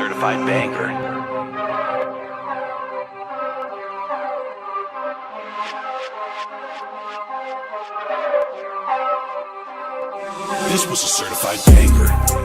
certified banger. This was a certified banger.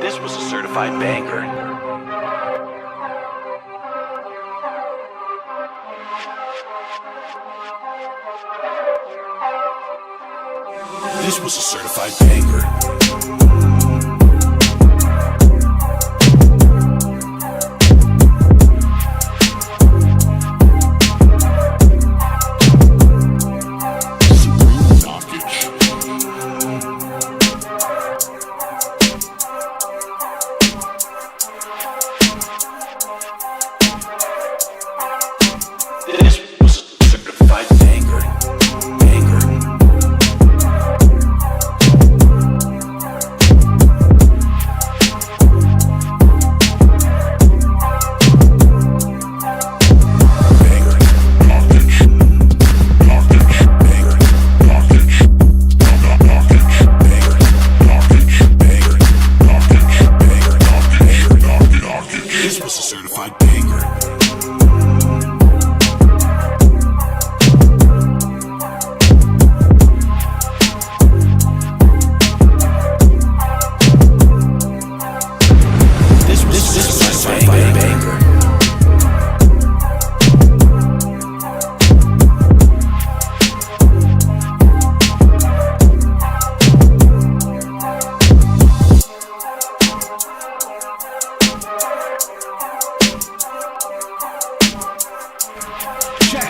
This was a certified banger. This was a certified banger.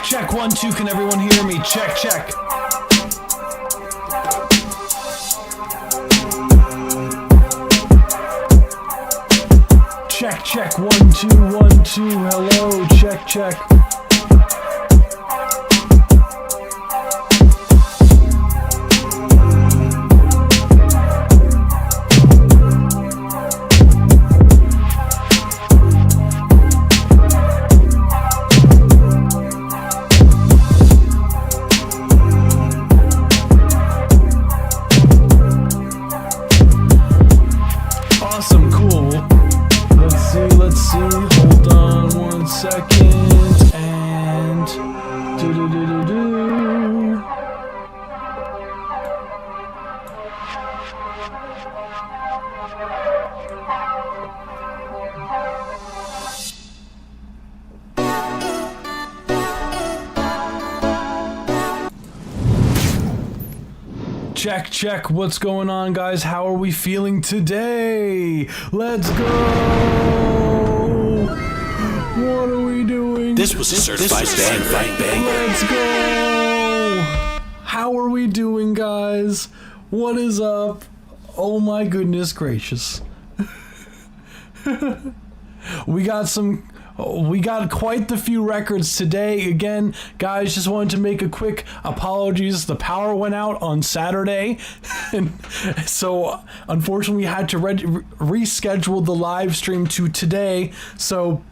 Check, 1, 2, can everyone hear me? Check. Check, 1, 2, 1, 2, hello, check. Awesome, cool. Let's see. Hold on 1 second. And do. Check. What's going on, guys? How are we feeling today? Let's go. What are we doing? This was a certified banger. Let's go. How are we doing, guys? What is up? Oh my goodness gracious. We got quite the few records today. Again, guys, just wanted to make a quick apologies. The power went out on Saturday, and so unfortunately we had to reschedule the live stream to today. So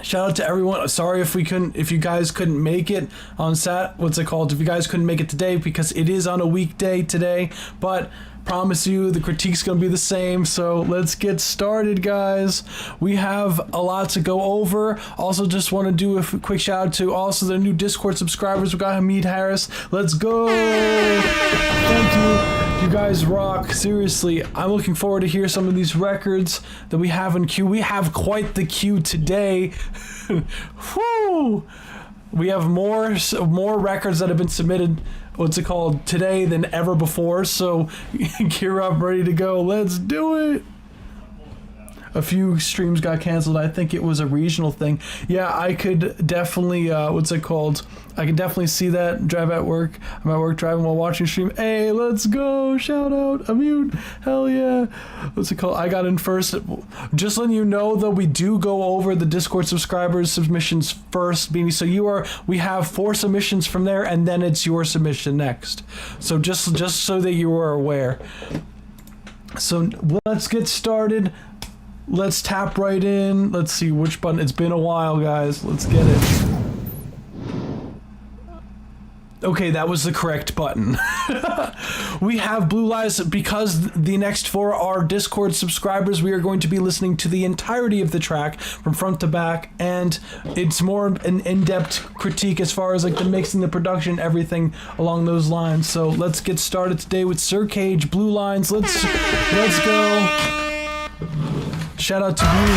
shout out to everyone. Sorry if you guys couldn't make it on if you guys couldn't make it today, because it is on a weekday today, but promise you the critique's gonna be the same. So let's get started, guys. We have a lot to go over. Also, just want to do a quick shout out to also the new Discord subscribers. We got Haamid Harris. Let's go. Thank you. You guys rock. Seriously, I'm looking forward to hear some of these records that we have in queue. We have quite the queue today. Whew. We have more records that have been submitted today than ever before, so gear up, ready to go. Let's do it. A few streams got canceled. I think it was a regional thing. Yeah, I could definitely I can definitely see that. I'm at work driving while watching stream. Hey, let's go. Shout out Immute. Hell yeah. I got in first. Just letting you know though, we do go over the Discord subscribers submissions first, Beanie. So we have 4 submissions from there, and then it's your submission next. So just so that you are aware. So let's get started. Let's tap right in. Let's see which button. It's been a while, guys. Let's get it. Okay, that was the correct button. We have Blue Lies because the next 4 are Discord subscribers. We are going to be listening to the entirety of the track from front to back, and it's more an in-depth critique as far as like the mixing, the production, everything along those lines. So let's get started today with Sir Kage, Blue Lines. Let's go. shout out to you.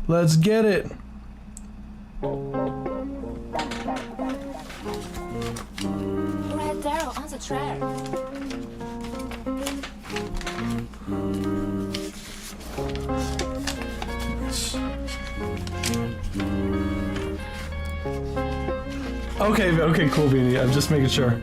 Let's get it. Right there on the track. Okay, cool, Beanie. I'm just making sure.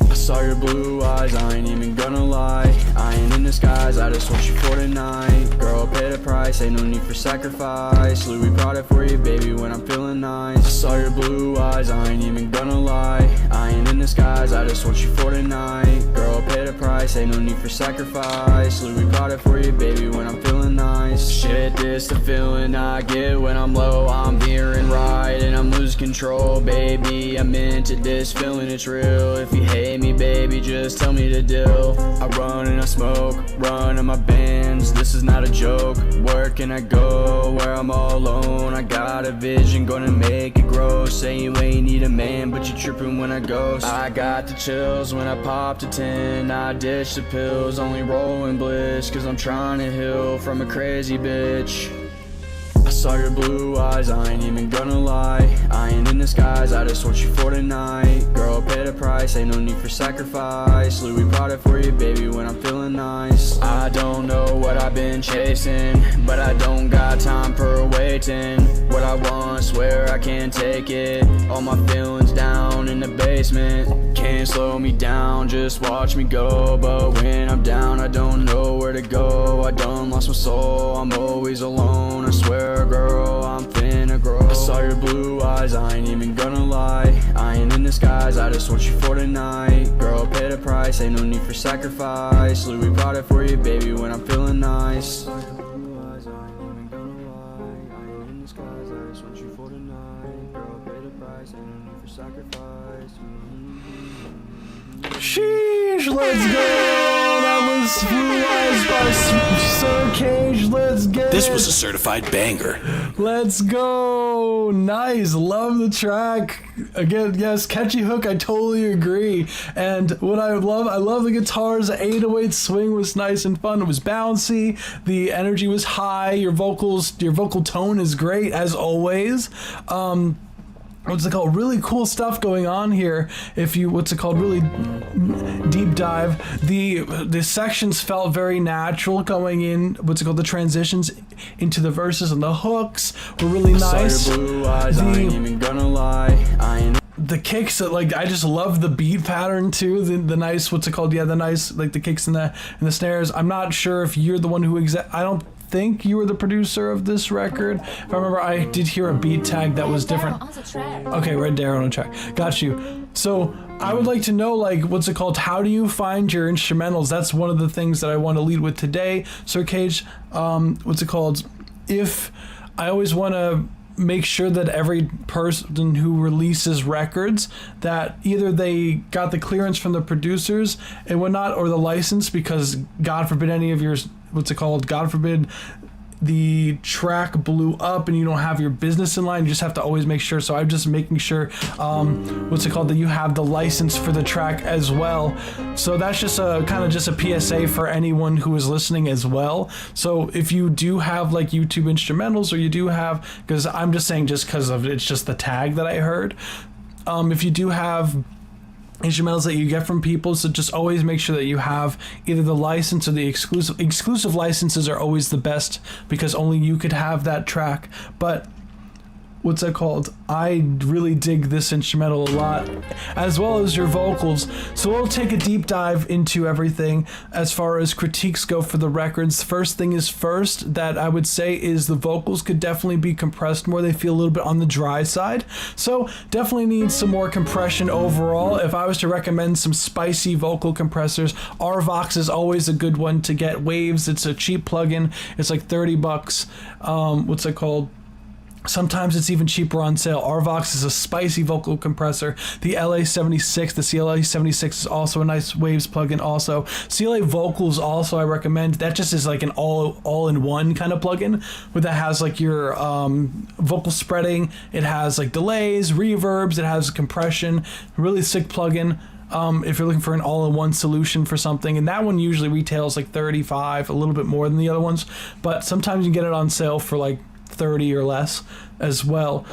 I saw your blue eyes, I ain't even gonna lie. I ain't in disguise, I just want you for tonight. Girl, pay the price, ain't no need for sacrifice. Louis product for you, baby, when I'm feeling nice. I saw your blue eyes, I ain't even gonna lie. I ain't in disguise, I just want you for tonight. Girl, pay the price, ain't no need for sacrifice. Louis product for you, baby, when I'm feeling nice. Shit, this the feeling I get when I'm low. I'm veering right and I'm losing control, baby. I'm into this feeling, it's real. If you hate me, baby, just tell me the deal. I run and I smoke, run in my bands. This is not a joke. Where can I go where I'm all alone? I got a vision, gonna make it grow. Say you ain't need a man, but you tripping when I ghost. I got the chills when I pop to 10. I ditch the pills, only rolling bliss, cause I'm trying to heal from a crazy bitch. I saw your blue eyes, I ain't even gonna lie. I ain't in disguise, I just want you for tonight. Girl, pay the price, ain't no need for sacrifice. Louis product for you, baby, when I'm feeling nice. I don't know what I've been chasing, but I don't got time for waiting. What I want, swear I can't take it. All my feelings down in the basement. Can't slow me down, just watch me go. But when I'm down, I don't know where to go. I done lost my soul, I'm always alone. I swear, girl, I'm finna grow. I saw your blue eyes, I ain't even gonna lie. I ain't in disguise, I just want you for tonight. Girl, pay the price, ain't no need for sacrifice. Louis product for you, baby, when I'm feeling nice. Sheesh, let's go! That was Blue Eyes by Sir Cage. Let's get This it. was a certified banger. Let's go! Nice, love the track. Again, yes, catchy hook. I totally agree. And what I love the guitars. The 808 swing was nice and fun. It was bouncy. The energy was high. Your vocal tone is great as always. What's it called? Really cool stuff going on here. If you, really deep dive. The sections felt very natural going in. The transitions into the verses and the hooks were really nice. Saw your blue eyes, I ain't even gonna lie. The kicks, I just love the beat pattern too. The nice, the nice, the kicks and the snares. I'm not sure if you're the one who I don't think you were the producer of this record. If I remember, I did hear a beat tag that was different. Okay, right there on the track. Got you. So I would like to know, how do you find your instrumentals? That's one of the things that I want to lead with today. Sir Cage, if I always want to make sure that every person who releases records, that either they got the clearance from the producers and whatnot, or the license, because God forbid any of your God forbid the track blew up and you don't have your business in line. You just have to always make sure. So I'm just making sure that you have the license for the track as well. So that's just a PSA for anyone who is listening as well. So if you do have YouTube instrumentals, or you do have, because I'm just saying just because of it's just the tag that I heard, if you do have instrumentals that you get from people, so just always make sure that you have either the license or the exclusive licenses are always the best, because only you could have that track. But I really dig this instrumental a lot, as well as your vocals. So we'll take a deep dive into everything as far as critiques go for the records. First thing is first, that I would say is the vocals could definitely be compressed more. They feel a little bit on the dry side, so definitely need some more compression overall. If I was to recommend some spicy vocal compressors, RVox is always a good one to get. Waves, it's a cheap plugin. It's like $30. Sometimes it's even cheaper on sale. RVox is a spicy vocal compressor. The LA76, the CLA 76 is also a nice Waves plugin also. CLA Vocals also I recommend. That just is an all-in-one kind of plugin, where that has your vocal spreading. It has delays, reverbs, it has compression. Really sick plugin. if you're looking for an all-in-one solution for something, and that one usually retails like 35, a little bit more than the other ones, but sometimes you can get it on sale for like 30 or less as well.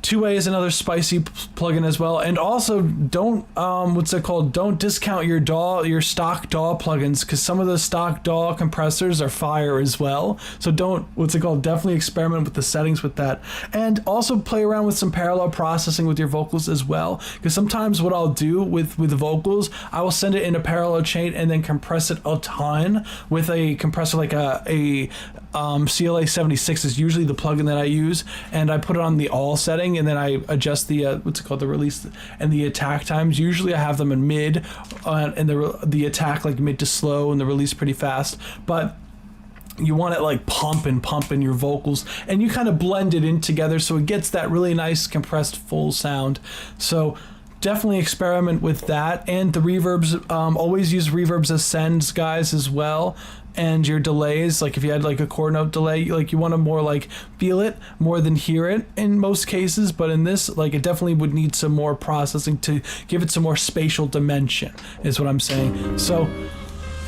Two-way is another spicy plugin as well, and also don't don't discount your stock DAW plugins, because some of the stock DAW compressors are fire as well. So don't definitely experiment with the settings with that, and also play around with some parallel processing with your vocals as well, because sometimes what I'll do with vocals, I will send it in a parallel chain and then compress it a ton with a compressor like a CLA 76 is usually the plugin that I use, and I put it on the all setting, and then I adjust the the release and the attack times. Usually I have them in mid, and the attack like mid to slow, and the release pretty fast. But you want it like pumping your vocals, and you kind of blend it in together so it gets that really nice compressed full sound. So definitely experiment with that, and the reverbs. Always use reverbs as sends, guys, as well. And your delays, like if you had like a core note delay, like you want to more like feel it more than hear it in most cases, but in this, like it definitely would need some more processing to give it some more spatial dimension, is what I'm saying. So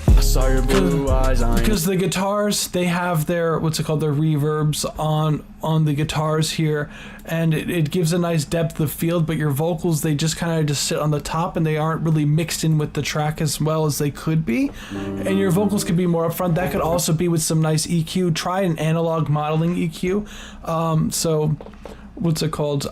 I saw your blue eyes on because the guitars, they have their their reverbs on the guitars here, and it gives a nice depth of field, but your vocals, they just kind of just sit on the top, and they aren't really mixed in with the track as well as they could be, and your vocals could be more upfront. That could also be with some nice EQ. Try an analog modeling EQ.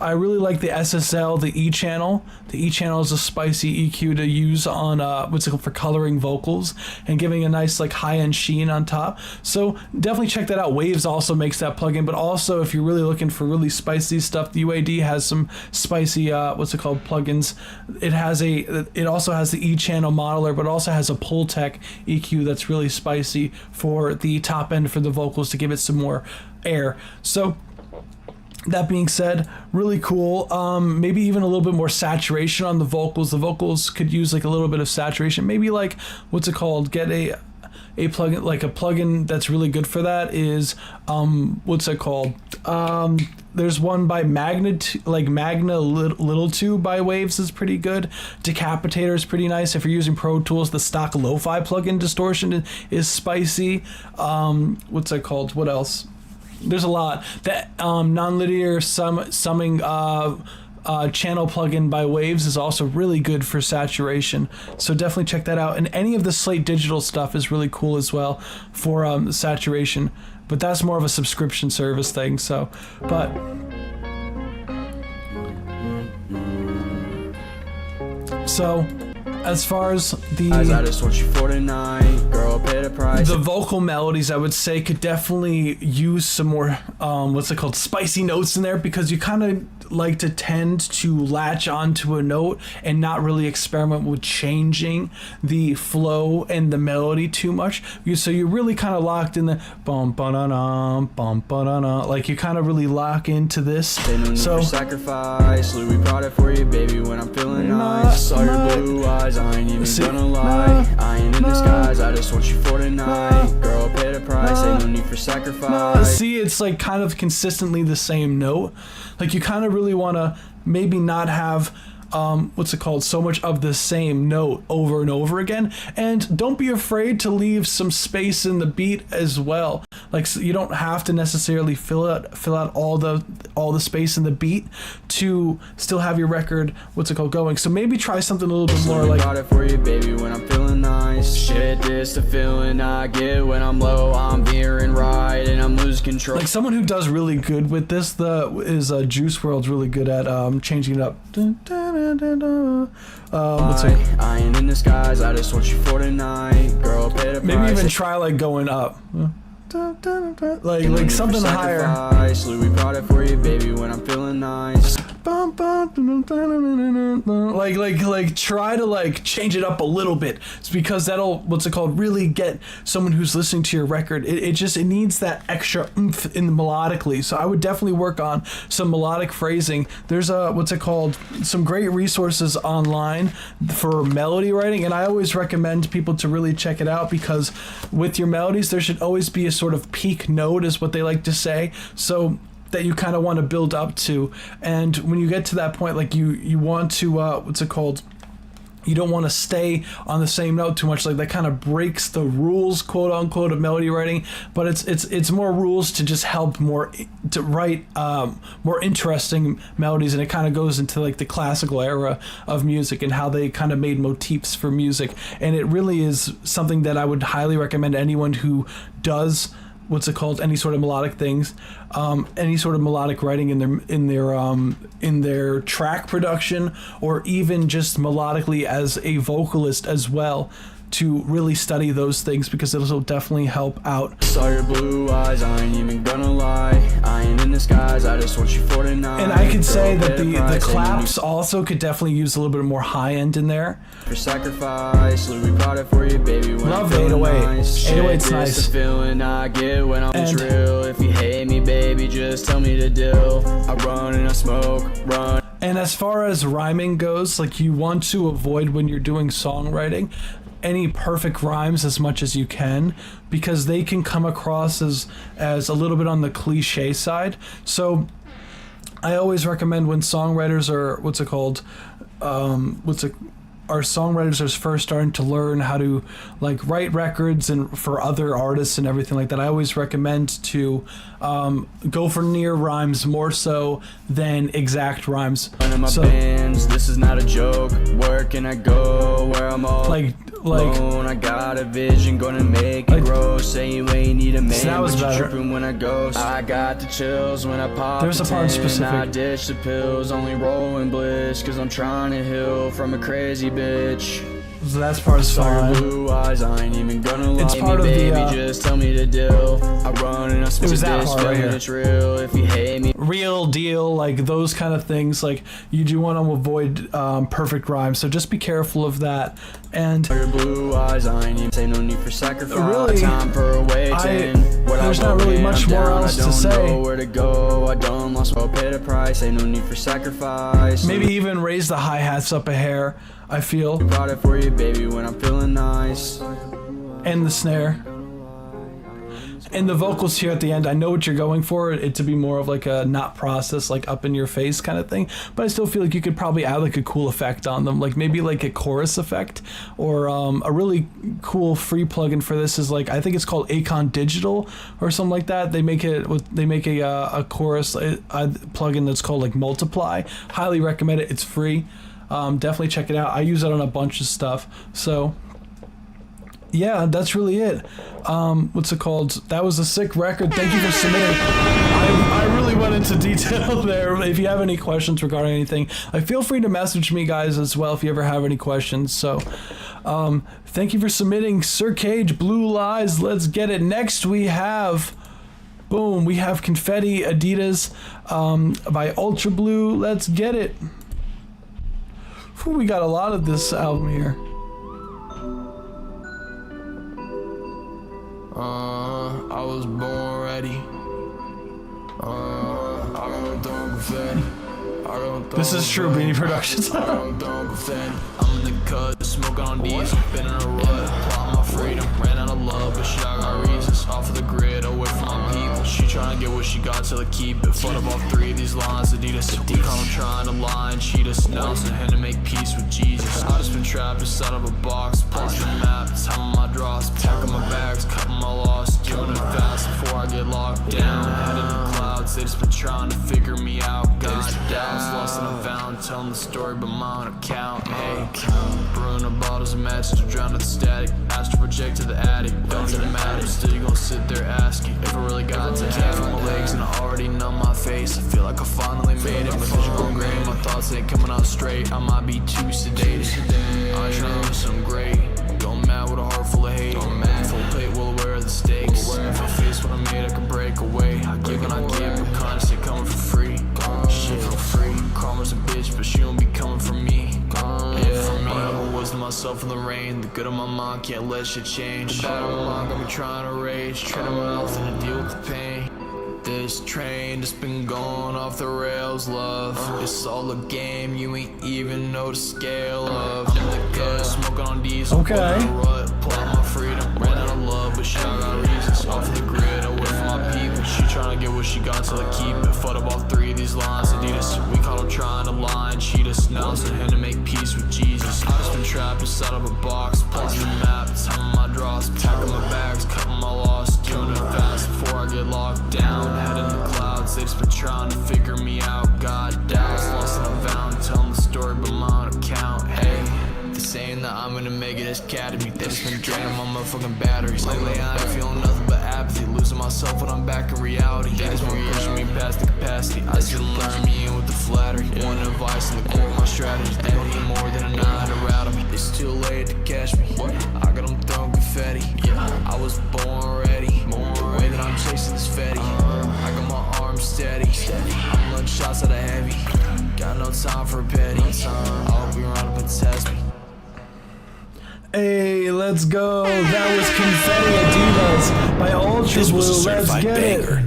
I really like the SSL, the E channel. The E channel is a spicy EQ to use on for coloring vocals and giving a nice like high-end sheen on top. So definitely check that out. Waves also makes that plugin, but also if you're really looking for really spicy stuff, the UAD has some spicy plugins. It also has the E channel modeler, but also has a Pultec EQ that's really spicy for the top end for the vocals to give it some more air. So that being said, really cool. Maybe even a little bit more saturation on the vocals. The vocals could use like a little bit of saturation. Maybe like get a plugin, like a plugin that's really good for that is there's one by Magna Little 2 by Waves is pretty good. Decapitator is pretty nice. If you're using Pro Tools, the stock lo-fi plugin Distortion is spicy. What else? There's a lot. That non-linear summing channel plugin by Waves is also really good for saturation. So definitely check that out. And any of the Slate Digital stuff is really cool as well for saturation. But that's more of a subscription service thing. So, as far as the I just want you for tonight, girl, pay the price. The vocal melodies, I would say, could definitely use some more spicy notes in there, because you kind of like to tend to latch onto a note and not really experiment with changing the flow and the melody too much. So you're really kind of locked in the bum ba da bum ba da, like you kind of really lock into this. So sacrifice, Louis brought it for you, baby, when I'm feeling nice. Saw your blue eyes, I ain't even gonna lie. I ain't in disguise, I just want you for tonight. Girl, pay the price, ain't no need for sacrifice. See, it's like kind of consistently the same note. Like you kind of really want to maybe not have so much of the same note over and over again, and don't be afraid to leave some space in the beat as well. Like, so you don't have to necessarily fill out all the space in the beat to still have your record going. So maybe try something a little bit more like got it for you, baby, when I'm feeling nice. Shit, this the feeling I get when I'm low. I'm veering right and I'm losing control. Like someone who does really good with this is Juice WRLD's really good at changing it up. I ain't in disguise, I just want you for tonight. Girl, pay the price. Maybe even try like going up. Like something higher. Louis brought it for you, baby, when I'm feeling nice. Like try to like change it up a little bit. It's because that'll really get someone who's listening to your record. It needs that extra oomph in the melodically. So I would definitely work on some melodic phrasing. There's some great resources online for melody writing, and I always recommend people to really check it out, because with your melodies there should always be a sort of peak note, is what they like to say. So that you kind of want to build up to, and when you get to that point, like you want to you don't want to stay on the same note too much. Like that kind of breaks the rules, quote unquote, of melody writing. But it's more rules to just help to write more interesting melodies, and it kind of goes into like the classical era of music and how they kind of made motifs for music. And it really is something that I would highly recommend to anyone who does any sort of melodic things, any sort of melodic writing in their track production, or even just melodically as a vocalist as well, to really study those things, because it'll definitely help out. Saw your blue eyes, I ain't even gonna lie. I ain't in disguise, I just want you for tonight. And I could say that the claps also could definitely use a little bit more high end in there. For sacrifice, we brought it for you, baby. When love the 808. 808's nice. The feeling I get when I'm real. If you hate me, baby, just tell me the deal. I run and I smoke, run. And as far as rhyming goes, like, you want to avoid, when you're doing songwriting, any perfect rhymes as much as you can, because they can come across as a little bit on the cliche side. So I always recommend, when songwriters are our songwriters are first starting to learn how to like write records and for other artists and everything like that, I always recommend to go for near rhymes more so than exact rhymes. One of my bands, this is not a joke. Where can I go? Where I'm all like I got a vision, gonna make it grow. Say you ain't need a man, that was but better. you're tripping when I go. I got the chills when I pop. There's a part specific. I ditch the pills, only rolling bliss, cause I'm trying to heal from a crazy bitch. So that's part of fine. Blue eyes, I ain't even gonna lie. It's part of baby, the just tell me the deal. I run and I spit this right here. It's real if you hate me. Real deal, like those kind of things. Like, you do want to avoid perfect rhymes, so just be careful of that. And your blue eyes, I ain't even say no need for sacrifice. Really, time for waiting. There's not really much more else to say. I don't know where to go. I don't lost, I'll pay the price. Ain't no need for sacrifice. Maybe even raise the hi-hats up a hair, I feel. Brought it for you, baby, when I'm feeling nice. And the snare. And the vocals here at the end, I know what you're going for, it to be more of like a not processed, like up in your face kind of thing, but I still feel like you could probably add like a cool effect on them, like maybe like a chorus effect, or a really cool free plugin for this is like, I think it's called Acon Digital or something like that. They make a chorus plugin that's called like Multiply. Highly recommend it. It's free. Definitely check it out. I use it on a bunch of stuff. So yeah, that's really it. That was a sick record. Thank you for submitting. I really went into detail there. If you have any questions regarding anything, feel free to message me, guys, as well, if you ever have any questions. So thank you for submitting. Sir Cage, Blue Lies, let's get it. Next we have Confetti Adidas by UltraBlu. Let's get it. Whew, we got a lot of this album here. I was born ready. I don't throw confetti. This is true, Beanie Productions. I'm in the cut, smoking on diesel, been in a rut, plotting my freedom, ran out of love, but shit, I got reasons. Off of the grid, away from my people. She tryna get what she got till I keep it. Flood up all three of these lines, Adidas. We come trying to lie and cheat us. Now it's in hand to make peace with Jesus. I just been trapped inside of a box, plus the map, time on my draws, packing my bags, cutting my loss, doing it fast before I get locked down. Head in the clouds, they just been trying to figure me out. Got doubts, lost and I'm found, telling the story but my own account. Hey, brewing the bottles of matches to drown out the static. Asked to project to the attic, don't it matter. Still you gon' sit there asking if I really got to have my legs and I already numb my face. I feel like I finally made it, my vision gon' great. My thoughts ain't coming out straight, I might be too sedated. I ain't tryna do something great, going mad with a heart full of hate. Full plate, well aware of the stakes. If I face what I made, I can break away. I give and I give, but kindness ain't coming for free. Shit for free, karma's a bitch, but she don't be coming for me. Yeah, for me, I have wisdom myself in the rain. The good of my mind can't let shit change. The bad of my mind got me trying to rage, treading my health and to deal with the pain. This train just been going off the rails, love. It's all a game, you ain't even know the scale of. In the cut, smoking on diesel, okay. Rut, plotting my freedom, ran out of love, but shit, I got reasons. Off the grid, away from my people. She trying to get what she got till I keep it. Fucked up all 3 of these lines. Adidas, we caught them trying to lie and cheat us. Now it's in to make peace with Jesus. I just been trapped inside of a box, plotting the map, timing my draws, packing my bags, cutting my loss, doing it fast before I get locked down. Head in the clouds, they just been trying to figure me out. God doubts, lost and I'm found, telling the story but my own account. Hey, they're saying that I'm gonna make it as academy. They just been draining my motherfucking batteries. Lately I ain't feeling nothing but apathy, losing myself when I'm back in reality. They just been pushing me past the capacity. I still learn me in with the flattery. One advice in the core of my strategy. They don't need more than a 9 to rattle me. It's too late to catch me. I got them throwing confetti. Yeah, I was born ready. The way that I'm chasing this fetty. I got my arms steady. I'm letting shots at a heavy. Got no time for petty. I hope you run up and test me. Hey, let's go. That was Confetti Adidas by This was a UltraBlu. Let's certified get banger. it.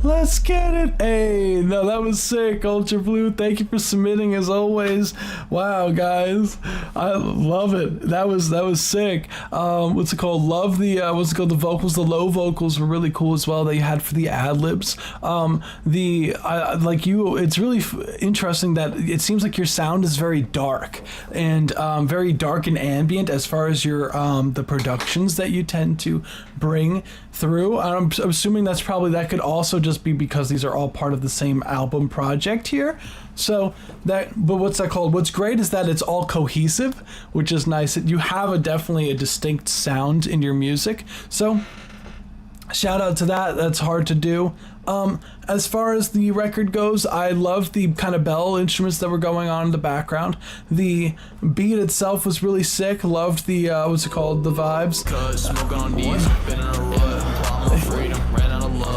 Let's get it. Hey, no, that was sick, UltraBlu. Thank you for submitting as always. Wow, guys, I love it. That was sick. What's it called? Love the the vocals. The low vocals were really cool as well that you had for the ad libs. It's really interesting that it seems like your sound is very dark and very dark and ambient as far as your the productions that you tend to bring through. I'm assuming that could also just be because these are all part of the same album project here. So but what's that called? What's great is that it's all cohesive, which is nice. You have definitely a distinct sound in your music. So shout out to that. That's hard to do. As far as the record goes, I love the kind of bell instruments that were going on in the background. The beat itself was really sick. Loved the the vibes.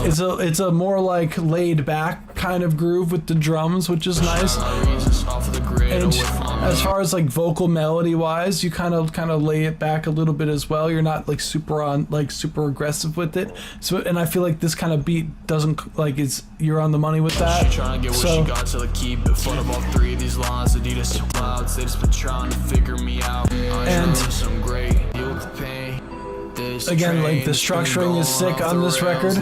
It's a more like laid back kind of groove with the drums, which is nice. And as far as like vocal melody wise, you kind of lay it back a little bit as well. You're not like super aggressive with it. So, and I feel like this kind of beat doesn't you're on the money with that. She trying to get what she got till I keep it. Fucked up all 3 of these lines. Adidas clouds, they just been trying to figure me out. And some great deal with the pain. Again, like the structuring is sick on this record.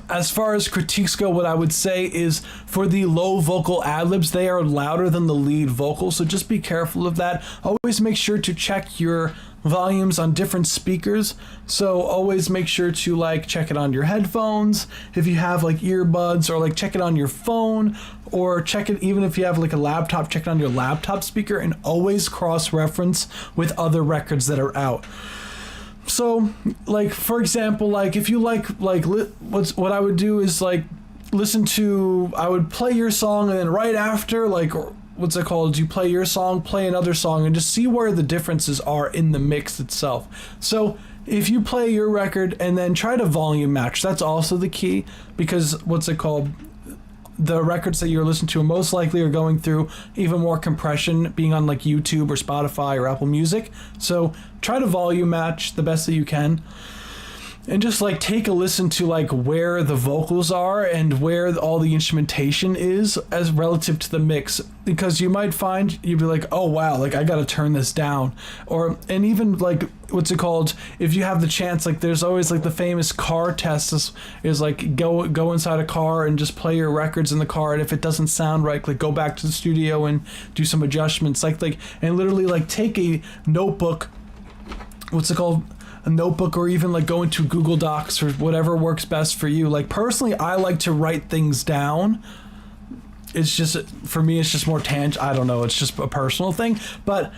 As far as critiques go, what I would say is for the low vocal ad-libs, they are louder than the lead vocal, so just be careful of that. Always make sure to check your volumes on different speakers, so always make sure to check it on your headphones if you have earbuds, or check it on your phone, or check it even if you have a laptop, check it on your laptop speaker, and always cross-reference with other records that are out. So for example, if you what I would do is listen to, I would play your song, and then right after you play your song, play another song, and just see where the differences are in the mix itself. So if you play your record and then try to volume match, that's also the key, because the records that you're listening to most likely are going through even more compression, being on YouTube or Spotify or Apple Music. So try to volume match the best that you can, and just take a listen to where the vocals are and where all the instrumentation is as relative to the mix, because you might find you'd be oh wow, I gotta turn this down. And even if you have the chance, there's always the famous car test is go inside a car and just play your records in the car, and if it doesn't sound right, go back to the studio and do some adjustments, and literally take a notebook, a notebook, or even go into Google Docs or whatever works best for you. Personally, I like to write things down. It's just, for me, it's just more I don't know, it's just a personal thing, but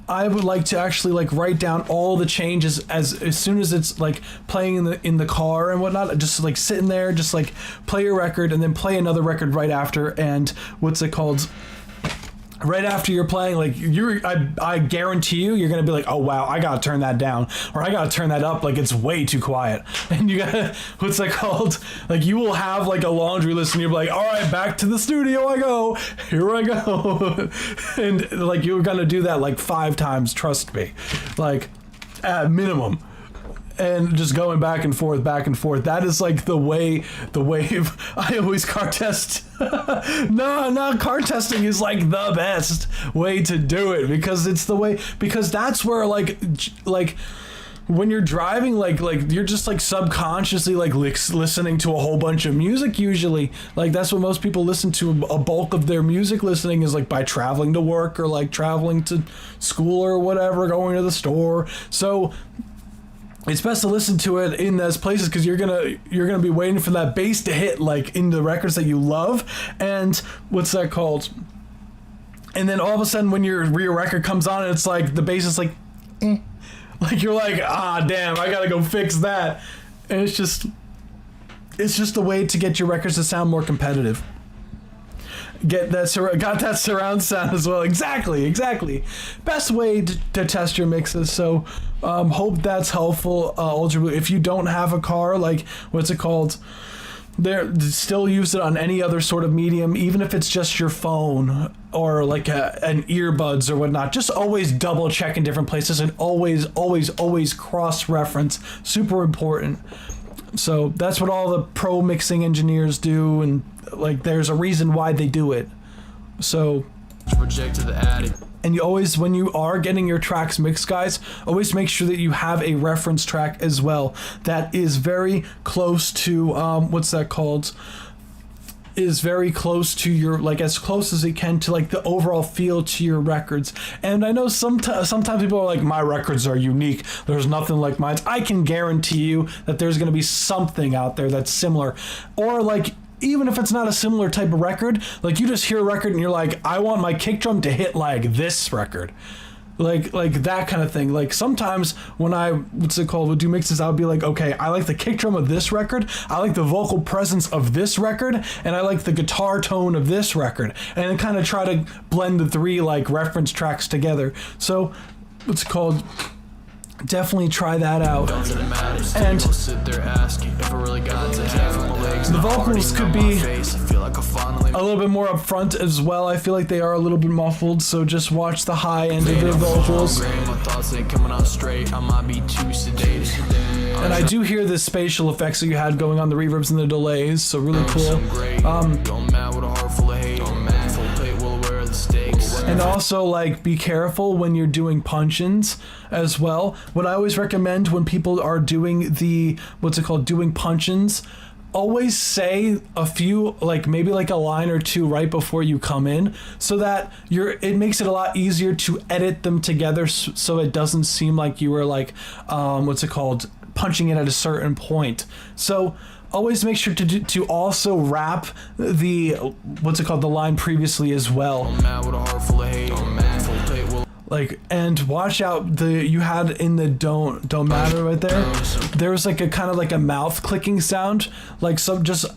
I would like to actually write down all the changes as soon as it's playing in the car and whatnot. Just sitting there, just play a record and then play another record right after, and right after you're playing, I guarantee you're gonna be oh wow, I gotta turn that down, or I gotta turn that up, it's way too quiet. And you gotta, you will have a laundry list, and you'll be all right, back to the studio I go, here I go. And you're gonna do that 5 times, trust me, at minimum. And just going back and forth. That is the wave. I always car test. No, car testing is the best way to do it, because it's the way, because that's where when you're driving, like you're just like subconsciously like listening to a whole bunch of music usually. Like that's what most people listen to. A bulk of their music listening is like by traveling to work or like traveling to school or whatever, going to the store. So it's best to listen to it in those places because you're gonna be waiting for that bass to hit like in the records that you love. And what's that called? And then all of a sudden when your record comes on, it's like the bass is like like you're like, ah, damn, I gotta go fix that. And it's just a way to get your records to sound more competitive. Got that surround sound as well. Exactly. Best way to test your mixes. So hope that's helpful. UltraBlu, if you don't have a car, like what's it called? Still use it on any other sort of medium, even if it's just your phone or like an earbuds or whatnot. Just always double check in different places and always cross-reference. Super important. So that's what all the pro mixing engineers do, and like there's a reason why they do it. So Project to the attic. And you always, when you are getting your tracks mixed, guys, always make sure that you have a reference track as well that is very close to what's that called? Is very close to your, like as close as it can to like the overall feel to your records. And I know sometimes people are like, my records are unique, there's nothing like mine. I can guarantee you that there's going to be something out there that's similar. Or like, even if it's not a similar type of record, like you just hear a record and you're like, I want my kick drum to hit like this record. Like that kind of thing. Like sometimes when I, would do mixes, I would be like, okay, I like the kick drum of this record, I like the vocal presence of this record, and I like the guitar tone of this record. And then kind of try to blend the three like reference tracks together. So definitely try that out. And the vocals could be a little bit more upfront as well. I feel like they are a little bit muffled, so just watch the high end of the vocals. And I do hear the spatial effects that you had going on, the reverbs and the delays, so really cool. And also, like, be careful when you're doing punch-ins as well. What I always recommend when people are doing the, doing punch-ins, always say a few, like maybe like a line or two right before you come in, so that it makes it a lot easier to edit them together, so it doesn't seem like you were like, punching it at a certain point. So always make sure to also wrap the the line previously as well. Like, and watch out, you had in the don't matter right there was like a kind of like a mouth clicking sound. Like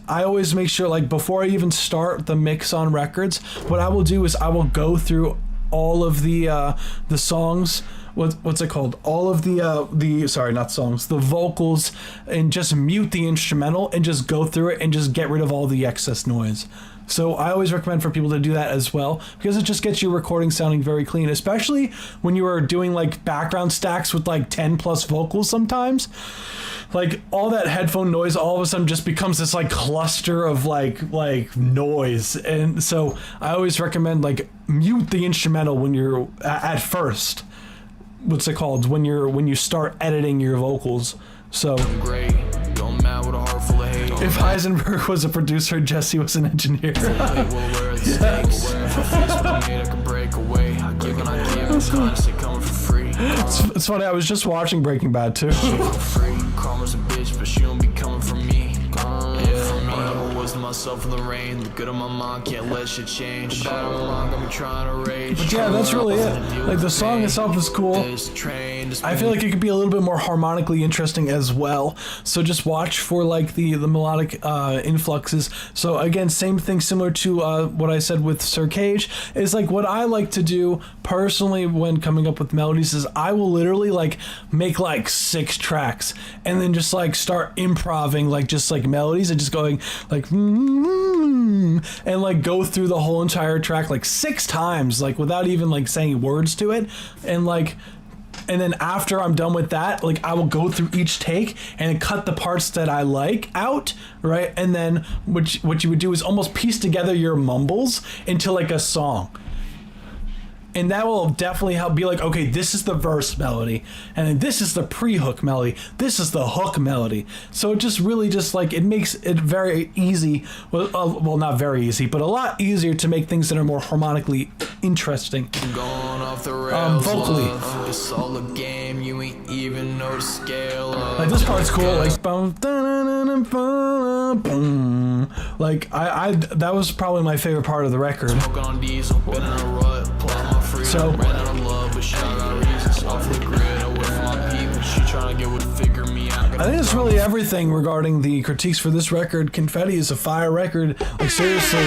I always make sure, like before I even start the mix on records, what I will do is I will go through all of the songs, all of the vocals, and just mute the instrumental and just go through it and just get rid of all the excess noise. So I always recommend for people to do that as well, because it just gets your recording sounding very clean, especially when you are doing like background stacks with like 10 plus vocals sometimes. Like all that headphone noise all of a sudden just becomes this like cluster of like noise. And so I always recommend like mute the instrumental when you're at first. When you start editing your vocals. So if Heisenberg was a producer, Jesse was an engineer. It's funny, I was just watching Breaking Bad too. Myself in the rain, the good of my mind can't let shit change. The bad of my mind got me trying to rage. But yeah, that's really it. Like the song itself is cool. I feel like it could be a little bit more harmonically interesting as well. So just watch for like the melodic influxes. So again, same thing, similar to what I said with Sir Kage, is like what I like to do personally when coming up with melodies is I will literally like make like 6 tracks and then just like start improvising like just like melodies and just going like and like go through the whole entire track like 6 times, like without even like saying words to it. And then after I'm done with that, like I will go through each take and cut the parts that I like out, right? And then what you would do is almost piece together your mumbles into like a song. and that will definitely help be like, okay, this is the verse melody, and then this is the pre-hook melody, this is the hook melody. So it just really just like, it makes it very easy, well not very easy, but a lot easier to make things that are more harmonically interesting. Going off the rails, vocally. love. It's all a game, you ain't even know the scale of. Like this part's cool, like boom, boom. Like I that was probably my favorite part of the record. Smoking on diesel, been in a rut, plotting my freedom, So- ran out of love, but shit, I got reasons. Off the grid, away from my people, she tryna get what figure me out. I think it's really everything regarding the critiques for this record. Confetti is a fire record. Like seriously,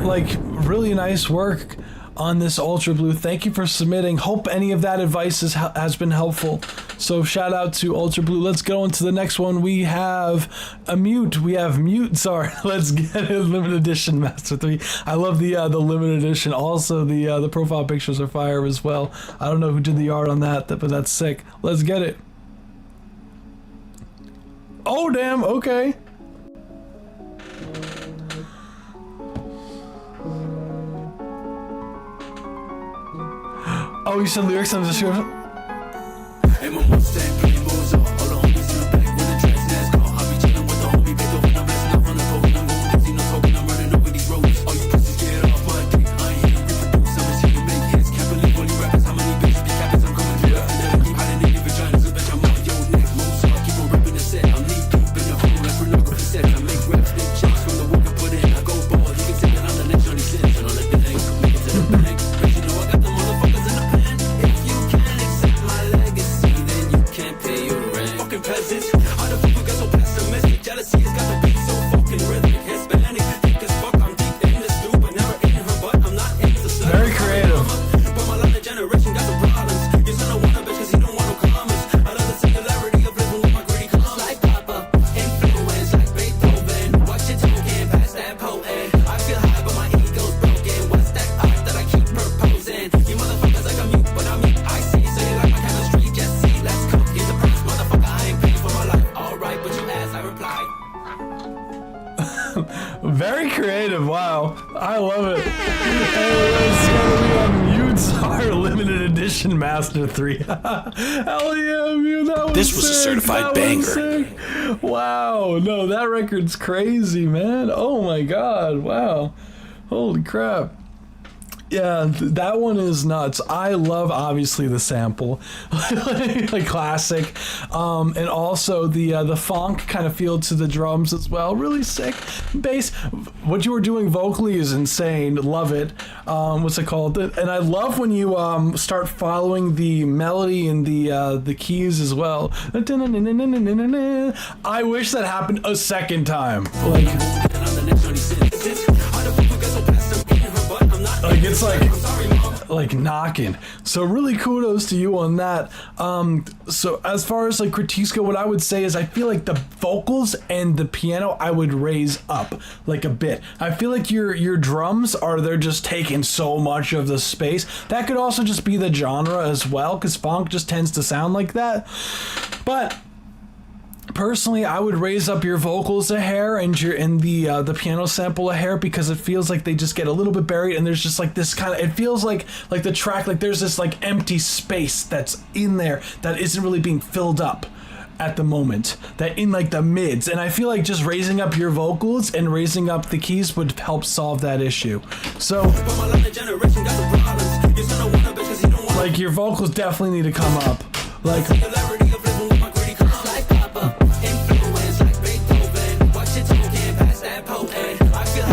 like really nice work on this UltraBlu. Thank you for submitting. Hope any of that advice has been helpful. So shout out to UltraBlu. Let's go into the next one. We have Immute. We have Mute. Sorry. Let's get a limited edition Master 3. I love the limited edition. Also the profile pictures are fire as well. I don't know who did the art on that, but that's sick. Let's get it. Oh damn. Okay. Oh, you said lyrics on the description? Very creative, wow. I love it. And it's gonna be on Mute's our limited edition Master 3. Hell yeah, Mute, that was This was sick. a certified That banger. was sick. Wow, no, that record's crazy, man. Oh my god, wow. Holy crap. Yeah, that one is nuts. I love obviously the sample, like classic, and also the funk kind of feel to the drums as well. Really sick bass. What you were doing vocally is insane. Love it. What's it called? And I love when you start following the melody and the keys as well. I wish that happened a second time. Like it's like knocking. So really kudos to you on that. So as far as like critiques go, what I would say is I feel like the vocals and the piano I would raise up like a bit. I feel like your drums they're just taking so much of the space. That could also just be the genre as well, because funk just tends to sound like that. But personally, I would raise up your vocals a hair and the piano sample a hair, because it feels like they just get a little bit buried, and there's just like this kind of, it feels like the track, like there's this like empty space that's in there that isn't really being filled up at the moment, that in like the mids. And I feel like just raising up your vocals and raising up the keys would help solve that issue. So like your vocals definitely need to come up. Like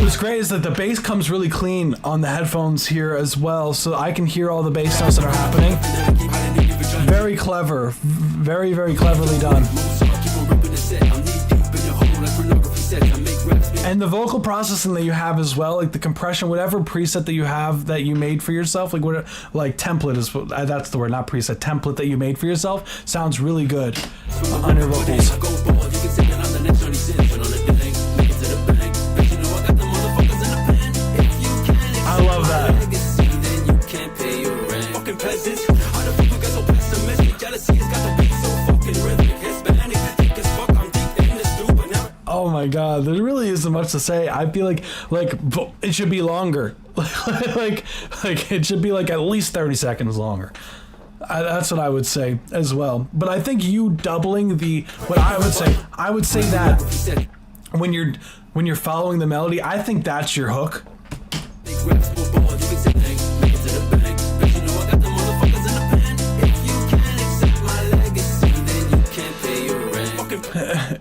what's great is that the bass comes really clean on the headphones here as well, so I can hear all the bass notes that are happening. Very clever, very, very cleverly done. And the vocal processing that you have as well, like the compression, whatever preset that you have that you made for yourself, like template is that's the word, not preset, template that you made for yourself, sounds really good on your vocals. I love that. Oh my my god, there really isn't much to say. I feel like it should be longer. like it should be like at least 30 seconds longer. That's what I would say as well. But I think you doubling what I would say that when you're following the melody, I think that's your hook.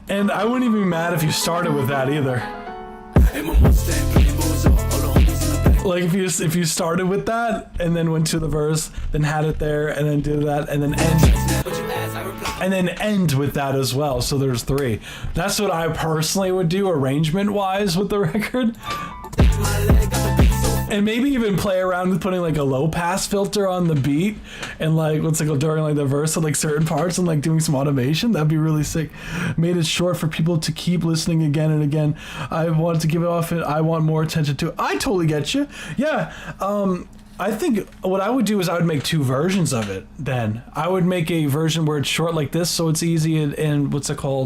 And I wouldn't even be mad if you started with that either. Like if you started with that and then went to the verse, then had it there, and then did that, and then end with that as well. So there's 3. That's what I personally would do arrangement wise with the record. And maybe even play around with putting like a low pass filter on the beat and like during like the verse of like certain parts and like doing some automation. That'd be really sick. Made it short for people to keep listening again and again. I wanted to give it off and I want more attention to it. I totally get you. Yeah. I think what I would do is I would make 2 versions of it then. I would make a version where it's short like this, so it's easy and digestible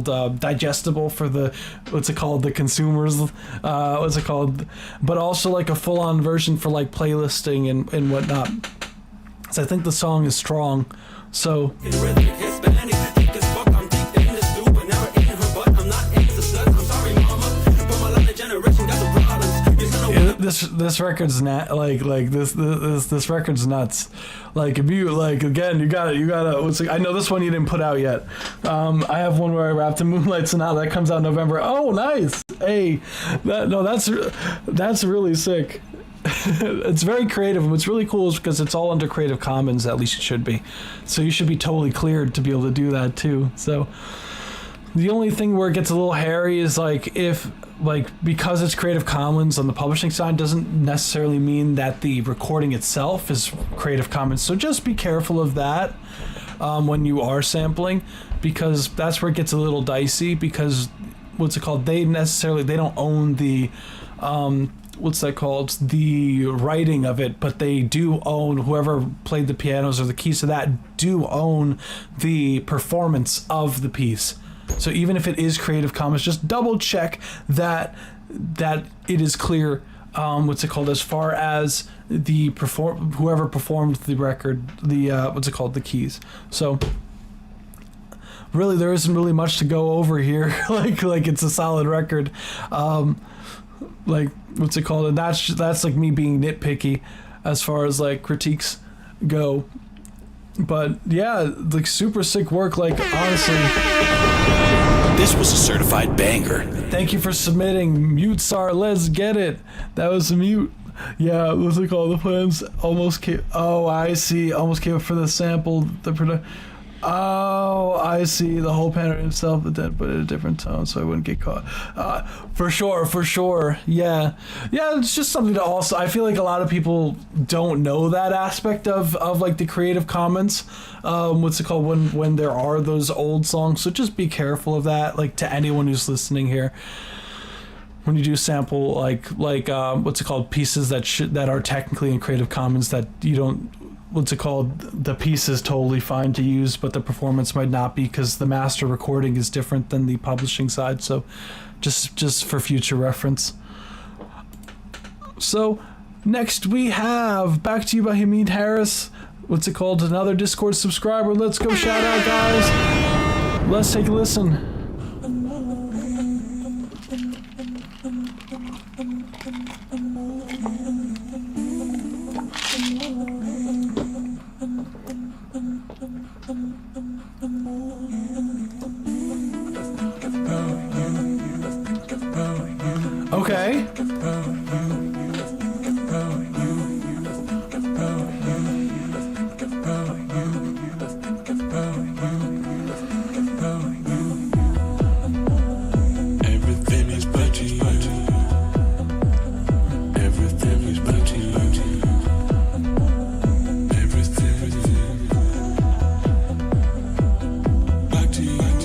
for the, the consumers, but also like a full-on version for like playlisting and whatnot. So I think the song is strong, so... This record's not this record's nuts. Like Immute, like again, you gotta. I know this one you didn't put out yet. I have one where I rapped in Moonlight Sonata that comes out in November. Oh, nice. Hey, that's really sick. It's very creative, and what's really cool is because it's all under Creative Commons. At least it should be. So you should be totally cleared to be able to do that too. So the only thing where it gets a little hairy is because it's Creative Commons on the publishing side doesn't necessarily mean that the recording itself is Creative Commons. So just be careful of that when you are sampling, because that's where it gets a little dicey, because they don't own the the writing of it, but they do own, whoever played the pianos or the keys to that do own the performance of the piece. So even if it is Creative Commons, just double check that it is clear. As far as the whoever performed the record, the keys. So really, there isn't really much to go over here. like it's a solid record. And that's like me being nitpicky as far as like critiques go. But yeah, like super sick work. Like honestly, this was a certified banger. Thank you for submitting. Mute Sar, let's get it. That was Mute. Yeah, it was like all the plans almost came. Oh, I see. Almost came up for the sample. Oh, I see. The whole pattern itself, but then put it in a different tone so I wouldn't get caught. For sure. Yeah. It's just something to also. I feel like a lot of people don't know that aspect of like the Creative Commons. When there are those old songs. So just be careful of that. Like to anyone who's listening here. When you do sample pieces that are technically in Creative Commons that you don't. The piece is totally fine to use, but the performance might not be because the master recording is different than the publishing side. So just for future reference. So next we have Back to You by Haamid Harris. Another Discord subscriber. Let's go shout out, guys. Let's take a listen. Okay. Everything is back to you. Everything is back to you. Everything back to you.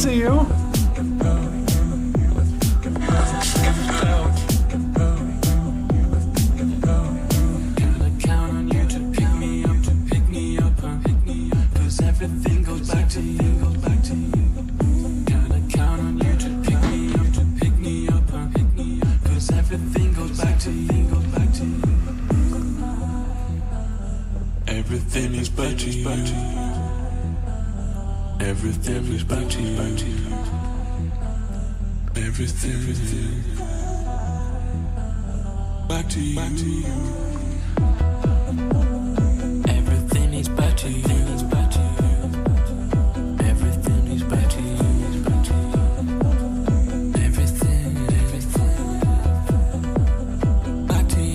see you. Everything goes back to you, goes back to you. Gotta count on you to pick me up, to pick me up, pick me up. 'Cause everything goes back to you, goes back to you. Everything is back to you. Everything is back to you. Everything back to you. Everything is back to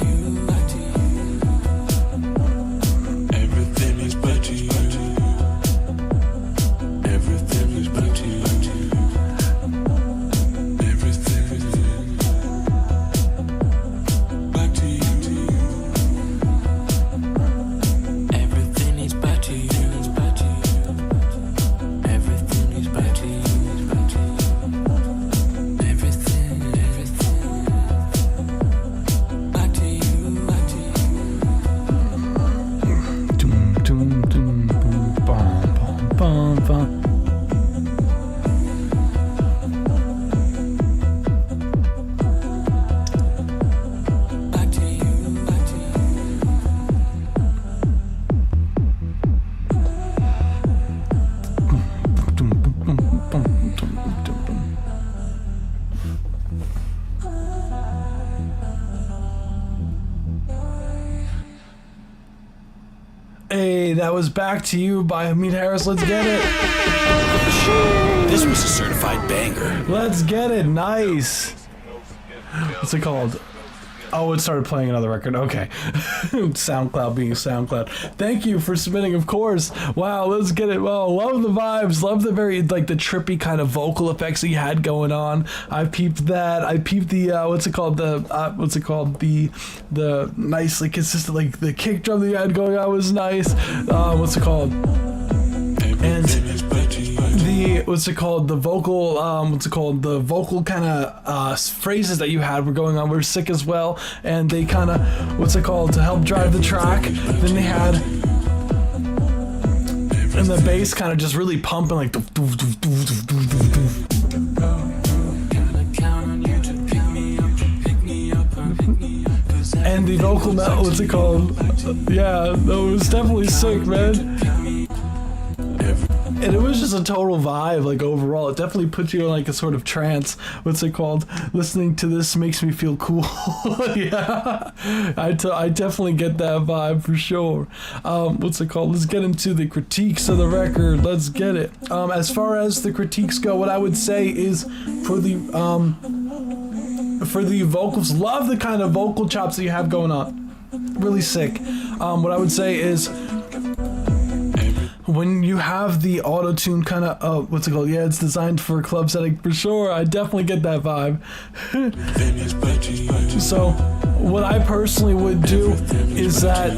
you. Hey, that was Back to You by Haamid Harris. Let's get it. This was a certified banger. Let's get it. Nice. What's it called? Oh, it started playing another record. Okay. SoundCloud being SoundCloud. Thank you for submitting, of course. Wow, let's get it. Well, love the vibes. Love the very, like, the trippy kind of vocal effects that you had going on. I peeped that. I peeped the, what's it called? The nicely consistent, like, the kick drum that you had going on was nice. What's it called? And the the vocal the vocal kind of phrases that you had were going on were sick as well, and they kind of to help drive the track. Then they had, and the bass kind of just really pumping, like and the vocal yeah, that was definitely sick, man. And it was just a total vibe, like, overall. It definitely puts you in, like, a sort of trance. Listening to this makes me feel cool. Yeah. I definitely get that vibe for sure. Let's get into the critiques of the record. Let's get it. As far as the critiques go, what I would say is for the vocals, love the kind of vocal chops that you have going on. Really sick. What I would say is, when you have the auto-tune kind of, yeah, it's designed for a club setting for sure. I definitely get that vibe. So, what I personally would do is that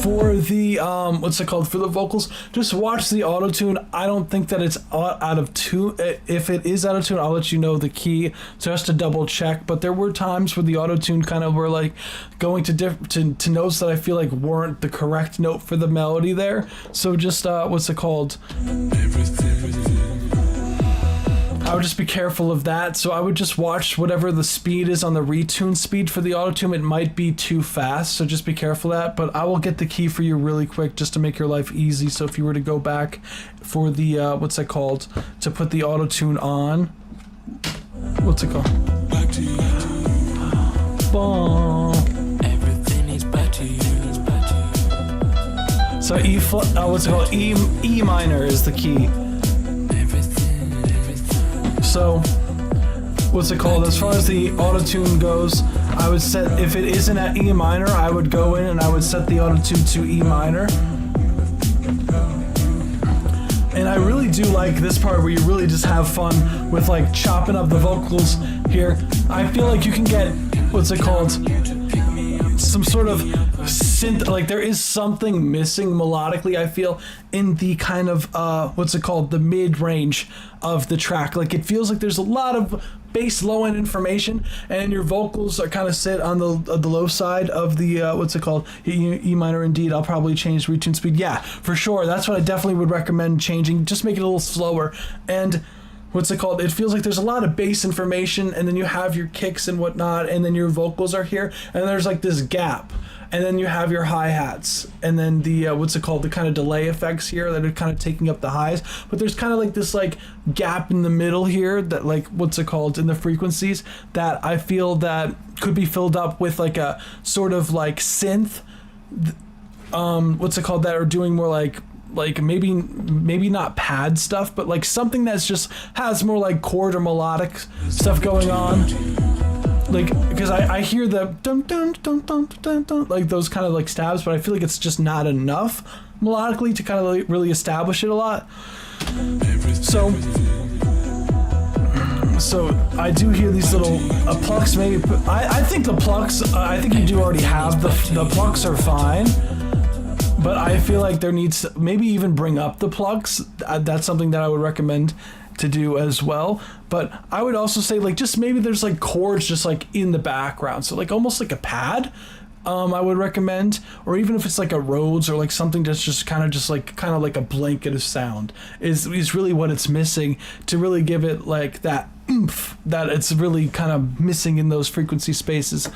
for the, for the vocals, just watch the auto-tune. I don't think that it's out of tune. If it is out of tune, I'll let you know the key just to double check. But there were times where the auto-tune kind of were like going to notes that I feel like weren't the correct note for the melody there. So just, I would just be careful of that. So I would just watch whatever the speed is on the retune speed for the auto-tune. It might be too fast, so just be careful of that. But I will get the key for you really quick just to make your life easy. So if you were to go back for the, to put the auto-tune on. Everything is back to you. So E minor is the key. So, as far as the auto-tune goes, I would set, if it isn't at E minor, I would go in and I would set the auto-tune to E minor. And I really do like this part where you really just have fun with, like, chopping up the vocals here. I feel like you can get, some sort of synth, like there is something missing melodically, I feel, in the kind of what's it called, the mid-range of the track. Like it feels like there's a lot of bass low end information, and your vocals are kind of sit on the low side of the what's it called, E minor. Indeed, I'll probably change retune speed. Yeah, for sure, that's what I definitely would recommend changing. Just make it a little slower. And what's it called, it feels like there's a lot of bass information, and then you have your kicks and whatnot, and then your vocals are here, and there's like this gap, and then you have your hi-hats, and then the what's it called, the kind of delay effects here that are kind of taking up the highs, but there's kind of like this like gap in the middle here that, like, what's it called, in the frequencies, that I feel that could be filled up with like a sort of like synth, what's it called, that are doing more like maybe not pad stuff, but like something that's just has more like chord or melodic stuff going on. Like, because I hear the dum dum dum dum dum dum, like those kind of like stabs, but I feel like it's just not enough melodically to kind of like really establish it a lot. So I do hear these little plucks. Maybe I think the plucks. I think you do already have the plucks are fine. But I feel like there needs to maybe even bring up the plucks. That's something that I would recommend to do as well. But I would also say, like, just maybe there's like chords just like in the background, so like almost like a pad. I would recommend, or even if it's like a Rhodes or like something that's just kind of like a blanket of sound is really what it's missing to really give it like that oomph that it's really kind of missing in those frequency spaces.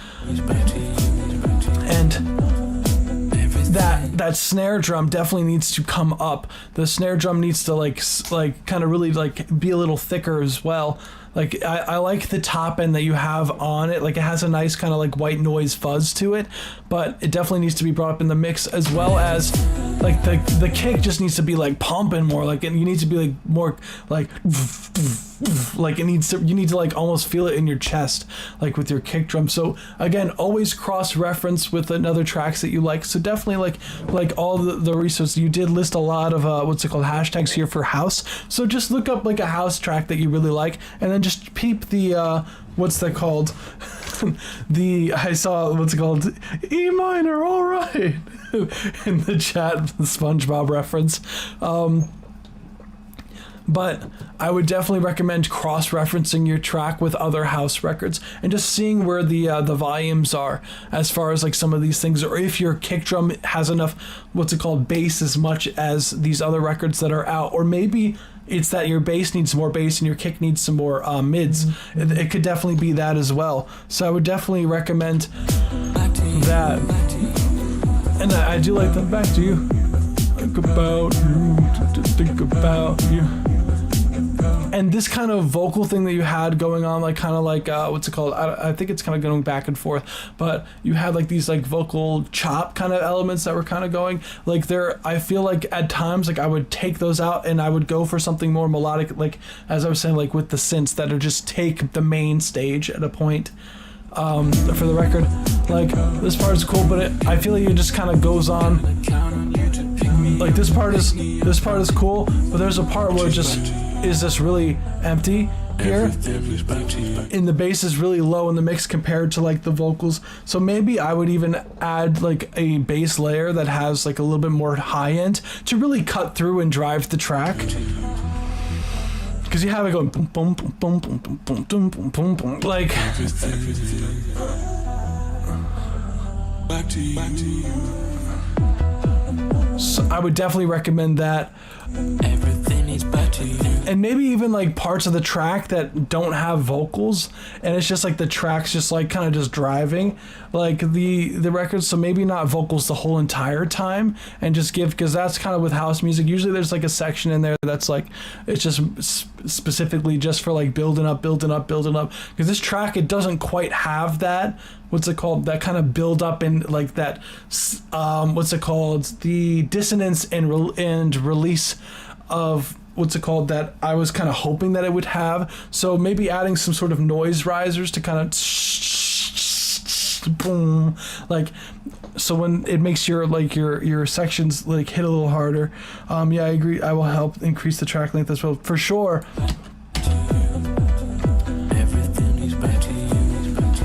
And that snare drum definitely needs to come up. The snare drum needs to like kind of really like be a little thicker as well. Like I like the top end that you have on it. Like it has a nice kind of like white noise fuzz to it, but it definitely needs to be brought up in the mix, as well as like the kick just needs to be like pumping more. Like you need to be like more like it needs to, you need to like almost feel it in your chest, like with your kick drum. So again, always cross reference with another tracks that you like. So definitely like all the resources, you did list a lot of what's it called, hashtags here for house. So just look up like a house track that you really like, and then just peep the what's that called? I saw what's it called, E minor, all right, in the chat, the SpongeBob reference. But I would definitely recommend cross-referencing your track with other house records and just seeing where the volumes are as far as like some of these things, or if your kick drum has enough what's it called bass as much as these other records that are out, or maybe it's that your bass needs more bass and your kick needs some more mids. It could definitely be that as well. So I would definitely recommend that. And I do like the back to you. Think about you. Think about you. And this kind of vocal thing that you had going on, like kind of like what's it called? I think it's kind of going back and forth, but you had like these like vocal chop kind of elements that were kind of going like there. I feel like at times like I would take those out and I would go for something more melodic, like as I was saying, like with the synths that are just take the main stage at a point. For the record, like this part is cool, but I feel like it just kind of goes on. Like this part is cool, but there's a part where it just is this really empty here, and the bass is really low in the mix compared to like the vocals. So maybe I would even add like a bass layer that has like a little bit more high end to really cut through and drive the track. Because you have it going boom, boom, boom, boom, boom, boom, boom, boom, boom, boom, like. So I would definitely recommend that. Everything is back to you. And maybe even like parts of the track that don't have vocals, and it's just like the track's just like kind of just driving like the record. So maybe not vocals the whole entire time, and just give, because that's kind of with house music, usually there's like a section in there that's like it's just specifically just for like building up, because this track, it doesn't quite have that, what's it called, that kind of build up and like that what's it called, the dissonance and release of what's it called that I was kind of hoping that it would have. So maybe adding some sort of noise risers to kind of boom, like, so when it makes your like your sections like hit a little harder. Yeah, I agree, I will help increase the track length as well, for sure.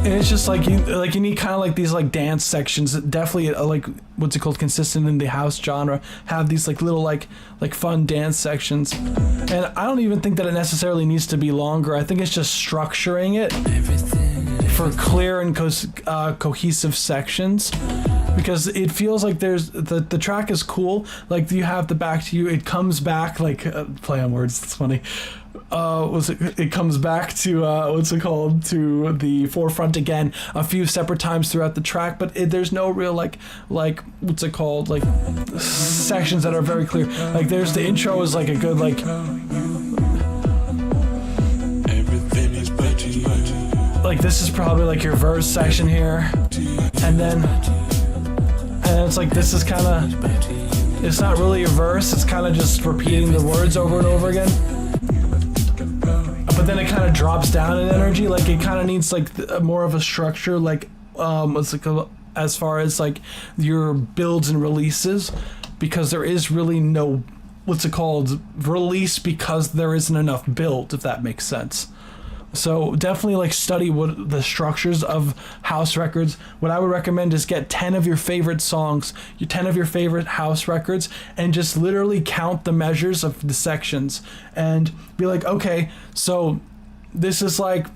And it's just like you need kind of like these like dance sections that definitely like what's it called, consistent in the house genre, have these like little like fun dance sections. And I don't even think that it necessarily needs to be longer. I think it's just structuring it for clear and cohesive sections, because it feels like there's the track is cool. Like you have the back to you, it comes back like play on words. It's funny. It comes back to to the forefront again a few separate times throughout the track, but there's no real like sections that are very clear. Like there's the intro is like a good like this is probably like your verse section here, and then it's like this is kind of, it's not really a verse, it's kind of just repeating the words over and over again. But then it kind of drops down in energy. Like it kind of needs like more of a structure, like as far as like your builds and releases, because there is really no release because there isn't enough build, if that makes sense. So definitely like study what the structures of house records. What I would recommend is get 10 of your favorite songs, 10 of your favorite house records, and just literally count the measures of the sections and be like, okay, so this is like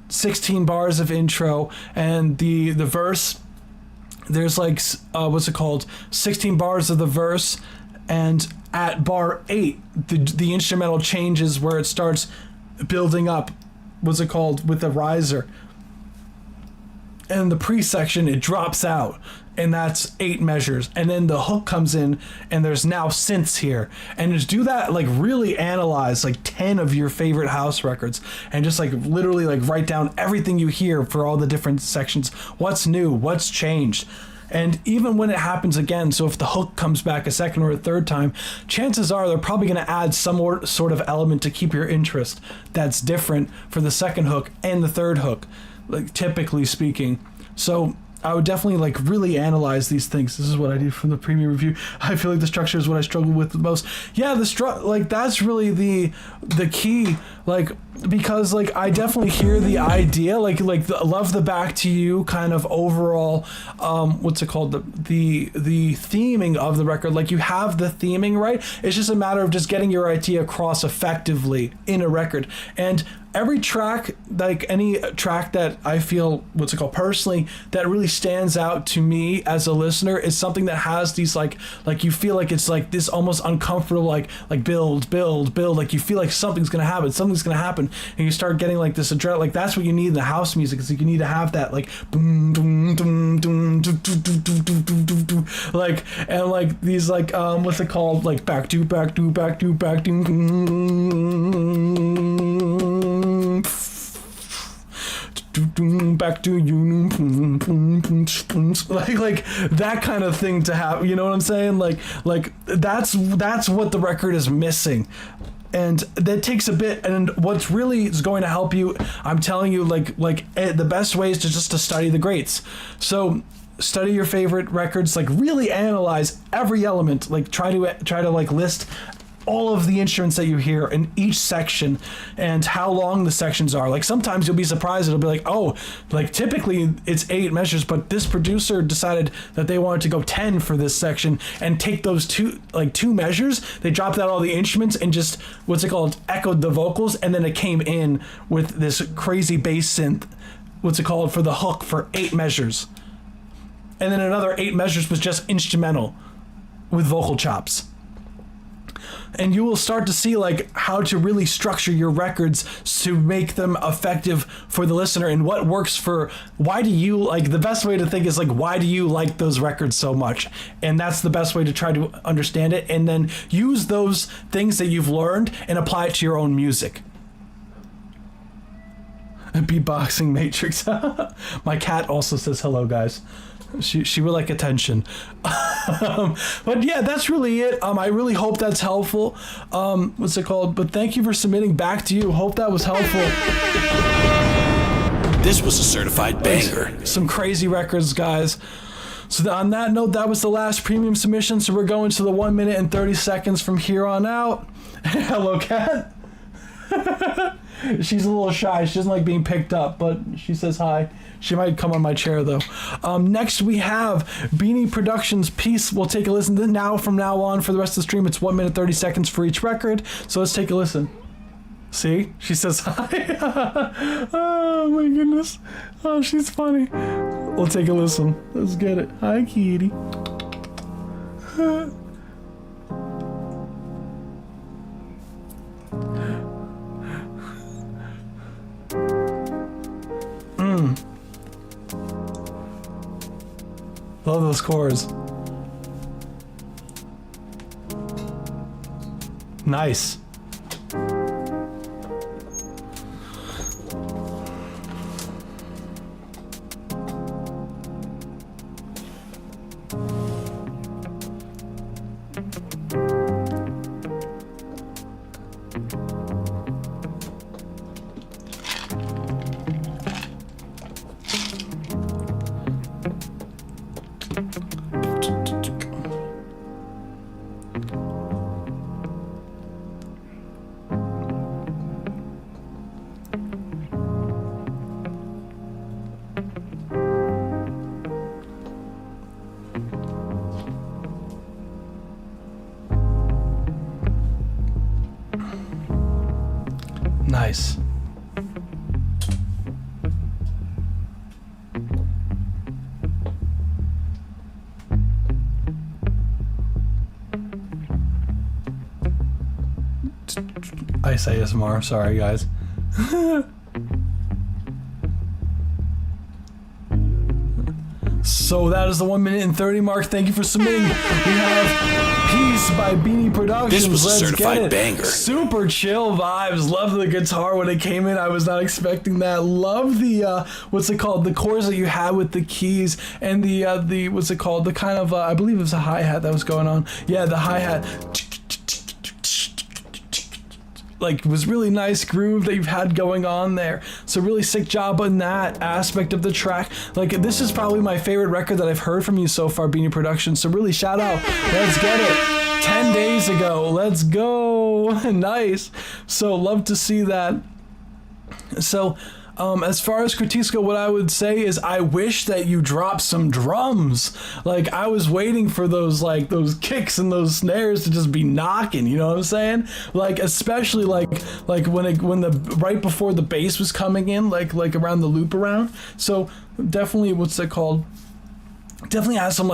16 bars of intro, and the verse, there's like 16 bars of the verse, and at bar 8 the instrumental changes where it starts building up with the riser, and the pre-section it drops out, and that's 8 measures, and then the hook comes in and there's now synths here, and just do that, like really analyze like 10 of your favorite house records and just like literally like write down everything you hear for all the different sections, what's new, what's changed. And even when it happens again, so if the hook comes back a second or a third time, chances are they're probably going to add some more sort of element to keep your interest that's different for the second hook and the third hook, like typically speaking. So I would definitely like really analyze these things. This is what I do from the premium review. I feel like the structure is what I struggle with the most. Yeah, like that's really the key, like, because like I definitely hear the idea, love the back to you kind of overall the theming of the record. Like you have the theming right. It's just a matter of just getting your idea across effectively in a record. And every track, like any track that I feel personally that really stands out to me as a listener is something that has these like you feel like it's like this almost uncomfortable like build, like you feel like something's gonna happen, and you start getting like this adrenaline. Like that's what you need in the house music, is like you need to have that like boom, boom, boom, boom, like, and like these like like back to back to you, like that kind of thing to have, you know what I'm saying? Like that's what the record is missing, and that takes a bit. And what's really is going to help you, I'm telling you, the best way is to study the greats. So study your favorite records, like really analyze every element, like try to like list all of the instruments that you hear in each section and how long the sections are. Like sometimes you'll be surprised, it'll be like, oh, like typically it's 8 measures, but this producer decided that they wanted to go 10 for this section and take those two measures, they dropped out all the instruments and just echoed the vocals, and then it came in with this crazy bass synth for the hook for 8 measures, and then another 8 measures was just instrumental with vocal chops. And you will start to see like how to really structure your records to make them effective for the listener, and what works for, why do you like, the best way to think is like, why do you like those records so much? And that's the best way to try to understand it, and then use those things that you've learned and apply it to your own music. Beatboxing Matrix. My cat also says hello, guys. She would like attention. But yeah, that's really it. I really hope that's helpful. But thank you for submitting. Back to you. Hope that was helpful. This was a certified banger. Some crazy records, guys. So on that note, that was the last premium submission. So we're going to the 1 minute and 30 seconds from here on out. Hello, cat. She's a little shy. She doesn't like being picked up, but she says hi. She might come on my chair though. Next we have Beanie Productions Peace. We'll take a listen to now. From now on, for the rest of the stream, it's 1 minute 30 seconds for each record. So let's take a listen. See? She says hi. Oh my goodness. Oh, she's funny. We'll take a listen. Let's get it. Hi, kitty. Love those chords. Nice. Nice. I say ASMR, sorry guys. So that is the 1 minute and 30 mark. Thank you for submitting. We have Peace by Beanie Productions. This was a Let's certified get it. banger. Super chill vibes. Love the guitar when it came in. I was not expecting that. Love the what's it called? The chords that you had with the keys and the what's it called? The kind of I believe it was a hi-hat that was going on. Yeah, the hi-hat. Like, was really nice groove that you've had going on there. So really sick job on that aspect of the track. Like, this is probably my favorite record that I've heard from you so far, Beanie Productions. So really shout out. Let's get it. 10 days ago. Let's go. Nice. So love to see that. So as far as critiques go, what I would say is I wish that you dropped some drums. Like, I was waiting for those, like, those kicks and those snares to just be knocking, you know what I'm saying? Like, especially like when the right before the bass was coming in, like around the loop around. So definitely, what's it called? Definitely has some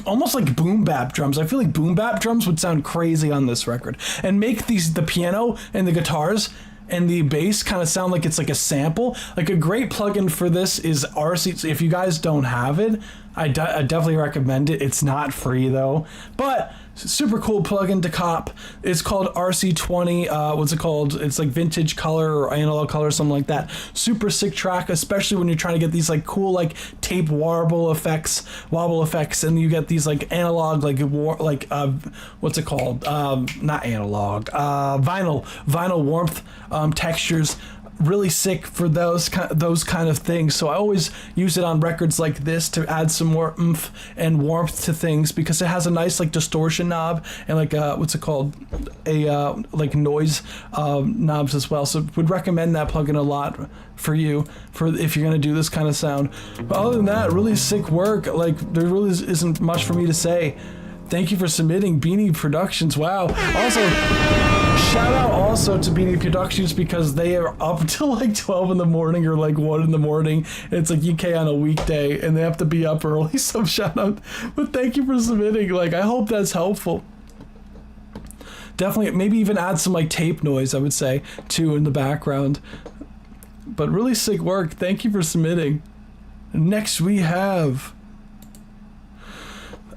almost like boom bap drums. I feel like boom bap drums would sound crazy on this record and make the piano and the guitars and the bass kind of sound like it's like a sample. Like, a great plugin for this is RC. If you guys don't have it, I definitely recommend it. It's not free though, but super cool plugin to cop. It's called RC20. What's it called? It's like vintage color or analog color, something like that. Super sick track, especially when you're trying to get these like cool like tape wobble effects, and you get these like analog what's it called? Not analog. Vinyl warmth textures. Really sick for those kind of things. So I always use it on records like this to add some more oomph and warmth to things, because it has a nice like distortion knob and like what's it called, like noise knobs as well. So would recommend that plugin a lot for you if you're gonna do this kind of sound. But other than that, really sick work. Like, there really isn't much for me to say. Thank you for submitting, Beanie Productions. Wow. Also, shout out also to Beanie Productions, because they are up till like 12 in the morning or like 1 in the morning. It's like UK on a weekday and they have to be up early. So shout out. But thank you for submitting. Like, I hope that's helpful. Definitely, maybe even add some like tape noise, I would say, too, in the background. But really sick work. Thank you for submitting. Next we have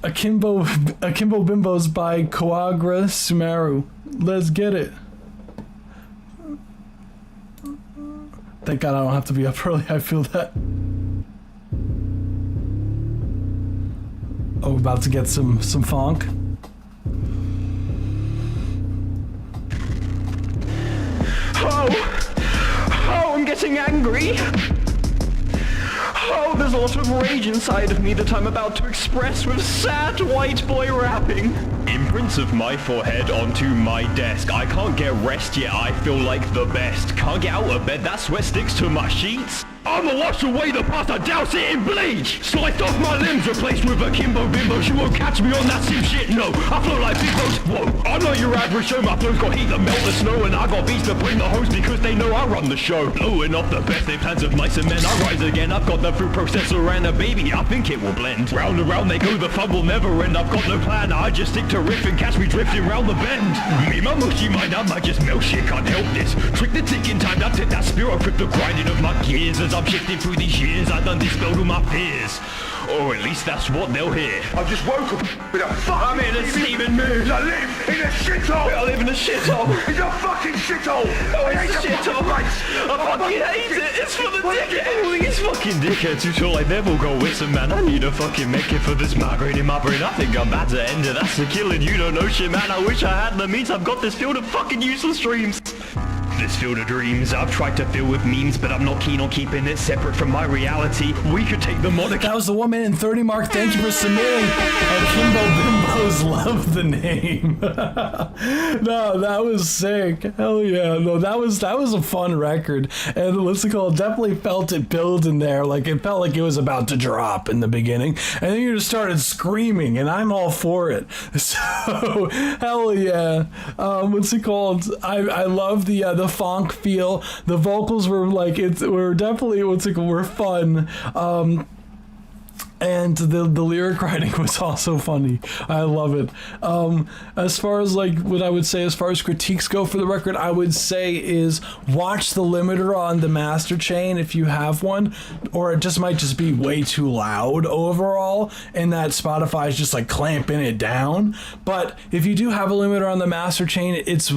Akimbo Bimbos by Kogarasumaru. Let's get it. Thank God I don't have to be up early. I feel that. Oh, about to get some funk. Oh, I'm getting angry. Oh, there's There's a lot of rage inside of me that I'm about to express with sad white boy rapping. Imprints of my forehead onto my desk. I can't get rest yet, I feel like the best. Can't get out of bed, that sweat sticks to my sheets. I'ma wash away the past, I douse it in bleach. Sliced off my limbs, replaced with a Kimbo Bimbo. You won't catch me on that sim shit, no. I flow like big boats, whoa. I'm not your average show, my flow's got heat that melt the snow. And I got beats to bring the host because they know I run the show. Blowing off the best they plans of mice and men, I rise again. I've got the food processor and a baby, I think it will blend. Round and round they go, the fun will never end. I've got no plan, I just stick to riff and catch me drifting round the bend. Me, my mushy mind, I might just melt shit, can't help this. Trick the ticking time, that's it, that spirit, grip the grinding of my gears. As I'm shifting through these years, I done dispelled all my fears. Or at least that's what they'll hear. I just woke up with a fucking... I'm in a steaming mood. I live in a shithole. I live in a shithole. It's a fucking shithole. Oh, it's a shithole. I fucking hate it. It's for the dickheads. All these fucking dickheads who talk like they've all got wisdom, man. I need a fucking make it for this migraine in my brain. I think I'm about to end it. That's the killing. You don't know shit, man. I wish I had the means. I've got this field of fucking useless dreams. This field of dreams I've tried to fill with memes, but I'm not keen on keeping it separate from my reality. We could take the moniker. That was the 1 minute and 30 mark. Thank you for submitting. And Kimbo Bimbos love the name. No, that was sick. Hell yeah. No, that was a fun record. And what's it called? Definitely felt it build in there. Like it felt like it was about to drop in the beginning. And then you just started screaming, and I'm all for it. So hell yeah. What's it called? I love the funk feel. The vocals were like were definitely were fun. And the lyric writing was also funny. I love it. As far as like what I would say as far as critiques go for the record, I would say is watch the limiter on the master chain if you have one, or it just might just be way too loud overall and that Spotify is just like clamping it down. But if you do have a limiter on the master chain, it's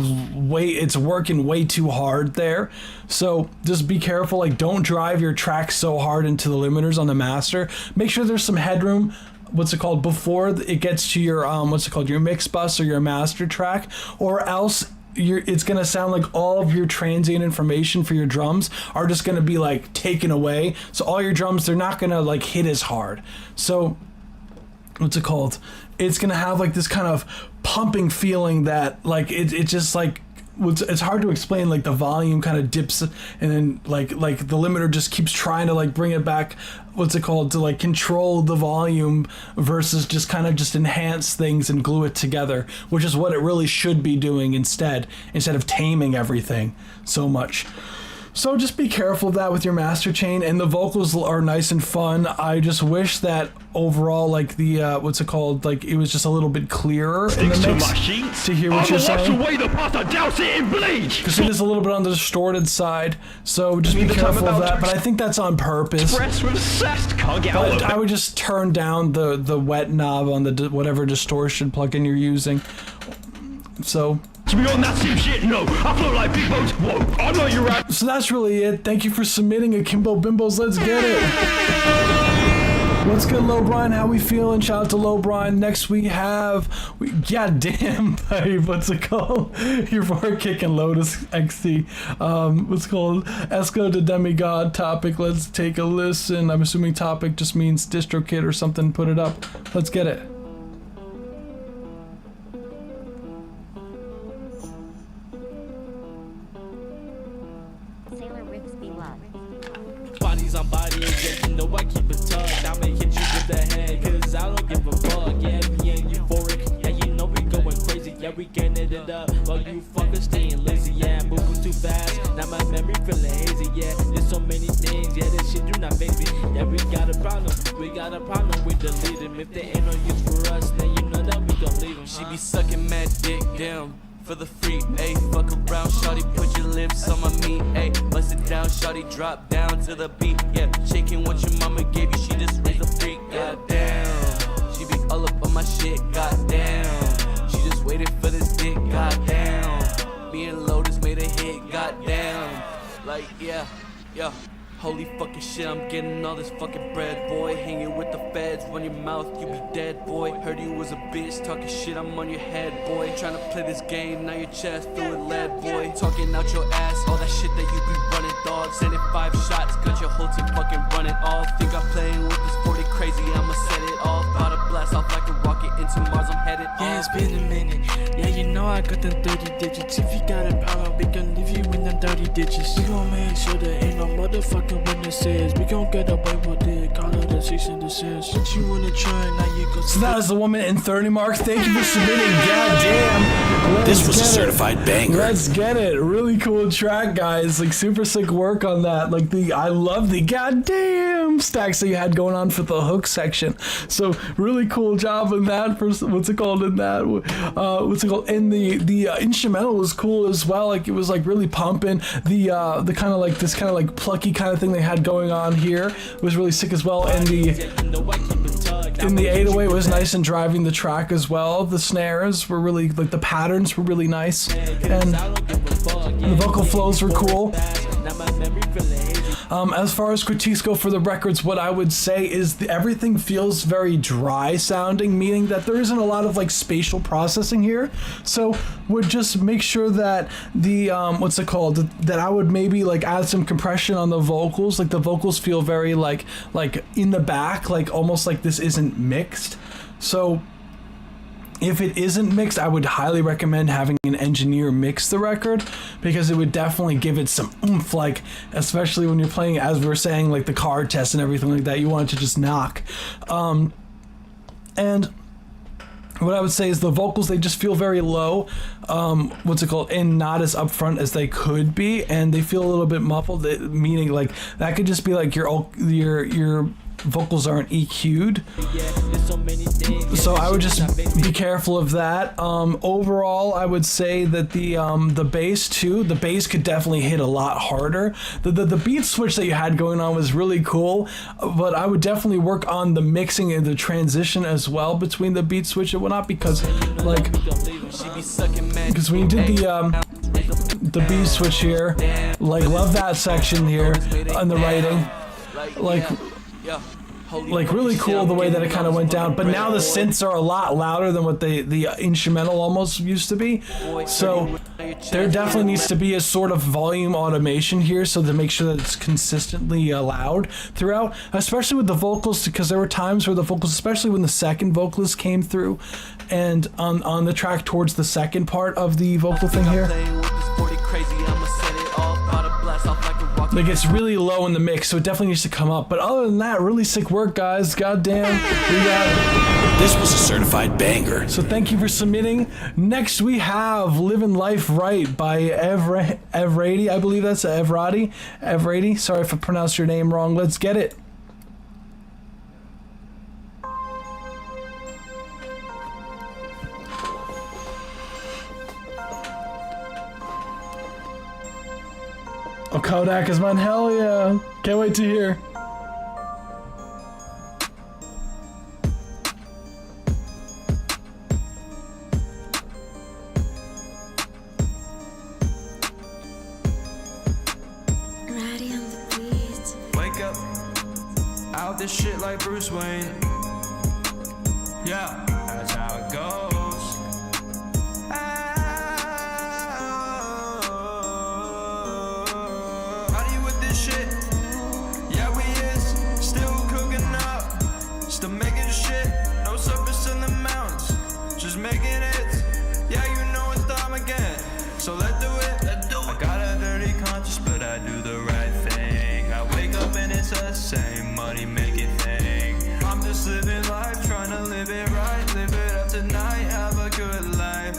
working way too hard there. So just be careful, like don't drive your tracks so hard into the limiters on the master. Make sure there's some headroom, before it gets to your your mix bus or your master track, or else it's gonna sound like all of your transient information for your drums are just gonna be like taken away. So all your drums, they're not gonna like hit as hard. So it's gonna have like this kind of pumping feeling that like it just like it's hard to explain. Like the volume kind of dips and then like the limiter just keeps trying to like bring it back to like control the volume versus just kind of just enhance things and glue it together, which is what it really should be doing instead of taming everything so much. So just be careful of that with your master chain. And the vocals are nice and fun. I just wish that overall, like the like it was just a little bit clearer in the mix to hear what you're saying. Away the past, I douse it in bleach. Because it is a little bit on the distorted side. So just be careful of that. But I think that's on purpose. But I would just turn down the wet knob on the whatever distortion plugin you're using. So. To be on that same shit, no. I flow like big boats, whoa. I'm not your rap. So that's really it. Thank you for submitting a Kimbo Bimbos. Let's get it. What's good, Lowbrine? How we feeling? Shout out to Lowbrine. Next we have, goddamn, babe, what's it called? Your boy kicking Lotus XT. What's it called? Esco da Demigod topic. Let's take a listen. I'm assuming topic just means DistroKid or something. Put it up. Let's get it. On body and yeah, you know I keep it tucked. I'ma hit you with the head, cause I don't give a fuck. Yeah, being euphoric, yeah, you know we going crazy. Yeah, we getting it up, while you fuckers staying lazy. Yeah, moving too fast, now my memory feeling hazy. Yeah, there's so many things, yeah, this shit do not phase me. Yeah, we got a problem, we delete them. If they ain't no use for us, then you know that we gon' leave them. She be sucking mad dick down for the free, ayy. Fuck around, shawty, put your lips on my meat, ayy. Bust it down, shawty, drop down to the beat, yeah. Shaking what your mama gave you, she just raised a freak, goddamn. She be all up on my shit, goddamn. She just waited for this dick, goddamn. Me and Lotus made a hit, goddamn. Like, yeah. holy fucking shit, I'm getting all this fucking bread, boy. Hanging with the feds, run your mouth, you be dead, boy. Heard you was a bitch, talking shit, I'm on your head, boy. Trying to play this game, now your chest filled with lead, boy. Talking out your ass, all that shit that you be running, dog. Sending 5 shots, got your whole team fucking running off. Think I'm playing with this 40 crazy, I'ma set it off. About to blast off like a rocket into Mars, I'm headed off. Yeah, it's been a minute. Yeah, you know I got them 30 digits. If you got a problem, we gon' leave you in them dirty ditches. We gon' make sure there ain't no motherfucking witnesses. We gon' get away with it. Call it a cease and desist. What you wanna try, now you go. So that is the 1 minute and 30 mark. Thank you for submitting. Goddamn. This was a certified banger. Let's get it. Really cool track, guys. Like super sick work on that. Like I love the goddamn stacks that you had going on for the hook section. So really cool job in that. For what's it called in that? What's it called? And the instrumental was cool as well. Like it was like really pumping. The kind of like this kind of like plucky kind of thing they had going on here was really sick as well. And the 808 was nice and driving the track as well. The snares were really like the patterns were really nice, and the vocal flows were cool. As far as critiques go for the records, what I would say is everything feels very dry sounding, meaning that there isn't a lot of like spatial processing here. So would just make sure that the what's it called, that I would maybe like add some compression on the vocals. Like the vocals feel very like in the back, like almost like this isn't mixed. So if it isn't mixed, I would highly recommend having an engineer mix the record, because it would definitely give it some oomph, like especially when you're playing, as we were saying, like the card test and everything like that. You want it to just knock. And what I would say is the vocals, they just feel very low, what's it called, and not as upfront as they could be, and they feel a little bit muffled, meaning like that could just be like your vocals aren't EQ'd. So I would just be careful of that. Overall, I would say that the bass too, the bass could definitely hit a lot harder. The beat switch that you had going on was really cool, but I would definitely work on the mixing and the transition as well between the beat switch and whatnot, because when you did the beat switch here, like love that section here on the writing, like really cool the way that it kind of went down. But now the synths are a lot louder than what the instrumental almost used to be, so there definitely needs to be a sort of volume automation here, so to make sure that it's consistently loud throughout, especially with the vocals, because there were times where the vocals, especially when the second vocalist came through and on the track towards the second part of the vocal thing here, like it's really low in the mix, so it definitely needs to come up. But other than that, really sick work, guys. Goddamn, we got. This was a certified banger. So thank you for submitting. Next we have "Living Life Right" by Evrati. I believe that's Evrati. Evrati. Sorry if I pronounced your name wrong. Let's get it. Oh, Kodak is mine. Hell yeah. Can't wait to hear. Wake up out this shit like Bruce Wayne. Yeah, that's how it goes. Still making shit, no surface in the mountains, just making it. Yeah, you know it's time again, so let's do it. I got a dirty conscience, but I do the right thing. I wake up and it's the same money making thing. I'm just living life, trying to live it right, live it up tonight, have a good life,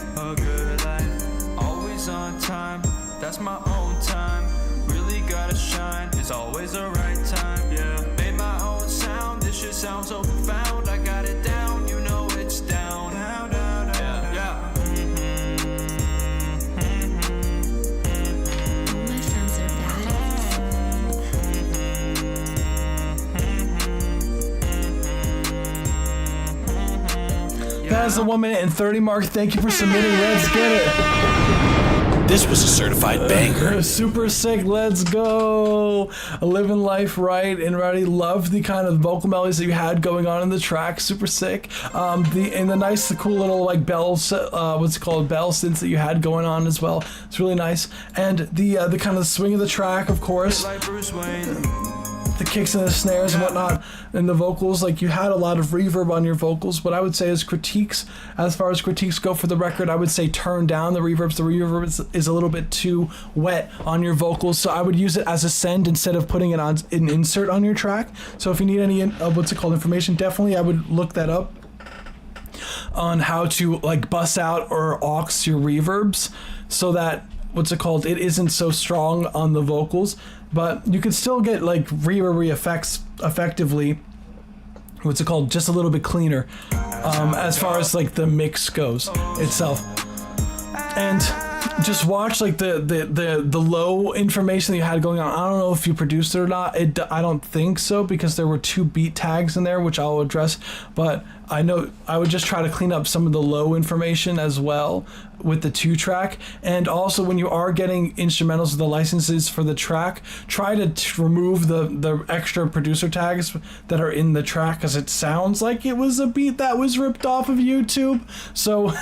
always on time, that's my own time. Really gotta shine, it's always the right time. Yeah, made my own sound, this shit sounds so profound. I got it down, you know it's down, down, down, down. Yeah. My friends are That is the 1 minute and 30 mark. Thank you for submitting. Let's get it. This was a certified banger. Super sick, let's go. Living life right and ready. Love the kind of vocal melodies that you had going on in the track. Super sick. The nice, the cool little like bells, bell synths that you had going on as well. It's really nice. And the kind of swing of the track, of course. The kicks and the snares and whatnot, and the vocals, like you had a lot of reverb on your vocals. What I would say is critiques, as far as critiques go for the record, I would say turn down the reverbs. The reverb is a little bit too wet on your vocals, so I would use it as a send instead of putting it on an insert on your track. So if you need any information, definitely I would look that up on how to like bust out or aux your reverbs so that it isn't so strong on the vocals, but you can still get like reverb effects effectively, just a little bit cleaner as far as like the mix goes itself. And just watch like the low information that you had going on. I don't know if you produced it or not. I don't think so, because there were 2 beat tags in there, which I'll address, but I know I would just try to clean up some of the low information as well with the 2-track. And also when you are getting instrumentals with the licenses for the track, try to remove the extra producer tags that are in the track, because it sounds like it was a beat that was ripped off of YouTube. So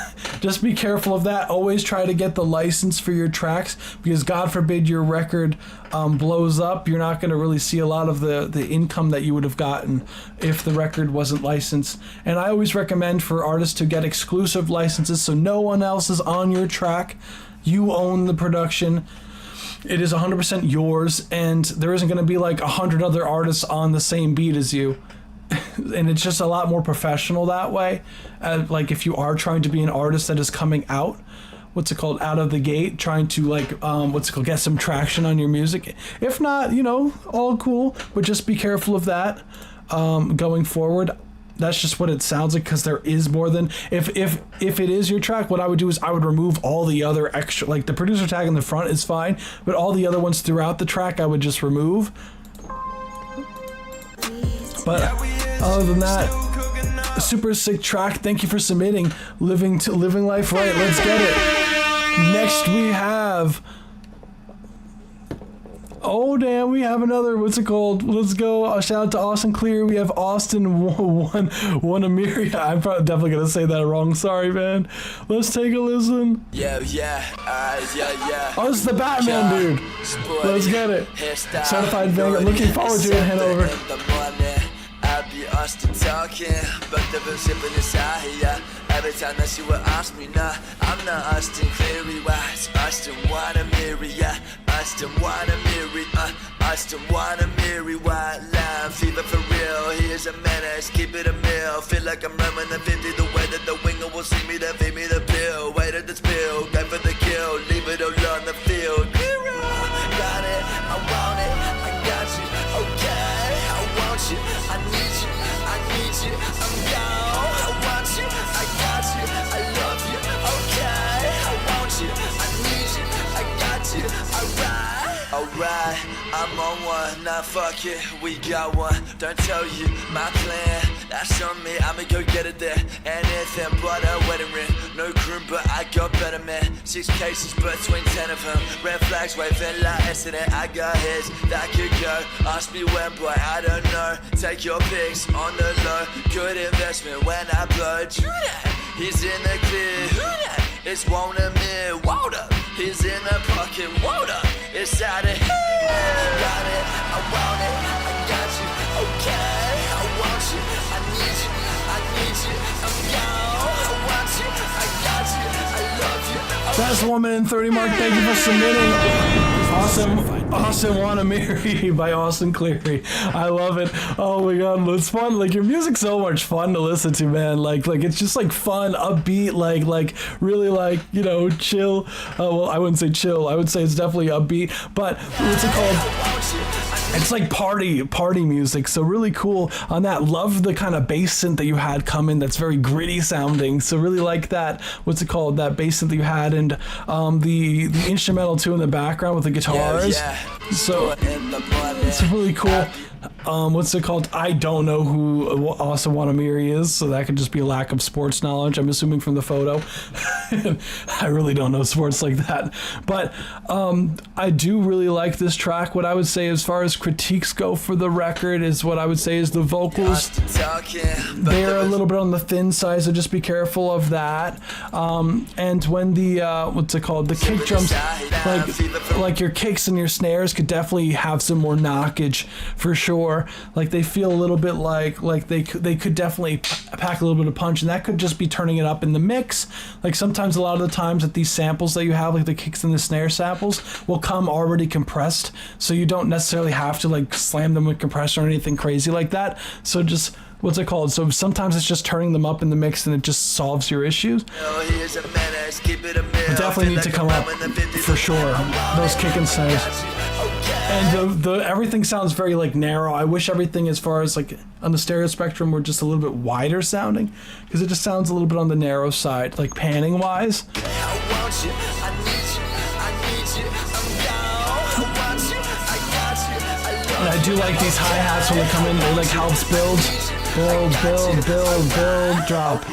just be careful of that. Always try to get the license for your tracks, because God forbid your record blows up, you're not going to really see a lot of the income that you would have gotten if the record wasn't licensed. And I always recommend for artists to get exclusive licenses so no one else is on your track. You own the production. It is 100% yours, and there isn't going to be like 100 other artists on the same beat as you. And it's just a lot more professional that way. Like if you are trying to be an artist that is coming out, out of the gate, trying to like get some traction on your music. If not, all cool, but just be careful of that going forward. That's just what it sounds like, because there is more than if it is your track. What I would do is I would remove all the other extra, like the producer tag in the front is fine, but all the other ones throughout the track I would just remove. But other than that, super sick track. Thank you for submitting. Living life right. Let's get it. Next we have, oh damn, we have another, let's go, shout out to Austin Cleary. We have Austin one Amiria. I'm probably definitely gonna say that wrong, sorry man. Let's take a listen. Yeah. Oh, this is the Batman dude. Let's get it. Certified banger. Looking forward to it. Head over. I be Austin talking, but the sipping is here. Every time that she will ask me now, I'm not Austin Cleary. Why? It's Austin wanna marry, yeah. Austin wanna marry, Austin wanna marry. White line fever for real. Here's a menace, keep it a meal. Feel like I'm running the 50 the way that the winger will see me, that feed me the pill. Wait at the spill, go for the kill, leave it all on the field. Got it, I want it, I got you. Okay, I want you, I need you, I'm gone. I want you, I got you, I love you. Okay, I want you, I need you, I got you. Alright, I'm on one, now fuck it, we got one. Don't tell you my plan, that's on me, I'ma go get it there. Anything but a wedding ring, no groom but I got better man. 6 cases between 10 of them, red flags waving like incident. I got hits that could go, ask me when boy I don't know. Take your pics on the low, good investment when I blow. He's in the clear, it's one of me, whoa up. He's in the pocket, whoa up. It's out of here. Got it, I want it, I got you. Okay, I want you, I need you, I'm gone. I want you, I got you, I love you. That's 1 minute and 30 mark. Thank you for submitting. Awesome Wanna Marry by Austin Cleary. I love it. Oh my god, it's fun. Like your music's so much fun to listen to, man. Like it's just like fun, upbeat, like really like, chill. Well, I wouldn't say chill. I would say it's definitely upbeat. But what's it called? It's like party music. So really cool on that. Love the kind of bass synth that you had come in. That's very gritty sounding. So really like that. What's it called? That bass synth that you had, and the instrumental too in the background with the guitars. So it's really cool. What's it called? I don't know who Osawanamiri is, so that could just be a lack of sports knowledge, I'm assuming from the photo. I really don't know sports like that. But I do really like this track. What I would say as far as critiques go for the record is what I would say is the vocals. They're a little bit on the thin side, so just be careful of that. And when the, what's it called? The kick drums, like your kicks and your snares could definitely have some more knockage for sure. Like they feel a little bit like they could definitely pack a little bit of punch, and that could just be turning it up in the mix. Like sometimes, a lot of the times that these samples that you have, like the kicks and the snare samples, will come already compressed, so you don't necessarily have to like slam them with compressor or anything crazy like that. So just, what's it called? So sometimes it's just turning them up in the mix and it just solves your issues. Definitely need to come up for sure, those kick and snares. And the everything sounds very like narrow. I wish everything as far as like on the stereo spectrum were just a little bit wider sounding, because it just sounds a little bit on the narrow side, like panning wise. And I do like these hi-hats when they come in. They like helps build, drop.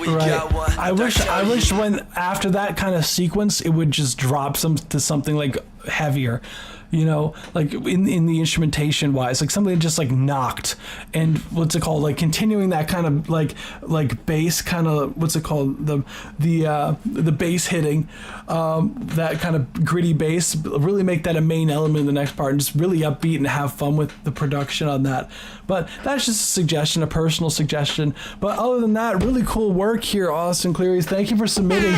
Right. I wish when after that kind of sequence, it would just drop to something like heavier, you know, like in the instrumentation wise, like something just like knocked, and what's it called, like continuing that kind of like bass kind of, what's it called, the bass hitting, that kind of gritty bass, really make that a main element in the next part, and just really upbeat and have fun with the production on that. But that's just a suggestion, a personal suggestion. But other than that, really cool work here, Austin Cleary. Thank you for submitting.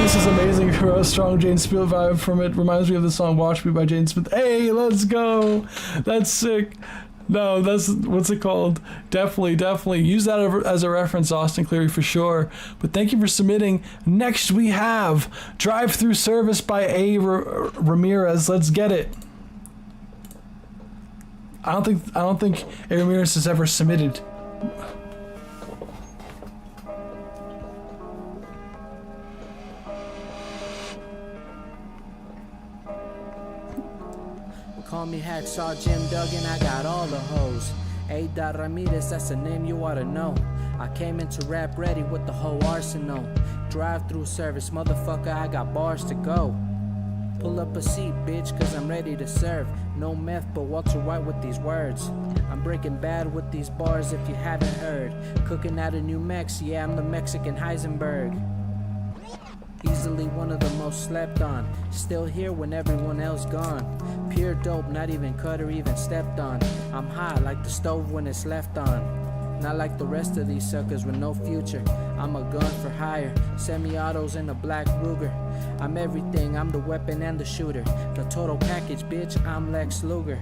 This is amazing. A strong Jane Smith vibe from it. Reminds me of the song Watch Me by Jane Smith. Hey, let's go. That's sick. No, that's, what's it called? Definitely. Use that as a reference, Austin Cleary, for sure. But thank you for submitting. Next we have Drive-Through Service by A. Ramirez. Let's get it. I don't think A. Ramirez has ever submitted. Call me Hacksaw Jim Duggan, I got all the hoes. A. Ramirez, that's a name you oughta know. I came into rap ready with the whole arsenal. Drive-through service, motherfucker, I got bars to go. Pull up a seat, bitch, cause I'm ready to serve. No meth, but Walter White with these words. I'm breaking bad with these bars if you haven't heard. Cooking out of New Mex, yeah, I'm the Mexican Heisenberg. Easily one of the most slept on. Still here when everyone else gone. Pure dope, not even cut or even stepped on. I'm high like the stove when it's left on. Not like the rest of these suckers with no future. I'm a gun for hire, semi-autos in a black Ruger. I'm everything, I'm the weapon and the shooter. The total package, bitch, I'm Lex Luger.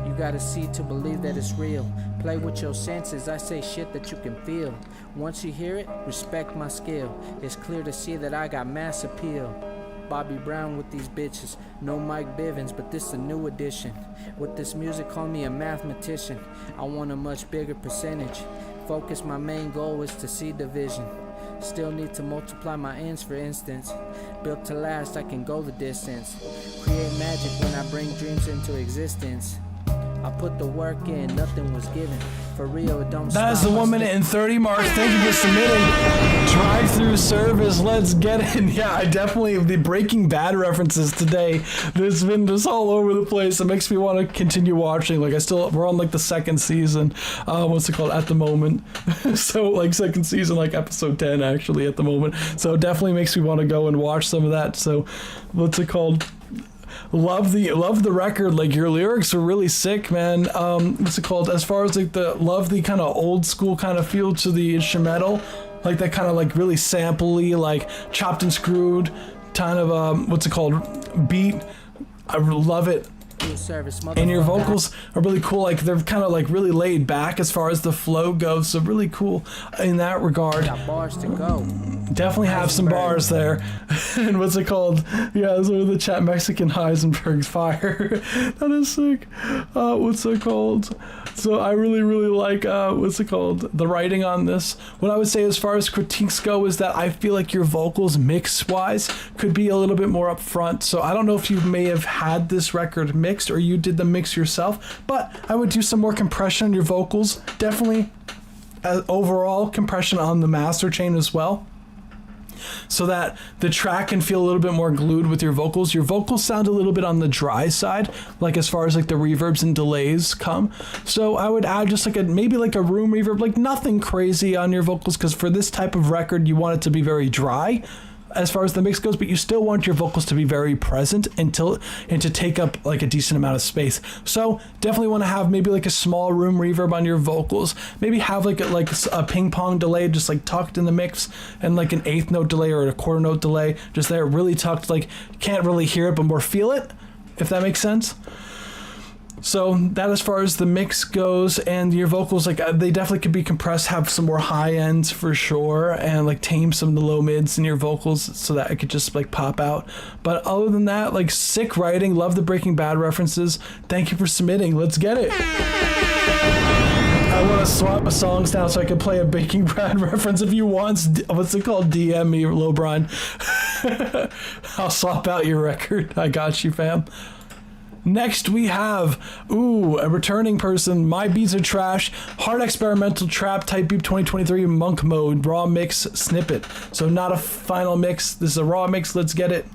You gotta see to believe that it's real. Play with your senses, I say shit that you can feel. Once you hear it, respect my skill. It's clear to see that I got mass appeal. Bobby Brown with these bitches. No Mike Bivens, but this a new edition. With this music, call me a mathematician. I want a much bigger percentage. Focus, my main goal is to see division. Still need to multiply my ends, for instance. Built to last, I can go the distance. Create magic when I bring dreams into existence. I put the work in, nothing was given. For real, it don't stop. That is the 1 minute and 30 mark. Thank you for submitting. Drive-through service, let's get it. Yeah, I definitely, the Breaking Bad references today, there's been just all over the place. It makes me want to continue watching. Like, we're on like the second season, what's it called, at the moment. So like second season, like episode 10 actually at the moment. So it definitely makes me want to go and watch some of that. So what's it called? Love the record. Like, your lyrics are really sick, man. What's it called? As far as like love the kind of old school kind of feel to the instrumental, like that kind of like really sampley, like chopped and screwed kind of what's it called, beat. I love it. through service, And your motherfucker. vocals are really cool. Like they're kind of like really laid back as far as the flow goes. So really cool in that regard. Got bars to go. Definitely have some bars there. And what's it called? Yeah, so the chat Mexican Heisenberg's fire. That is sick. What's it called? So I really like what's it called? The writing on this. What I would say as far as critiques go is that I feel like your vocals mix wise could be a little bit more up front. So I don't know if you may have had this record mixed or you did the mix yourself, but I would do some more compression on your vocals. Definitely overall compression on the master chain as well, so that the track can feel a little bit more glued with your vocals. Your vocals sound a little bit on the dry side, like as far as like the reverbs and delays come. So I would add just like maybe like a room reverb, like nothing crazy on your vocals, because for this type of record, you want it to be very dry as far as the mix goes, but you still want your vocals to be very present and to take up like a decent amount of space. So definitely want to have maybe like a small room reverb on your vocals. Maybe have like a ping pong delay just like tucked in the mix, and like an eighth note delay or a quarter note delay just there, really tucked, like you can't really hear it but more feel it, if that makes sense. So that as far as the mix goes, and your vocals, like they definitely could be compressed, have some more high ends for sure, and like tame some of the low mids in your vocals so that it could just like pop out. But other than that, like sick writing, love the Breaking Bad references. Thank you for submitting. Let's get it. I want to swap my songs now so I can play a Breaking Bad reference if you want. What's it called? DM me, Lowbrine. I'll swap out your record. I got you, fam. Next we have, a returning person, My Beats Are Trash, Hard Experimental Trap, Type Beep 2023, Monk Mode, Raw Mix Snippet. So not a final mix, this is a raw mix, let's get it.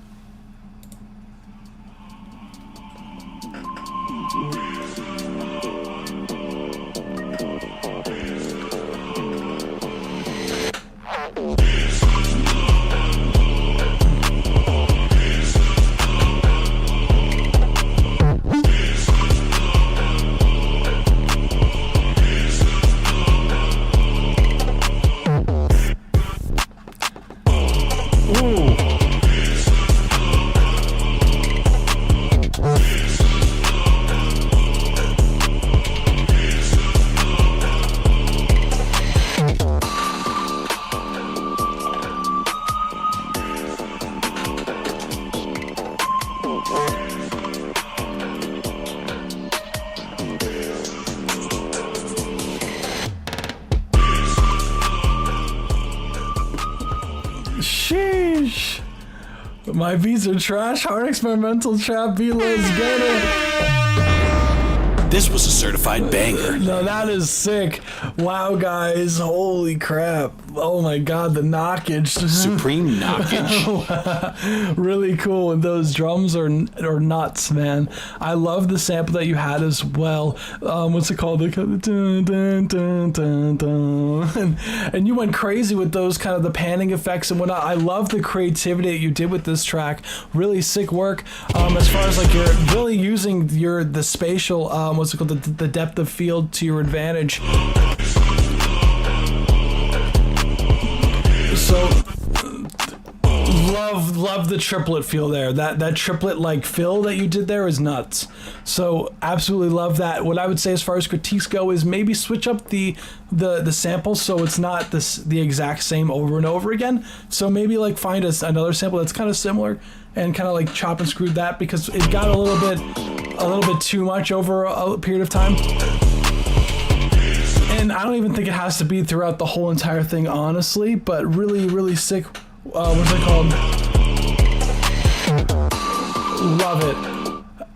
Sheesh. My beats are trash. Hard experimental trap beat. Let's get it. This was a certified banger. No, that is sick. Wow, guys. Holy crap. Oh my god, the knockage. Supreme knockage. Really cool. And those drums are nuts, man. I love the sample that you had as well. What's it called? Dun, dun, dun, dun, dun. And you went crazy with those kind of the panning effects and whatnot. I love the creativity that you did with this track. Really sick work. As far as like you're really using the spatial, what's it called? The depth of field to your advantage. So love the triplet feel there. That triplet like fill that you did there is nuts. So absolutely love that. What I would say as far as critiques go is maybe switch up the samples so it's not the exact same over and over again. So maybe like find another sample that's kind of similar and kind of like chop and screw that, because it got a little bit too much over a period of time. And I don't even think it has to be throughout the whole entire thing, honestly, but really sick. What's it called? Love it.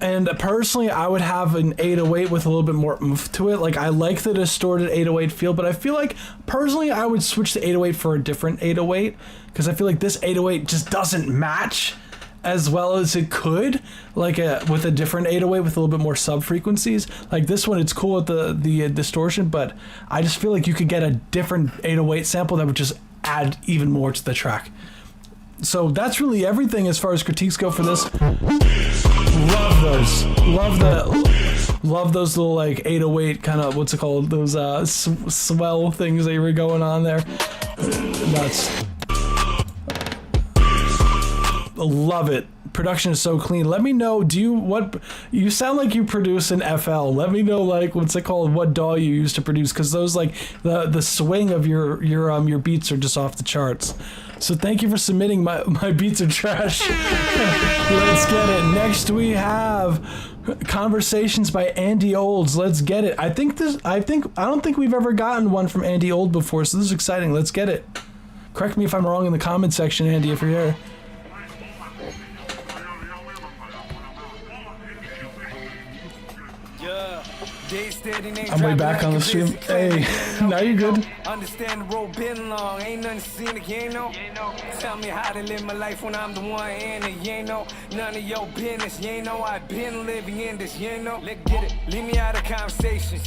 And personally, I would have an 808 with a little bit more oomph to it. Like, I like the distorted 808 feel, but I feel like, personally, I would switch the 808 for a different 808, because I feel like this 808 just doesn't match as well as it could, like with a different 808 with a little bit more sub frequencies. Like this one, it's cool with the distortion, but I just feel like you could get a different 808 sample that would just add even more to the track. So that's really everything as far as critiques go for this. Love those. Love those little like 808 kind of, what's it called? Those swell things that you were going on there. Nuts. Love it. Production is so clean. Let me know, you sound like you produce in FL. Let me know, like, what's it called, what DAW you use to produce, because those, like, the swing of your beats are just off the charts. So thank you for submitting. My beats are trash. Let's get it. Next we have Conversations by Andy Olds. Let's get it. I don't think we've ever gotten one from Andy Old before, so this is exciting. Let's get it. Correct me if I'm wrong in the comment section, Andy, if you're here. I'm way back on the stream. Hey, now you're good. Understand the road been long, ain't nothing scenic, you ain't know. Tell me how to live my life when I'm the one in it, you ain't know. None of your business, you ain't know. I've been living in this, you ain't know. Let's get it, leave me out of conversation.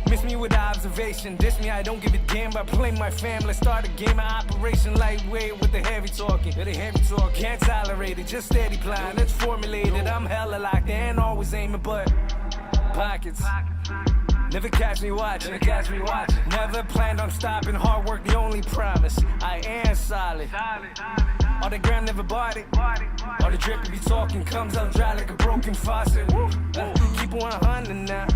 Miss me with observation, diss me, I don't give a damn about playing my family. Let's start a game of operation lightweight with the heavy talking. Can't tolerate it, just steady plan. It's formulated, I'm hella locked in, always aiming, but pockets. Never catch me watching. Never planned on stopping. Hard work, the only promise. I am solid. All the gram never bought it. All the drip be talking comes out dry like a broken faucet. Keep 100 now.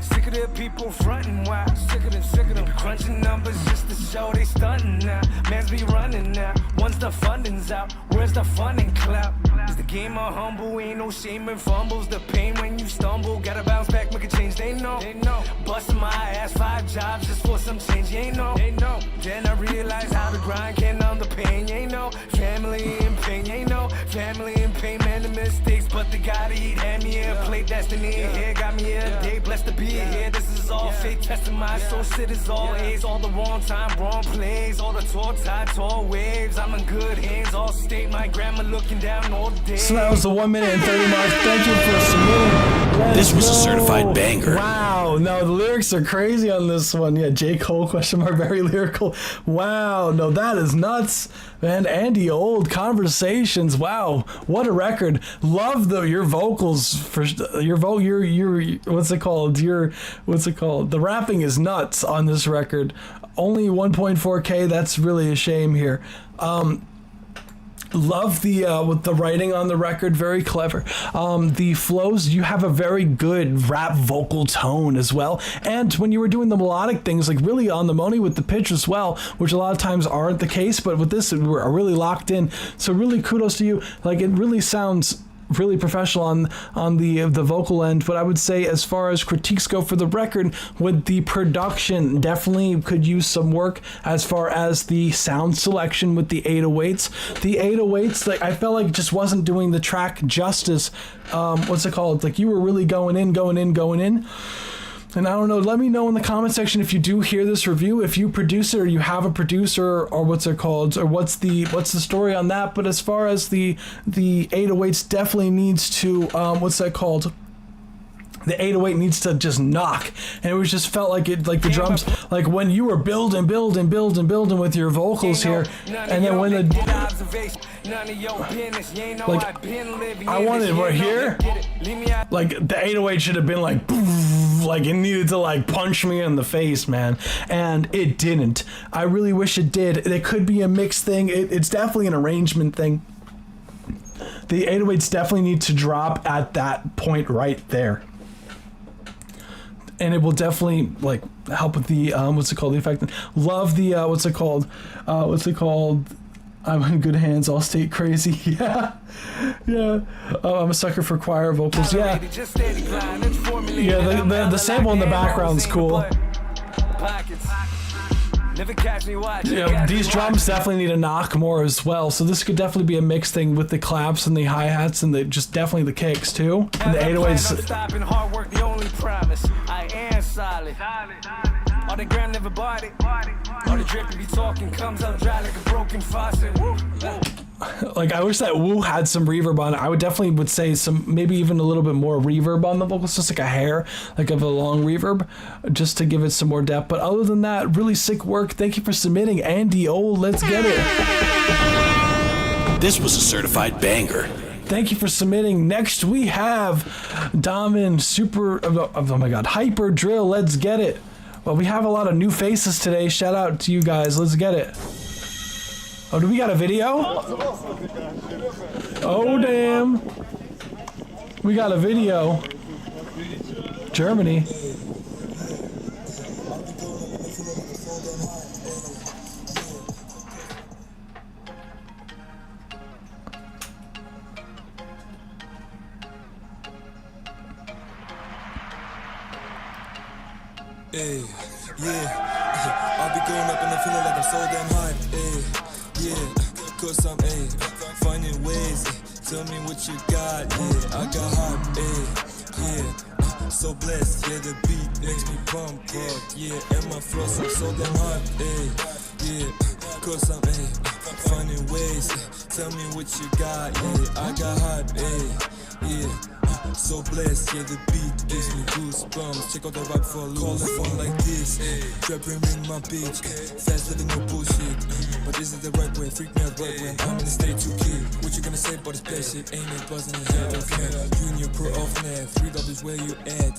Sick of the people fronting wild. Sick of them crunching numbers just to show they stunting now. Mans be running now. Once the funding's out, where's the funding clout? Is the game a humble? Ain't no shame in fumbles. The pain when you stumble. Gotta bounce back, make a change. They know. Busting my ass, 5 jobs just for some change. You ain't know. Then I realized how the grind can numb the pain. You ain't know. Family in pain. You ain't know. Family in pain, man, the mistakes, but they gotta eat. Hand me a plate, destiny here. Got me a day, blessed to be here. This is all fate, testing my soul. Shit is all A's, all the wrong time, wrong plays. All the tall waves. I'm in good hands, all state. My grandma looking down all day. So that was the 1 minute and 30 mark. Thank you for submitting. This was a certified banger. Wow, no, the lyrics are crazy on this one. Yeah, J. Cole, question mark, very lyrical. Wow, no, that is nuts. Man, Andy Old, Conversations. Wow, what a record. Love your vocals for your what's it called? The rapping is nuts on this record. Only 1.4K. That's really a shame here. Love the with the writing on the record, very clever. The flows, you have a very good rap vocal tone as well. And when you were doing the melodic things, like really on the money with the pitch as well, which a lot of times aren't the case, but with this, we're really locked in. So really kudos to you. Like, it really sounds really professional on the vocal end. But I would say, as far as critiques go for the record, with the production, definitely could use some work as far as the sound selection with the 808s. The 808s, like, I felt like just wasn't doing the track justice. What's it called? Like, you were really going in. And I don't know, let me know in the comment section if you do hear this review, if you produce it or you have a producer, or what's it called, or what's the story on that. But as far as the 808s, definitely needs to, what's that called? The 808 needs to just knock. And it was just felt like it, like the drums, like when you were building with your vocals here, and then when the, like, I wanted right here, like the 808 should have been like it needed to like punch me in the face, man, and it didn't. I really wish it did. It could be a mix thing. It's definitely an arrangement thing. The 808s definitely need to drop at that point right there. And it will definitely like help with the what's it called, the effect. Love the what's it called? I'm in good hands, all state crazy. Yeah. I'm a sucker for choir vocals. Yeah. The sample in the background's cool. Yeah, these drums definitely need a knock more as well. So this could definitely be a mixed thing with the claps and the hi-hats and just definitely the kicks too. And the 808s. All the gram never bought it. All the drip be talking comes out dry like a broken faucet. Like, I wish that woo had some reverb on it. I would definitely say some, maybe even a little bit more reverb on the vocals, just like a hair, like of a long reverb, just to give it some more depth. But other than that, really sick work. Thank you for submitting, Andy O. Let's get it. This was a certified banger. Thank you for submitting. Next we have Dahman, oh my god, Hyper Drill. Let's get it. Well, we have a lot of new faces today. Shout out to you guys. Let's get it. Oh, do we got a video? Oh, damn. We got a video. Germany. Hey, yeah, I'll be going up and I'm feeling like I'm so damn hype. Hey, yeah, cause I'm finding ways. Tell me what you got. Yeah, I got hype. Hey, yeah, so blessed. Yeah, the beat makes me pump up. Yeah, and my flows I'm so damn hype. Hey, yeah, cause I'm finding ways. Tell me what you got. Yeah, I got hype. Hey, yeah. So blessed, yeah, the beat gives me goosebumps. Check out the rap for a call it fun like this. Trapping in my bitch, fast living no bullshit. But this is the right way, freak me out right when I'm in the state to kid. What you gonna say about this bad shit? Ain't it buzzing in your head? Okay, Junior Pro off net, $3 where you at?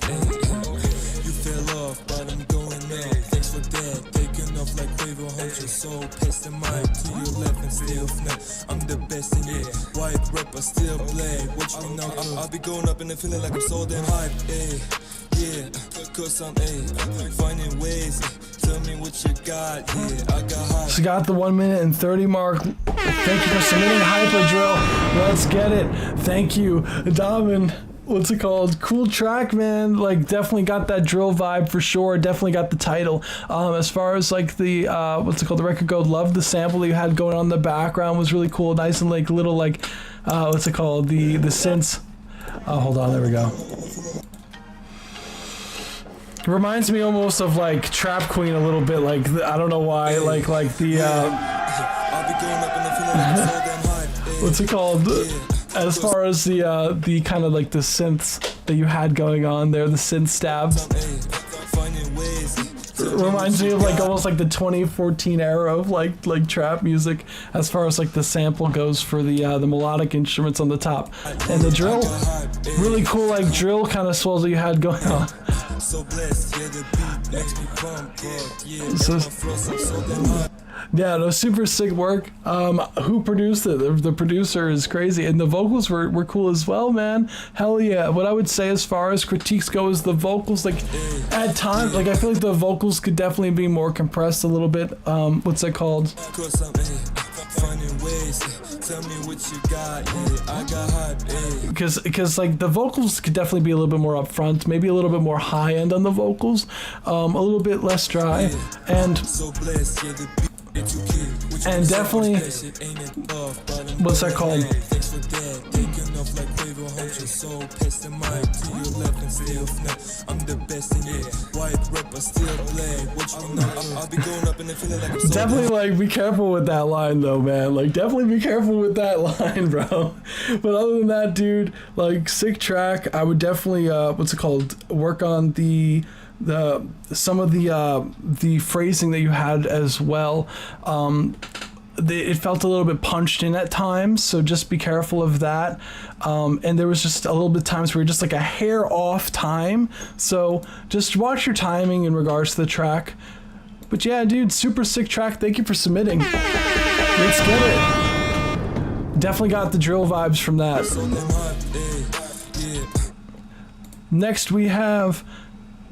You fell off, but I'm going up. Thanks for that, taking off like Quavo, hold your soul. Pass the mic to your left and still flat. I'm the best in it, white rapper still play. Watch me now, I'll be going up and I'm feeling like I'm so damn hype, yeah, cause I'm finding ways, tell me what you got, yeah, I got hype. She got the 1 minute and 30 mark. Thank you for submitting Hyper Drill. Let's get it. Thank you, Dahman. What's it called? Cool track, man. Like, definitely got that drill vibe for sure. Definitely got the title. As far as like the what's it called? The record go. Loved the sample that you had going on in the background. Was really cool. Nice and like little like what's it called? The synths. Hold on, there we go. It reminds me almost of like Trap Queen a little bit, like I don't know why, like the what's it called? As far as the kind of like the synths that you had going on there, the synth stabs. It reminds me of like almost like the 2014 era of like trap music as far as like the sample goes for the melodic instruments on the top. And the drill, really cool like drill kind of swells that you had going on. Yeah, no, super sick work. Who produced it? The producer is crazy, and the vocals were cool as well, man. Hell yeah. What I would say as far as critiques go is the vocals, like at times, like I feel like the vocals could definitely be more compressed a little bit. What's that called? Because like the vocals could definitely be a little bit more upfront, maybe a little bit more high end on the vocals, a little bit less dry, and definitely what's that called? Definitely like be careful with that line though, man. Like definitely be careful with that line, bro. But other than that, dude, like sick track. I would definitely what's it called? Work on some of the phrasing that you had as well. It felt a little bit punched in at times, so just be careful of that. And there was just a little bit of times where you're just like a hair off time, so just watch your timing in regards to the track. But yeah, dude, super sick track. Thank you for submitting. Let's get it. Definitely got the drill vibes from that. Next we have,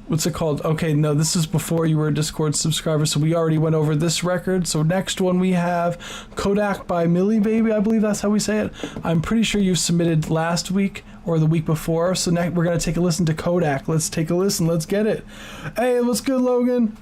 what's it called? Okay, no, this is before you were a Discord subscriber, so we already went over this record. So next one we have Kodak by MillyBaby, I believe that's how we say it. I'm pretty sure you submitted last week or the week before, so next we're gonna take a listen to Kodak. Let's take a listen, let's get it. Hey, what's good, Logan?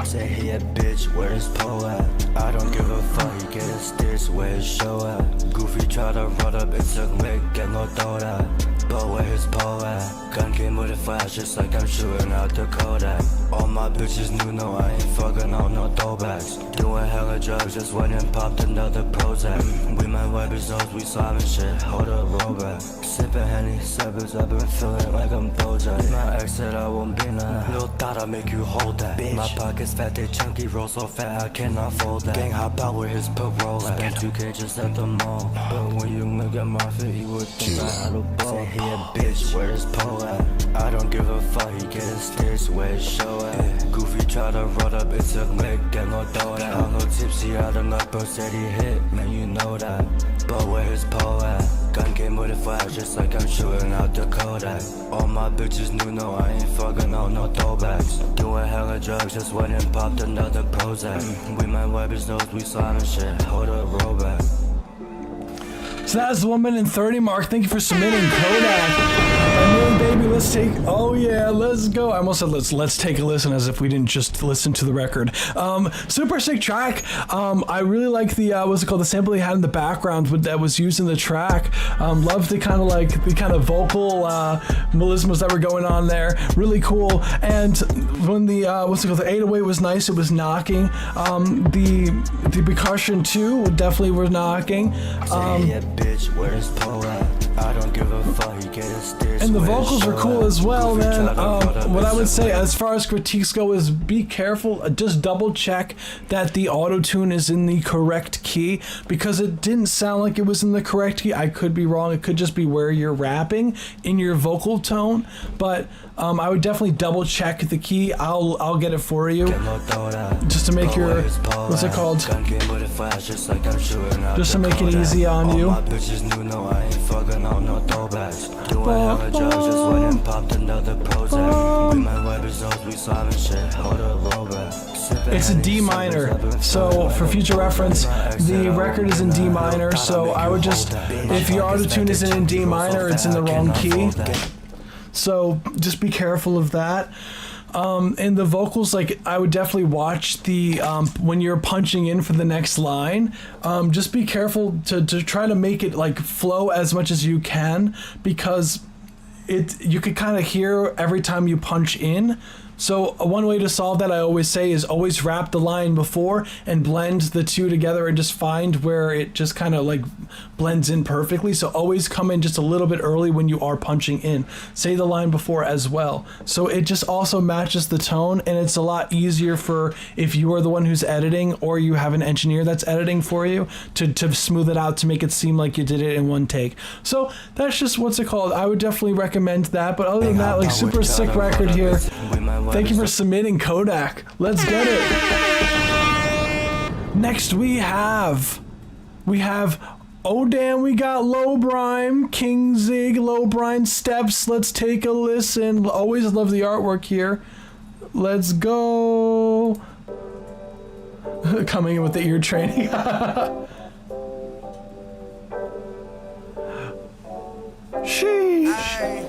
Say here, bitch, where is Poe at? I don't give a fuck, he get a stitch, where his show at? Goofy try to run up and took Mick, get no throw that. But where his Poe at? Gun came with a flash, just like I'm shooting out the Kodak. All my bitches knew, no, I ain't fucking on no throwbacks. Doing hella drugs, just went and popped another Prozac. We might wipe his nose, we solving shit, hold up, roll back. Sipping Henny, severs, I've been feeling like I'm Bojack. My ex said I won't be none, little thought I'll make you hold that. Bitch. My pockets fat, they chunky, roll so fat I cannot fold that. Gang hop out with his parole at. Spent 2K just at the mall, but when you look at my fit, you would think I had a ball. Say he a bitch, where his pole at? I don't give a fuck, he get a stitch, where his show at? Goofy try to run up, it's a lick, get no dough that. I'm no tipsy, I don't know, bro said he hit, man you know that. But where his pole at? Gun game with a flash, just like I'm shooting out the Kodak. All my bitches knew, no, I ain't fucking on no throwbacks. Doing hella drugs, just went and popped another Prozac. We might wipe his nose, we sliding shit, hold up, roll back. So that's the 1 minute and 30 mark. Thank you for submitting, Kodak. And MillyBaby, let's take. Oh yeah, let's go. I almost said let's take a listen, as if we didn't just listen to the record. Super sick track. I really like the what's it called? The sample he had in the background that was used in the track. Love the kind of vocal melismas that were going on there. Really cool. And when the what's it called? The 808 was nice. It was knocking. The percussion too definitely was knocking. Bitch, where his pole at? I don't give a fuck, he get a stitch. And the vocals are cool as well, man. What I would say as far as critiques go is be careful. Just double check that the auto-tune is in the correct key, because it didn't sound like it was in the correct key. I could be wrong. It could just be where you're rapping in your vocal tone, but I would definitely double check the key. I'll get it for you, just to make your what's it called? Just to make it easy on you. Bitches knew, no, I ain't fucking on no throwbacks. Doing hella drugs, just went and popped another Prozac. We might wipe his nose, we solving shit, hold up, roll back. It's a D minor, so for future reference, the record is in D minor, so I would just, if your auto-tune isn't in D minor, it's in the wrong key. So just be careful of that. And the vocals, like, I would definitely watch the when you're punching in for the next line. Just be careful to try to make it like flow as much as you can, because you could kind of hear every time you punch in. So one way to solve that, I always say, is always rap the line before and blend the two together and just find where it just kind of like blends in perfectly. So always come in just a little bit early when you are punching in. Say the line before as well. So it just also matches the tone, and it's a lot easier for if you are the one who's editing or you have an engineer that's editing for you to smooth it out, to make it seem like you did it in one take. So that's just what's it called. I would definitely recommend that. But other than that, like, super sick record here. Thank you for submitting, Kodak. Let's get it. Next we have, oh damn, we got Lowbrine, King Zig, Lowbrine Steps. Let's take a listen. Always love the artwork here. Let's go. Coming in with the ear training. Sheesh.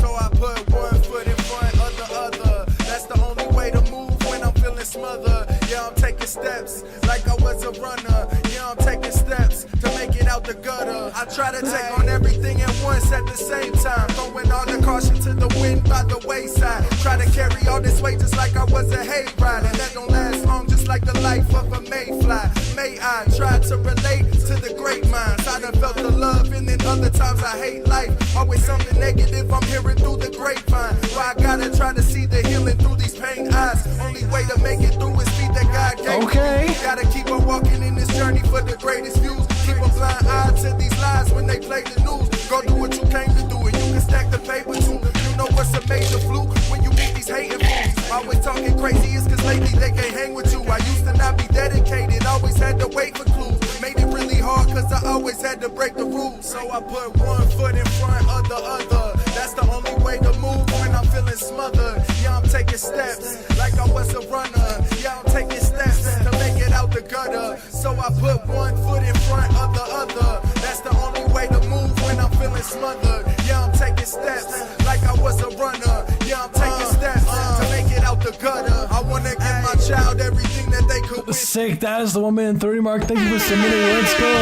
So I put one foot in front of the other. That's the only way to move when I'm feeling smothered. Yeah, I'm taking steps like I was a runner. Yeah, I'm taking steps to make it out the gutter. I try to take on everything at once at the same time. Throwing all the caution to the wind by the wayside. Try to carry all this weight just like I was a hayride. And that don't last long, just like the life of a mayfly. May I try to relate to the great minds. I done felt the love, and then other times I hate life. Always something negative I'm hearing through the grapevine. Why I gotta try to see the healing through these pain eyes. Only way to make it through is feet that God gave me. Gotta keep on walking in this journey for the greatest views. Keep a blind eye to these lies when they play the news. Go do what you came to do, and you can stack the paper too. You know what's a major fluke when you meet these hating fools. Always talking crazy is cause lately they can't hang with you. I used to not be dedicated, always had to wait for clues. Made it really hard cause I always had to break the rules. So I put one foot in front of the other. That's the only way to move when I'm feeling smothered. Yeah, I'm taking steps like I was a runner. Yeah, I'm taking steps to make it out the gutter. So I put one foot in front of the other. That's the only way to move when I'm feeling smothered. Yeah, I'm taking steps like I was a runner. Yeah, I'm taking steps to make it out the gutter. I wanna give my child everything that they could wish. Sick, that is the 1 minute and 30 mark. Thank you for submitting. Let's go.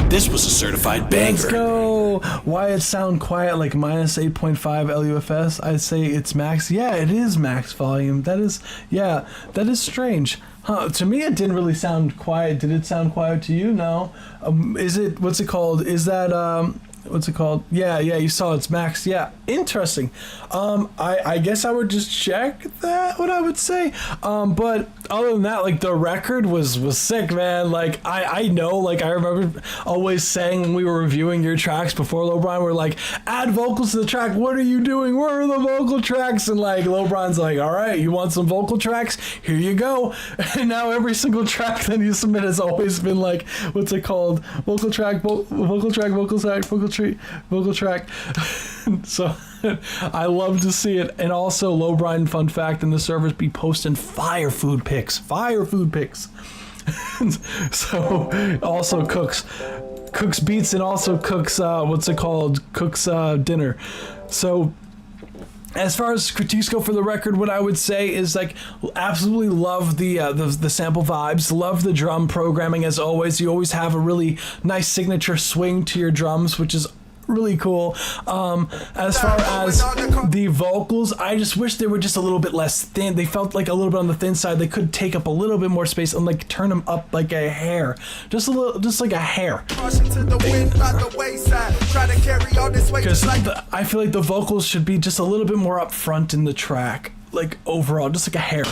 This was a certified banger. Let's go. know why it sound quiet like minus 8.5 LUFS. I'd say it's max. Yeah, it is max volume. That is strange. Huh, to me it didn't really sound quiet. Did it sound quiet to you? No. Is it, what's it called? Is that, what's it called? Yeah, you saw it's max. Yeah, interesting. I guess I would just check that, what I would say. But other than that, like, the record was sick, man. Like, I know, like, I remember always saying when we were reviewing your tracks before Lowbrine, we're like, add vocals to the track. What are you doing? Where are the vocal tracks? And like, Lowbrine's like, all right, you want some vocal tracks? Here you go. And now every single track that you submit has always been like, what's it called? Vocal track, vocal track, vocal track, vocal track. So I love to see it. And also, Lowbrine, fun fact, in the servers be posting fire food pics. So also cooks beats and also cooks cooks dinner. So as far as critiques go for the record, what I would say is, like, absolutely love the sample vibes, love the drum programming as always. You always have a really nice signature swing to your drums, which is really cool. As far as the vocals, I just wish they were just a little bit less thin. They felt like a little bit on the thin side. They could take up a little bit more space and like turn them up like a hair, just like a hair. Because I feel like the vocals should be just a little bit more up front in the track, like overall, just like a hair.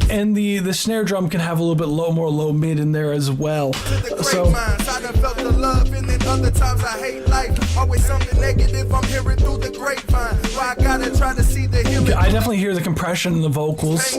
And the snare drum can have a little bit more low mid in there as well. So I definitely hear the compression in the vocals.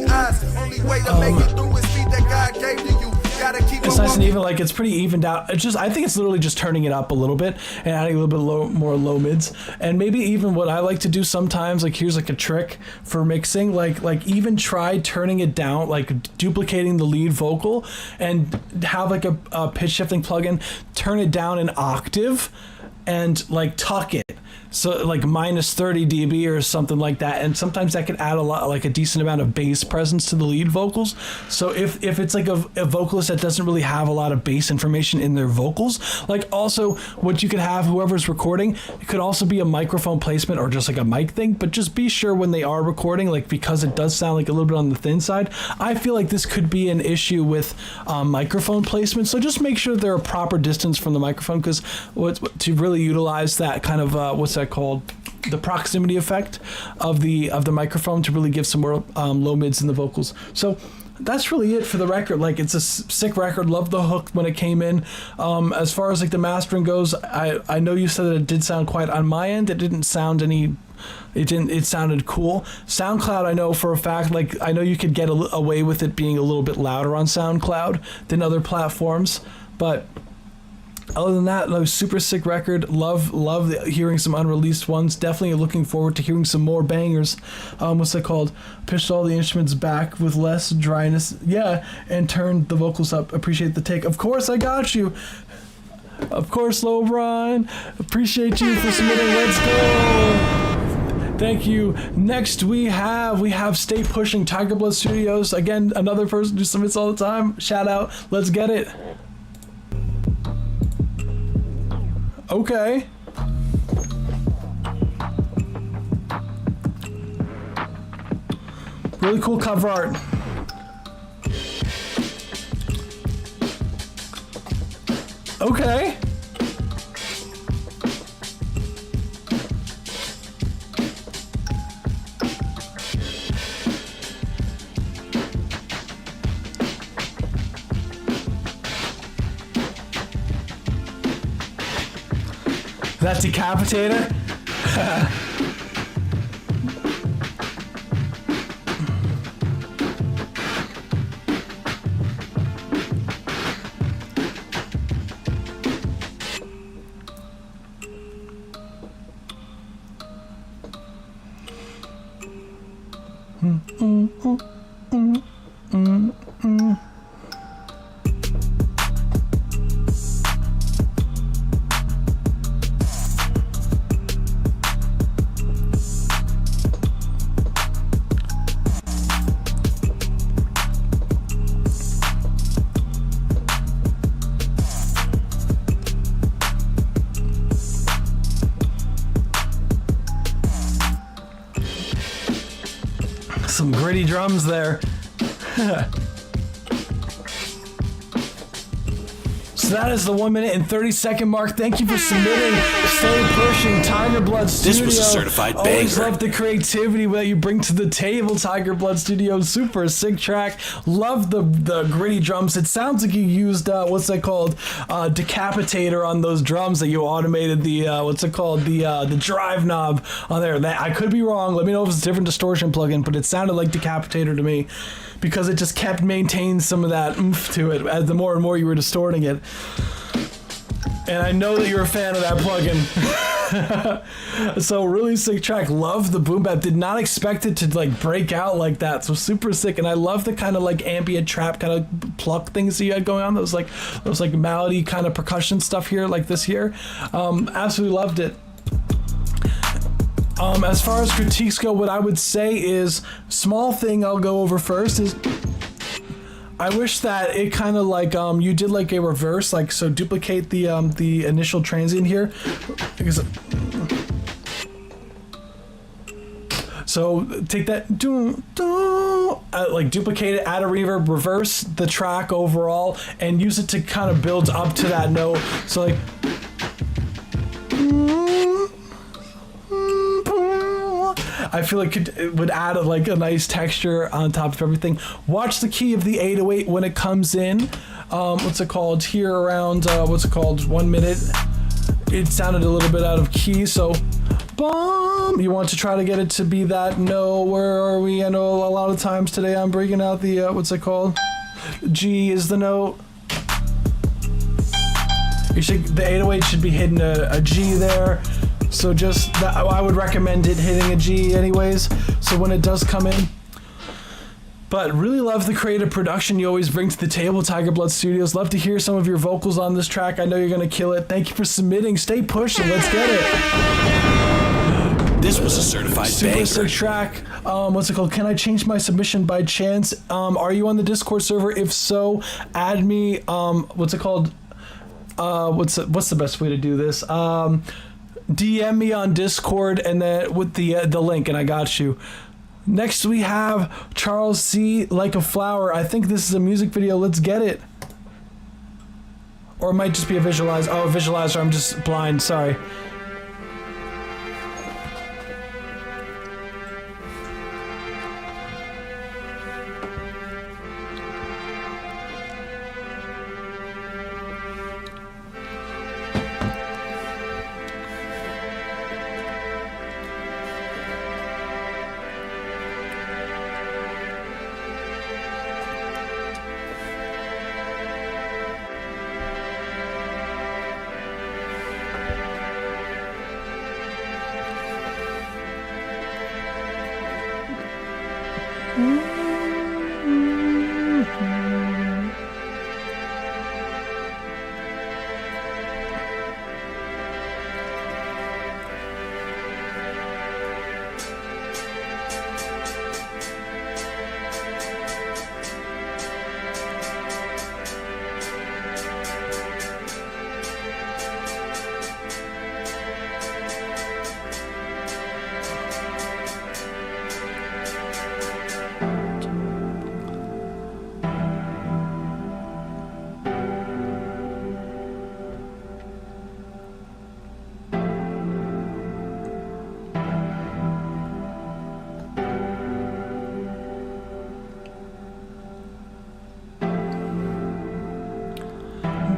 It's nice and even, like, it's pretty evened out. It's just, I think it's literally just turning it up a little bit and adding a little bit more low mids. And maybe even what I like to do sometimes, like, here's like a trick for mixing, like even try turning it down, like duplicating the lead vocal and have like a pitch shifting plugin, turn it down an octave and like tuck it. So like minus 30 dB or something like that, and sometimes that could add a decent amount of bass presence to the lead vocals. So if it's like a vocalist that doesn't really have a lot of bass information in their vocals, like, also what you could have, whoever's recording, it could also be a microphone placement or just like a mic thing, but just be sure when they are recording, like, because it does sound like a little bit on the thin side, I feel like this could be an issue with microphone placement. So just make sure they're a proper distance from the microphone, because to really utilize that kind of what's that called, the proximity effect of the microphone, to really give some more low mids in the vocals. So that's really it for the record. Like, it's a sick record. Love the hook when it came in. As far as like the mastering goes, I know you said that it did sound quiet. On my end, it didn't sound any. It sounded cool. SoundCloud, I know for a fact, like, I know you could get away with it being a little bit louder on SoundCloud than other platforms, but other than that, no, super sick record. Love hearing some unreleased ones. Definitely looking forward to hearing some more bangers. What's that called? Pitched all the instruments back with less dryness. Yeah, and turned the vocals up. Appreciate the take. Of course, I got you. Of course, Lowbrine. Appreciate you for submitting. Let's go. Thank you. Next we have Stay Pushing, TigerBlood Studios. Again, another person who submits all the time. Shout out. Let's get it. Okay. Really cool cover art. Okay. That decapitator? Some gritty drums there. So that is the 1 minute and 30-second mark. Thank you for submitting. Stay pushing. TigerBlood Studio. This was a certified banger. Always love the creativity that you bring to the table, TigerBlood Studio. Super sick track. Love the gritty drums. It sounds like you used what's that called? Decapitator on those drums that you automated the what's it called? The drive knob on there. That I could be wrong. Let me know if it's a different distortion plugin, but it sounded like Decapitator to me, because it just kept maintaining some of that oomph to it as the more and more you were distorting it. And I know that you're a fan of that plugin. So really sick track. Love the boom bap. Did not expect it to like break out like that. So super sick. And I love the kind of like ambient trap kind of pluck things that you had going on. Those like melody kind of percussion stuff here, like this here. Absolutely loved it. As far as critiques go, what I would say is, small thing I'll go over first is, I wish that it kind of like you did like a reverse, like so duplicate the initial transient here. So take that, like duplicate it, add a reverb, reverse the track overall, and use it to kind of build up to that note. So like. I feel like it would add a nice texture on top of everything. Watch the key of the 808 when it comes in. What's it called? Here around, 1 minute. It sounded a little bit out of key, so boom. You want to try to get it to be that no, where are we? I know a lot of times today I'm breaking out the, what's it called? G is the note. The 808 should be hitting a G there. So just that, I would recommend it hitting a G anyways, so when it does come in. But really love the creative production you always bring to the table, TigerBlood Studios. Love to hear some of your vocals on this track. I know you're gonna kill it. Thank you for submitting. Stay pushing. Let's get it. This was a certified banger. Super sick track. What's it called? Can I change my submission by chance? Are you on the Discord server? If so, add me. What's it called? What's the best way to do this? DM me on Discord and then with the link, and I got you. Next we have CharlesC, Like a Flower. I think this is a music video. Let's get it. Or it might just be a visualizer. Oh, a visualizer. I'm just blind. Sorry.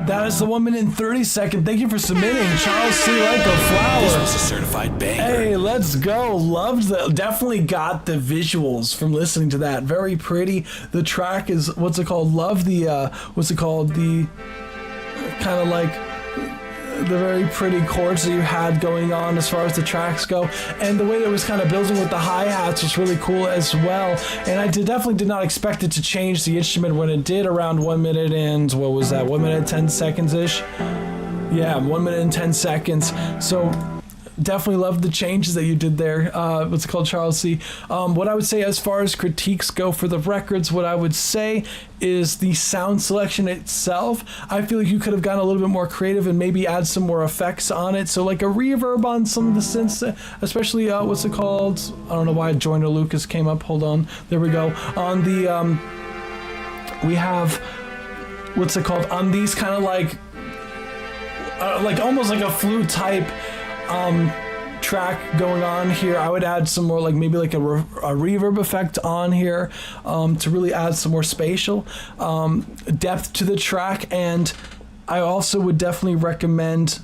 That is the 1 minute and 30-second. Thank you for submitting. CharlesC, Like a Flower. This was a certified banger. Hey, let's go. Loved the, definitely got the visuals from listening to that. Very pretty. The track is, what's it called? Love the, what's it called? The kind of like the very pretty chords that you had going on as far as the tracks go, and the way that it was kind of building with the hi-hats was really cool as well. And I definitely did not expect it to change the instrument when it did around 1 minute and what was that, 1 minute 10 seconds ish. Yeah, 1 minute and 10 seconds. So definitely love the changes that you did there. What's it called, CharlesC? What I would say as far as critiques go for the records, what I would say is the sound selection itself. I feel like you could have gotten a little bit more creative and maybe add some more effects on it. So like a reverb on some of the synths, especially what's it called? I don't know why Joyner Lucas came up. Hold on. There we go. On the we have, what's it called? On these kind of like almost like a flute type track going on here, I would add some more, like maybe like a reverb effect on here to really add some more spatial depth to the track. And I also would definitely recommend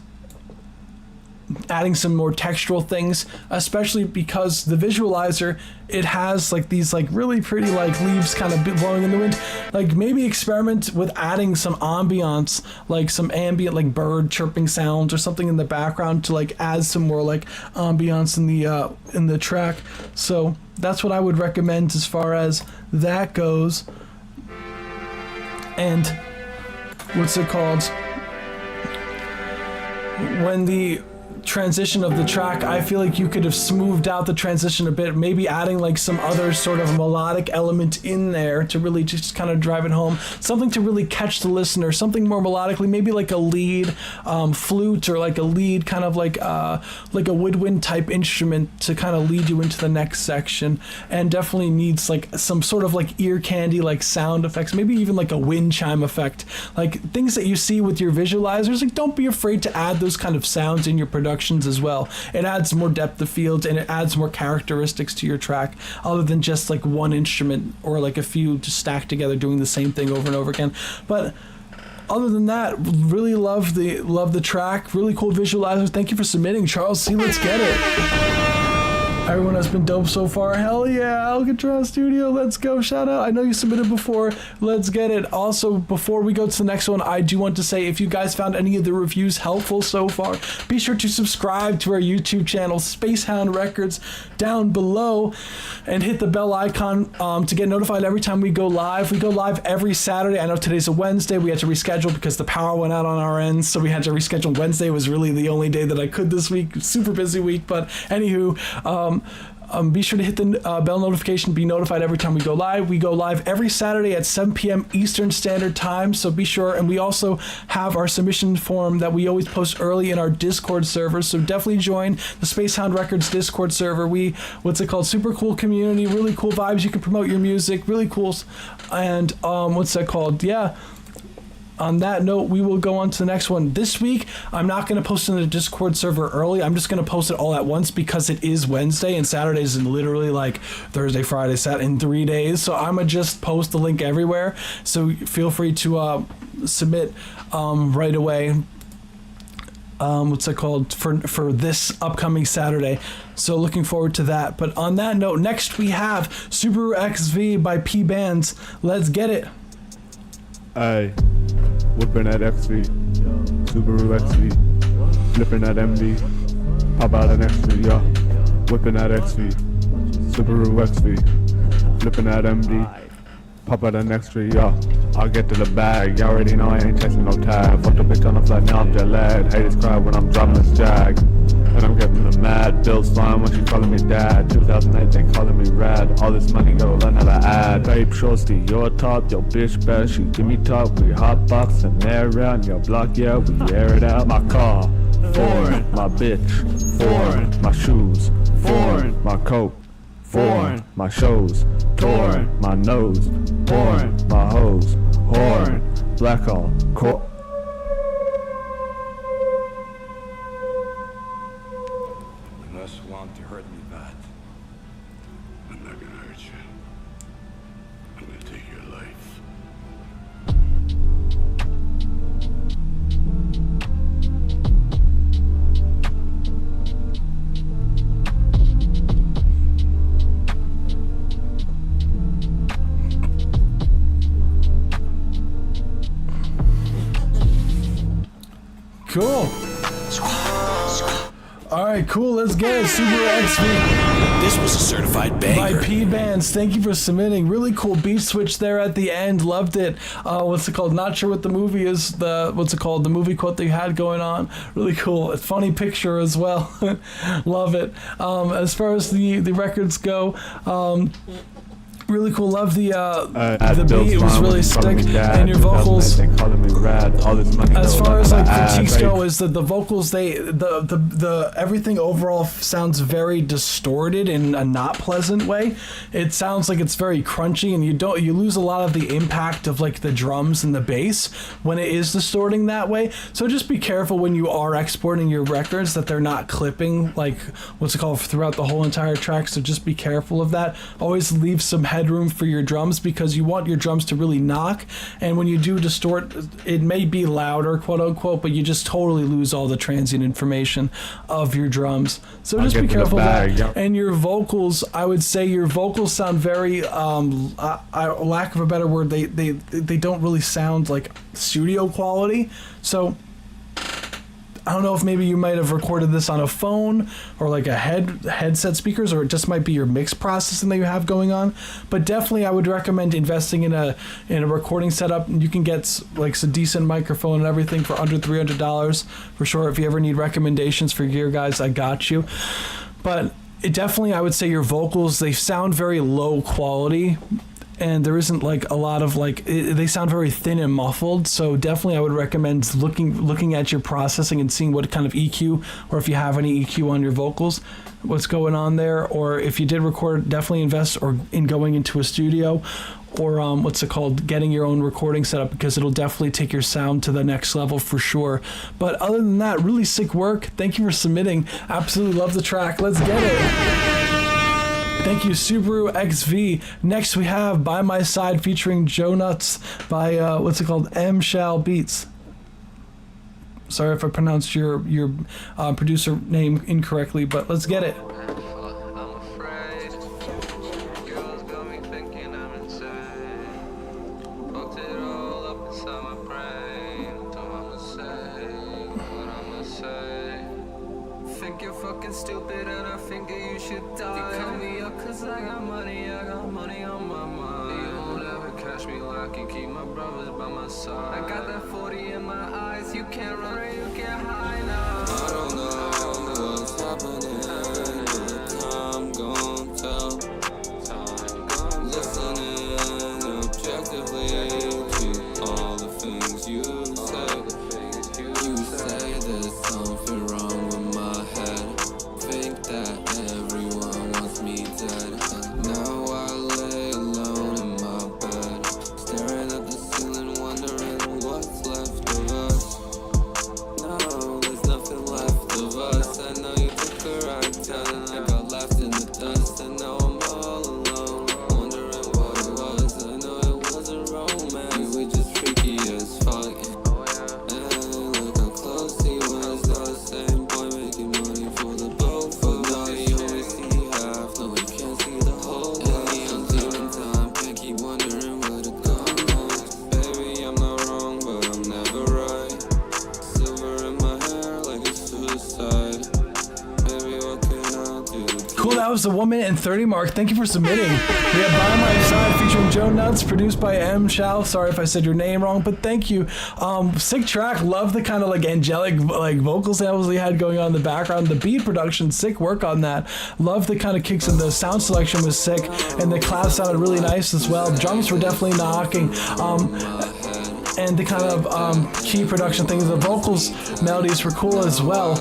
adding some more textural things, especially because the visualizer, it has like these like really pretty like leaves kind of blowing in the wind. Like maybe experiment with adding some ambiance, like some ambient like bird chirping sounds or something in the background to like add some more like ambiance in the track. So that's what I would recommend as far as that goes. And what's it called? When the transition of the track, I feel like you could have smoothed out the transition a bit, maybe adding like some other sort of melodic element in there to really just kind of drive it home, something to really catch the listener, something more melodically, maybe like a lead flute or like a lead kind of like a woodwind type instrument to kind of lead you into the next section. And definitely needs like some sort of like ear candy like sound effects, maybe even like a wind chime effect, like things that you see with your visualizers. Like don't be afraid to add those kind of sounds in your production as well. It adds more depth of field and it adds more characteristics to your track other than just like one instrument or like a few just stacked together doing the same thing over and over again. But other than that, really love the track. Really cool visualizer. Thank you for submitting, CharlesC. Let's get it. Everyone has been dope so far. Hell yeah, Alcatraz Studio, let's go. Shout out. I know you submitted before. Let's get it. Also, before we go to the next one, I do want to say if you guys found any of the reviews helpful so far, be sure to subscribe to our YouTube channel, Spacehound Records, down below, and hit the bell icon to get notified every time we go live. We go live every Saturday. I know today's a Wednesday. We had to reschedule because the power went out on our end, so we had to reschedule. Wednesday was really the only day that I could this week. Super busy week, but anywho, be sure to hit the bell notification, be notified every time we go live. We go live every Saturday at 7 p.m. Eastern Standard Time, so be sure. And we also have our submission form that we always post early in our Discord server, so definitely join the Spacehound Records Discord server. What's it called? Super cool community, really cool vibes. You can promote your music, really cool. And what's that called? Yeah. On that note, we will go on to the next one. This week, I'm not going to post in the Discord server early. I'm just going to post it all at once because it is Wednesday and Saturdays and literally like Thursday, Friday, Saturday in 3 days. So I'm going to just post the link everywhere. So feel free to submit right away. What's it called? For this upcoming Saturday. So looking forward to that. But on that note, next we have Subaru XV by P Bands. Let's get it. Aye, whipping that XV, Subaru XV, flipping that MV, pop out an XV, yeah. Whipping that XV, Subaru XV, flipping that MV, pop out an XV, yeah. I'll get to the bag, you already know I ain't chasing no tag. Fuck the bitch on the flat, now I'm jet lagged. Haters cry when I'm dropping this jag. And I'm getting the mad, bills flying when she calling me dad. 2008 they calling me rad, all this money go learn how to add. Babe Shorty, you're top, your bitch best, she give me top. We hotbox and air around your block, yeah, we air it out. My car, foreign, my bitch, foreign, my shoes, foreign, my coat, foreign, my shows, foreign, my nose, foreign, my hose, horn, black hole, Unless you want to hurt me bad, I'm not gonna hurt you. I'm gonna take your life. Cool. All right, cool. Let's get it. Super XV. This was a certified banger. By P Bands. Thank you for submitting. Really cool beat switch there at the end. Loved it. What's it called? Not sure what the movie is. What's it called? The movie quote they had going on. Really cool. A funny picture as well. Love it. As far as the records go, really cool. Love the beat. It was really sick. And your vocals. As far as like critiques go, is that the vocals, the everything overall sounds very distorted in a not pleasant way. It sounds like it's very crunchy, and you lose a lot of the impact of like the drums and the bass when it is distorting that way. So just be careful when you are exporting your records that they're not clipping like what's it called throughout the whole entire track. So just be careful of that. Always leave some headroom for your drums because you want your drums to really knock, and when you do distort, it may be louder, quote unquote, but you just totally lose all the transient information of your drums. So just be careful of that. Yep. And your vocals, I would say your vocals sound very lack of a better word, they don't really sound like studio quality. So I don't know if maybe you might have recorded this on a phone or like a headset speakers, or it just might be your mix processing that you have going on. But definitely I would recommend investing in a recording setup. You can get like a decent microphone and everything for under $300 for sure. If you ever need recommendations for gear, guys, I got you. But it definitely, I would say your vocals, they sound very low quality. And there isn't like a lot of like they sound very thin and muffled. So definitely I would recommend looking at your processing and seeing what kind of EQ, or if you have any EQ on your vocals, what's going on there. Or if you did record, definitely invest in going into a studio, or what's it called, getting your own recording setup, because it'll definitely take your sound to the next level for sure. But other than that, really sick work. Thank you for submitting. Absolutely love the track. Let's get it. Thank you, Subaru XV. Next we have By My Side featuring Joe Nuts by what's it called, CHAL Beats. Sorry if I pronounced your producer name incorrectly, but let's get it. Stupid and I think you should die. You call me up cause I got money on my mind. You won't ever catch me lacking, keep my brothers by my side. I got that 40 in my eyes, you can't run or you can't hide now. I don't know what's happening, but time gon' tell. Listening objectively to all the things you say. You say there's something wrong with my head. Think that everyone wants me dead. Now I lay alone in my bed, staring at the ceiling, wondering what's left of us. No, there's nothing left of us. I know you took a right turn and I got left in the dust, and now I'm all alone, wondering what it was. I know it wasn't romance, we were just freaky as fuck. And look how close he was, the same boy making money for the both of us. You only see half, no, you can't see the whole. And the unseen time, can't keep wondering where to go. Baby, I'm not wrong, but I'm never right. Silver in my hair like a suicide. Baby, what can I do? Cool, that was the 1 minute and 30 mark. Thank you for submitting. We have By My Side featuring Joe Nuts, produced by CHAL. Sorry if I said your name wrong, but thank you. Sick track. Love the kind of like angelic like vocal samples he had going on in the background. The beat production, sick work on that. Love the kind of kicks, and the sound selection was sick, and the clap sounded really nice as well. Drums were definitely knocking. And the kind of key production things, the vocals, melodies were cool as well.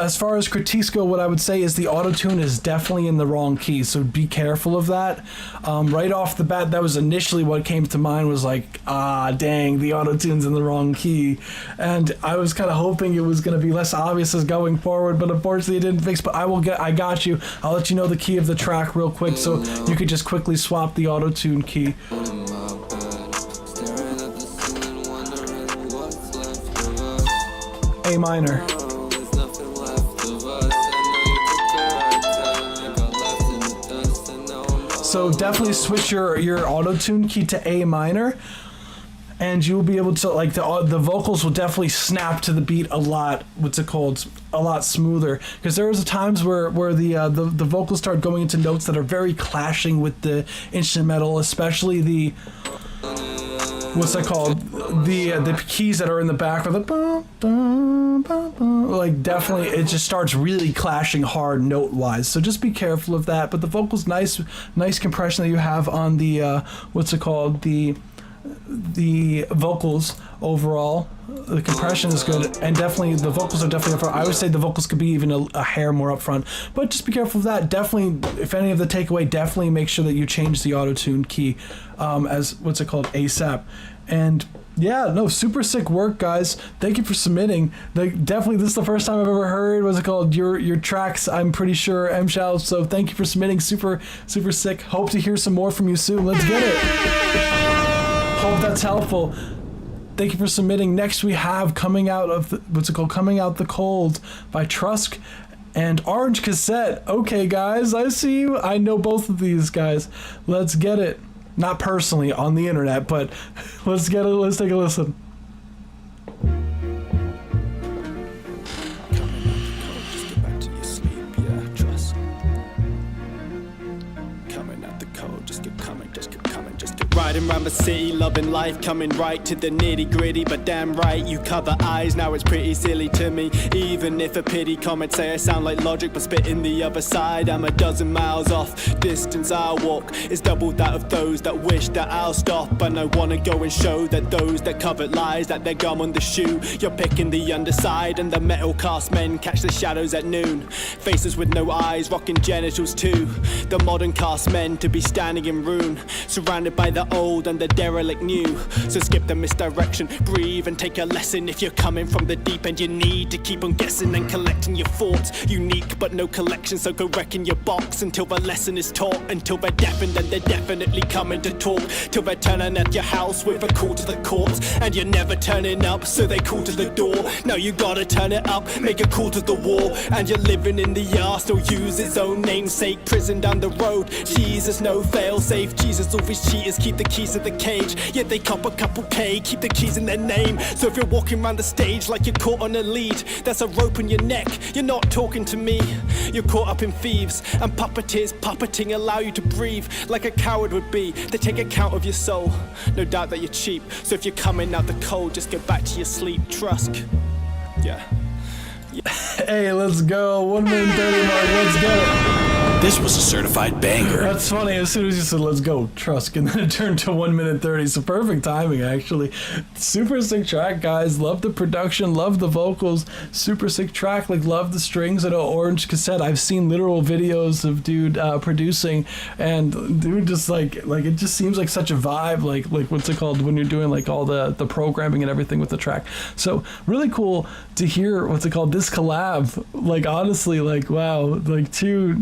As far as critiques go, what I would say is the auto-tune is definitely in the wrong key, so be careful of that. Right off the bat, that was initially what came to mind, was like, dang, the auto-tune's in the wrong key. And I was kind of hoping it was going to be less obvious as going forward, but unfortunately it didn't fix. But I got you. I'll let you know the key of the track real quick, so you could just quickly swap the auto-tune key. A minor. So definitely switch your auto-tune key to A minor. and you'll be able to like the vocals will definitely snap to the beat a lot. A lot smoother, because there was times where the vocals start going into notes that are very clashing with the instrumental, especially the the keys that are in the back, or like definitely it just starts really clashing hard note wise. So just be careful of that. But the vocals, nice compression that you have on the the vocals overall. The compression is good, and definitely the vocals are definitely up front. I would say the vocals could be even a hair more up front, but just be careful of that. Definitely, if any of the takeaway, definitely make sure that you change the auto-tune key as ASAP. And yeah, no, super sick work, guys. Thank you for submitting. Definitely, this is the first time I've ever heard your tracks. I'm pretty sure CHAL. So thank you for submitting. Super sick. Hope to hear some more from you soon. Let's get it. Hope that's helpful. Thank you for submitting. Next we have Coming Out the Cold by Trusc and Orange Cassette. Okay, guys, I see you. I know both of these guys. Let's get it. Not personally on the internet, but let's get it. Let's take a listen. Riding round the city, loving life, coming right to the nitty gritty. But damn right, you cover eyes, now it's pretty silly to me. Even if a pity comment say I sound like Logic, but spitting the other side, I'm a dozen miles off. Distance I'll walk is double that of those that wish that I'll stop. And I wanna go and show that those that covet lies, that their gum on the shoe. You're picking the underside, and the metal cast men catch the shadows at noon. Faces with no eyes, rocking genitals too. The modern cast men to be standing in ruin, surrounded by the old and the derelict new. So skip the misdirection, breathe and take a lesson. If you're coming from the deep end, you need to keep on guessing and collecting your thoughts. Unique but no collection, so go wreck in your box until the lesson is taught. Until they're deafened, and they're definitely coming to talk. Till they're turning at your house with a call to the courts, and you're never turning up, so they call to the door. Now you gotta turn it up, make a call to the war. And you're living in the yard, still use its own namesake. Prison down the road, Jesus no fail safe. Jesus always cheaters keep the keys to the cage, yet they cop a couple K, keep the keys in their name. So if you're walking around the stage like you're caught on a lead, that's a rope in your neck, you're not talking to me. You're caught up in thieves and puppeteers. Puppeting allow you to breathe like a coward would be. They take account of your soul, no doubt that you're cheap. So if you're coming out the cold, just go back to your sleep. Trusc. Yeah. Hey, let's go. 1 minute 30 mark. Let's go. This was a certified banger. That's funny. As soon as you said "let's go," Trusc, and then it turned to 1 minute 30. So perfect timing, actually. Super sick track, guys. Love the production. Love the vocals. Super sick track. Like, love the strings at Orange Cassette. I've seen literal videos of dude producing, and dude just like it just seems like such a vibe. Like what's it called when you're doing like all the programming and everything with the track. So really cool to hear this collab. Like, honestly, like, wow, like two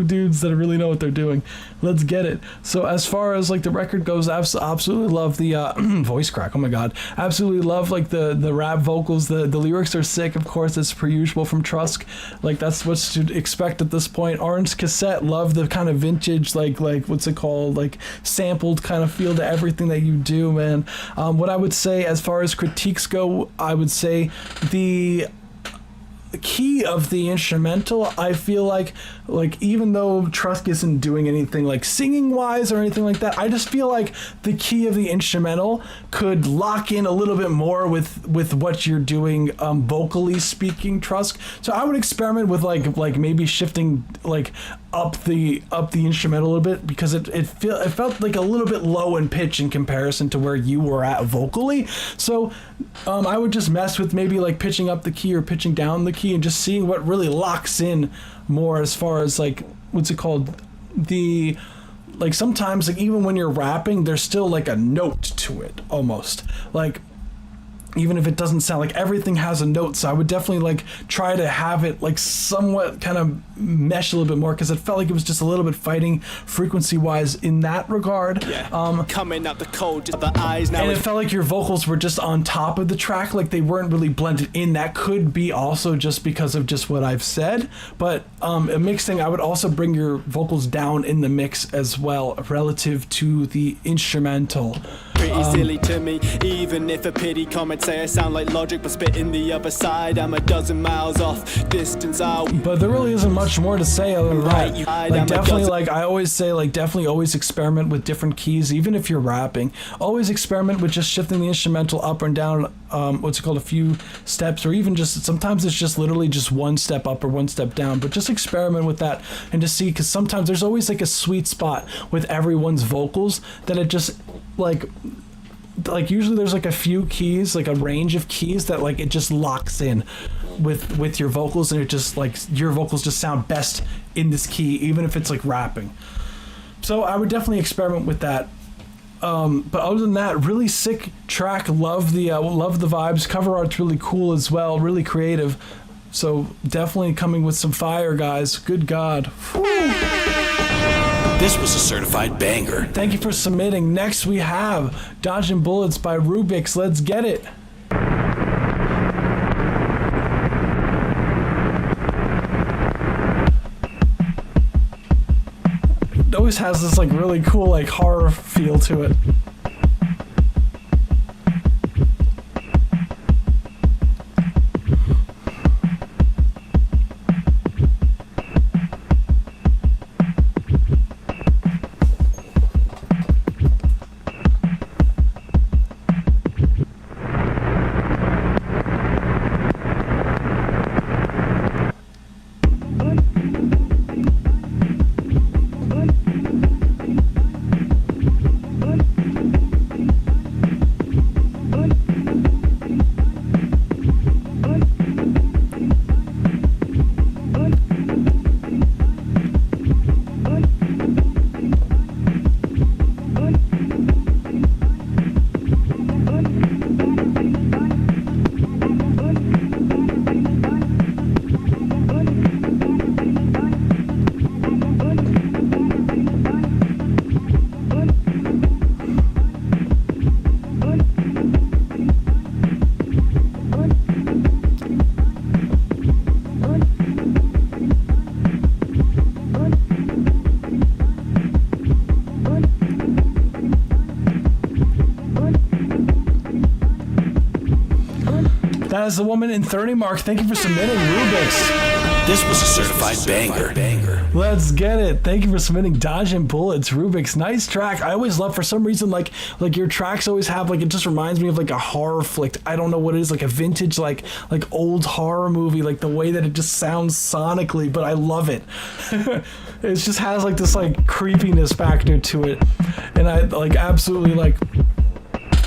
dudes that really know what they're doing. Let's get it. So as far as like the record goes, absolutely love the voice crack. Oh my god, absolutely love like the rap vocals. The lyrics are sick, of course, as per usual from Trusc. Like, that's what to expect at this point. Orange Cassette, love the kind of vintage like what's it called, like sampled kind of feel to everything that you do, man. What I would say as far as critiques go, I would say the key of the instrumental, I feel like even though Trusc isn't doing anything like singing wise or anything like that, I just feel like the key of the instrumental could lock in a little bit more with what you're doing vocally speaking, Trusc. So I would experiment with like maybe shifting like up the instrumental a little bit, because it felt like a little bit low in pitch in comparison to where you were at vocally. So I would just mess with maybe like pitching up the key or pitching down the key and just seeing what really locks in more as far as like what's it called, the like sometimes like even when you're rapping there's still like a note to it almost, like even if it doesn't sound like everything has a note. So I would definitely like try to have it like somewhat kind of mesh a little bit more, because it felt like it was just a little bit fighting frequency wise in that regard. Coming out the cold, just the eyes now. And it felt like your vocals were just on top of the track, like they weren't really blended in. That could be also just because of just what I've said, but a mixing, I would also bring your vocals down in the mix as well relative to the instrumental. pretty silly to me. Even if a pity comment say I sound like Logic, but spitting the other side, I'm a dozen miles off, distance out. But there really isn't much more to say other than that. Like definitely, like I always say, like definitely always experiment with different keys, even if you're rapping. Always experiment with just shifting the instrumental up and down, what's it called, a few steps, or even just, sometimes it's just literally just one step up or one step down, but just experiment with that and just see, because sometimes there's always like a sweet spot with everyone's vocals that it just like usually there's like a few keys, like a range of keys that like it just locks in with your vocals, and it just like your vocals just sound best in this key, even if it's like rapping. So I would definitely experiment with that. But other than that, really sick track. Love the vibes. Cover art's really cool as well, really creative. So definitely coming with some fire, guys. Good God. This was a certified banger. Thank you for submitting. Next we have Dodging Bullets by Rubixx. Let's get it. It always has this like really cool like horror feel to it. That is the woman in 30 mark. Thank you for submitting, Rubixx. This was a certified banger. Let's get it. Thank you for submitting Dodging Bullets, Rubixx. Nice track. I always love, for some reason, like your tracks always have, like, it just reminds me of like a horror flick. I don't know what it is, like a vintage, like old horror movie, like the way that it just sounds sonically, but I love it. It just has like this like creepiness factor to it. And I like absolutely like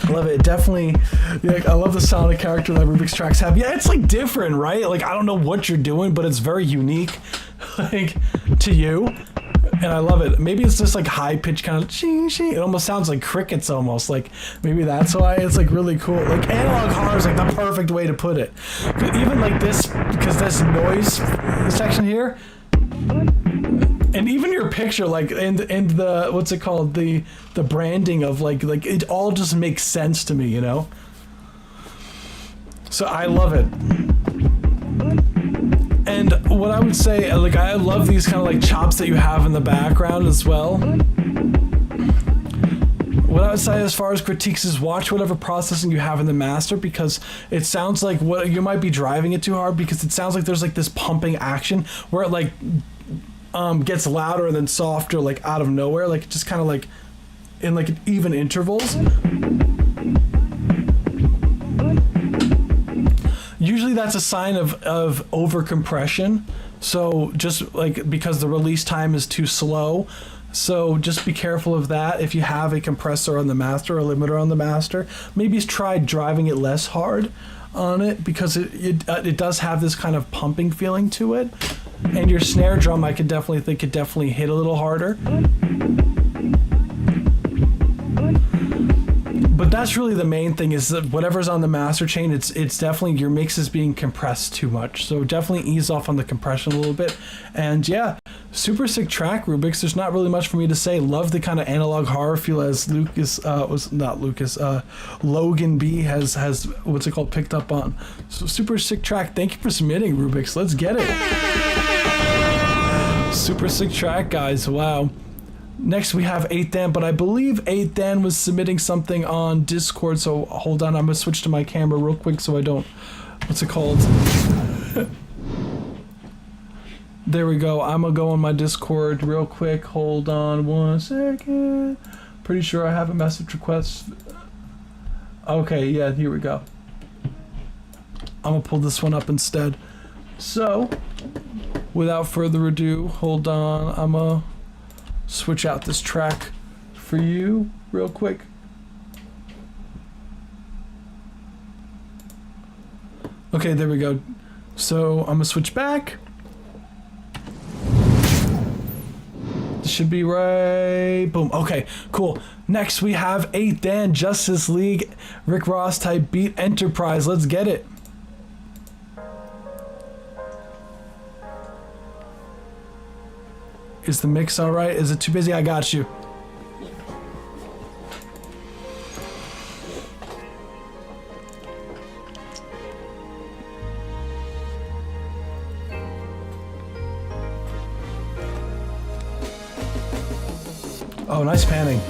love it. Definitely, yeah, I love the sonic character that Rubixx tracks have. Yeah, it's like different, right? Like I don't know what you're doing, but it's very unique, like to you, and I love it. Maybe it's just like high pitch kind of ching ching. It almost sounds like crickets, almost like maybe that's why it's like really cool. Like analog horror is like the perfect way to put it. Even like this, because this noise section here. And even your picture, like, and the, what's it called, the branding of like it all just makes sense to me, you know? So I love it. And what I would say, like, I love these kind of like chops that you have in the background as well. What I would say as far as critiques is watch whatever processing you have in the master, because it sounds like what you might be driving it too hard, because it sounds like there's like this pumping action where it like gets louder and then softer, like out of nowhere, like just kind of like in like even intervals. Usually that's a sign of over compression. So just like because the release time is too slow. So just be careful of that. If you have a compressor on the master or a limiter on the master, maybe try driving it less hard on it, because it does have this kind of pumping feeling to it. And your snare drum, I could definitely think could definitely hit a little harder. But that's really the main thing, is that whatever's on the master chain, it's definitely your mix is being compressed too much. So definitely ease off on the compression a little bit. And yeah, super sick track, Rubixx. There's not really much for me to say. Love the kind of analog horror feel, as Logan B has what's it called, picked up on. So super sick track. Thank you for submitting, Rubixx. Let's get it. Super sick track, guys. Wow. Next we have 8th Dan, but I believe 8th Dan was submitting something on Discord, so hold on, I'm gonna switch to my camera real quick so I don't, what's it called? There we go, I'm gonna go on my Discord real quick, hold on 1 second. Pretty sure I have a message request. Okay, yeah, here we go. I'm gonna pull this one up instead. So, without further ado, hold on, I'm gonna switch out this track for you real quick. Okay, there we go. So I'm gonna switch back. This should be right. Boom. Okay, cool. Next we have 8th Dan, Justice League, Rick Ross type beat, Enterprise. Let's get it. Is the mix all right? Is it too busy? I got you. Oh, nice panning.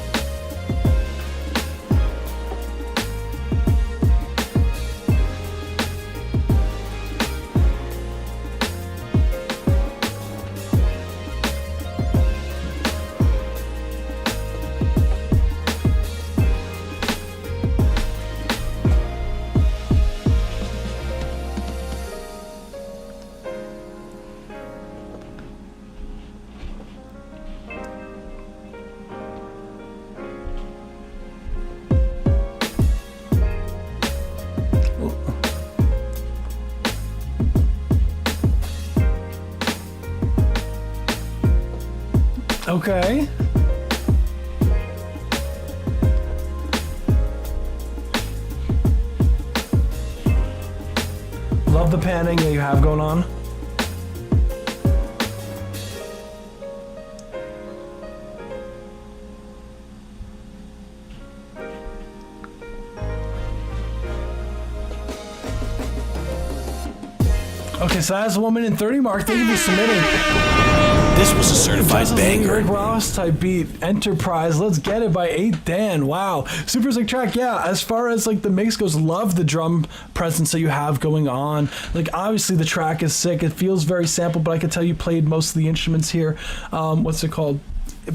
Okay. Love the panning that you have going on. Okay, so that's a 1 minute 30 mark. Thank you for submitting. This was a certified banger. Rick Ross type beat, Enterprise. Let's get it by 8th Dan. Wow, super sick track. Yeah, as far as like the mix goes, love the drum presence that you have going on. Like obviously the track is sick. It feels very sampled, but I could tell you played most of the instruments here. What's it called?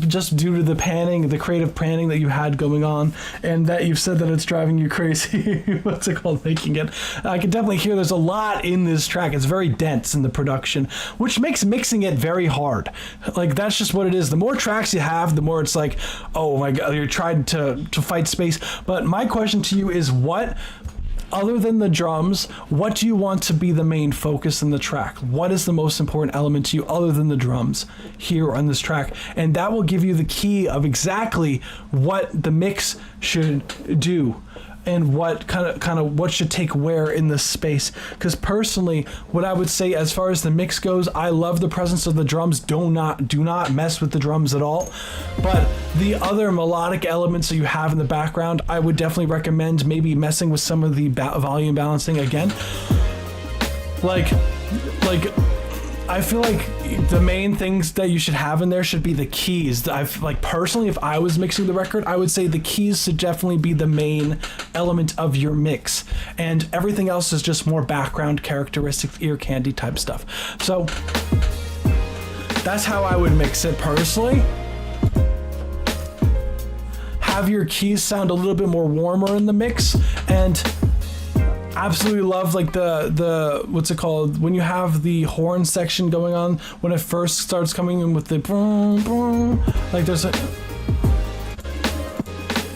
Just due to the panning, the creative panning that you had going on, and that you've said that it's driving you crazy. What's it called? Making it. I can definitely hear there's a lot in this track. It's very dense in the production, which makes mixing it very hard. Like that's just what it is. The more tracks you have, the more it's like, oh my god, you're trying to fight space. But my question to you is, what, other than the drums, what do you want to be the main focus in the track? What is the most important element to you other than the drums here on this track? And that will give you the key of exactly what the mix should do and what kind of what should take where in this space. Because personally, what I would say as far as the mix goes, I love the presence of the drums. Do not mess with the drums at all. But the other melodic elements that you have in the background, I would definitely recommend maybe messing with some of the volume balancing again. Like I feel like the main things that you should have in there should be the keys. Like personally, if I was mixing the record, I would say the keys should definitely be the main element of your mix, and everything else is just more background characteristic, ear candy type stuff. So that's how I would mix it personally. Have your keys sound a little bit more warmer in the mix, and absolutely love like the what's it called, when you have the horn section going on when it first starts coming in with the boom boom, like there's a,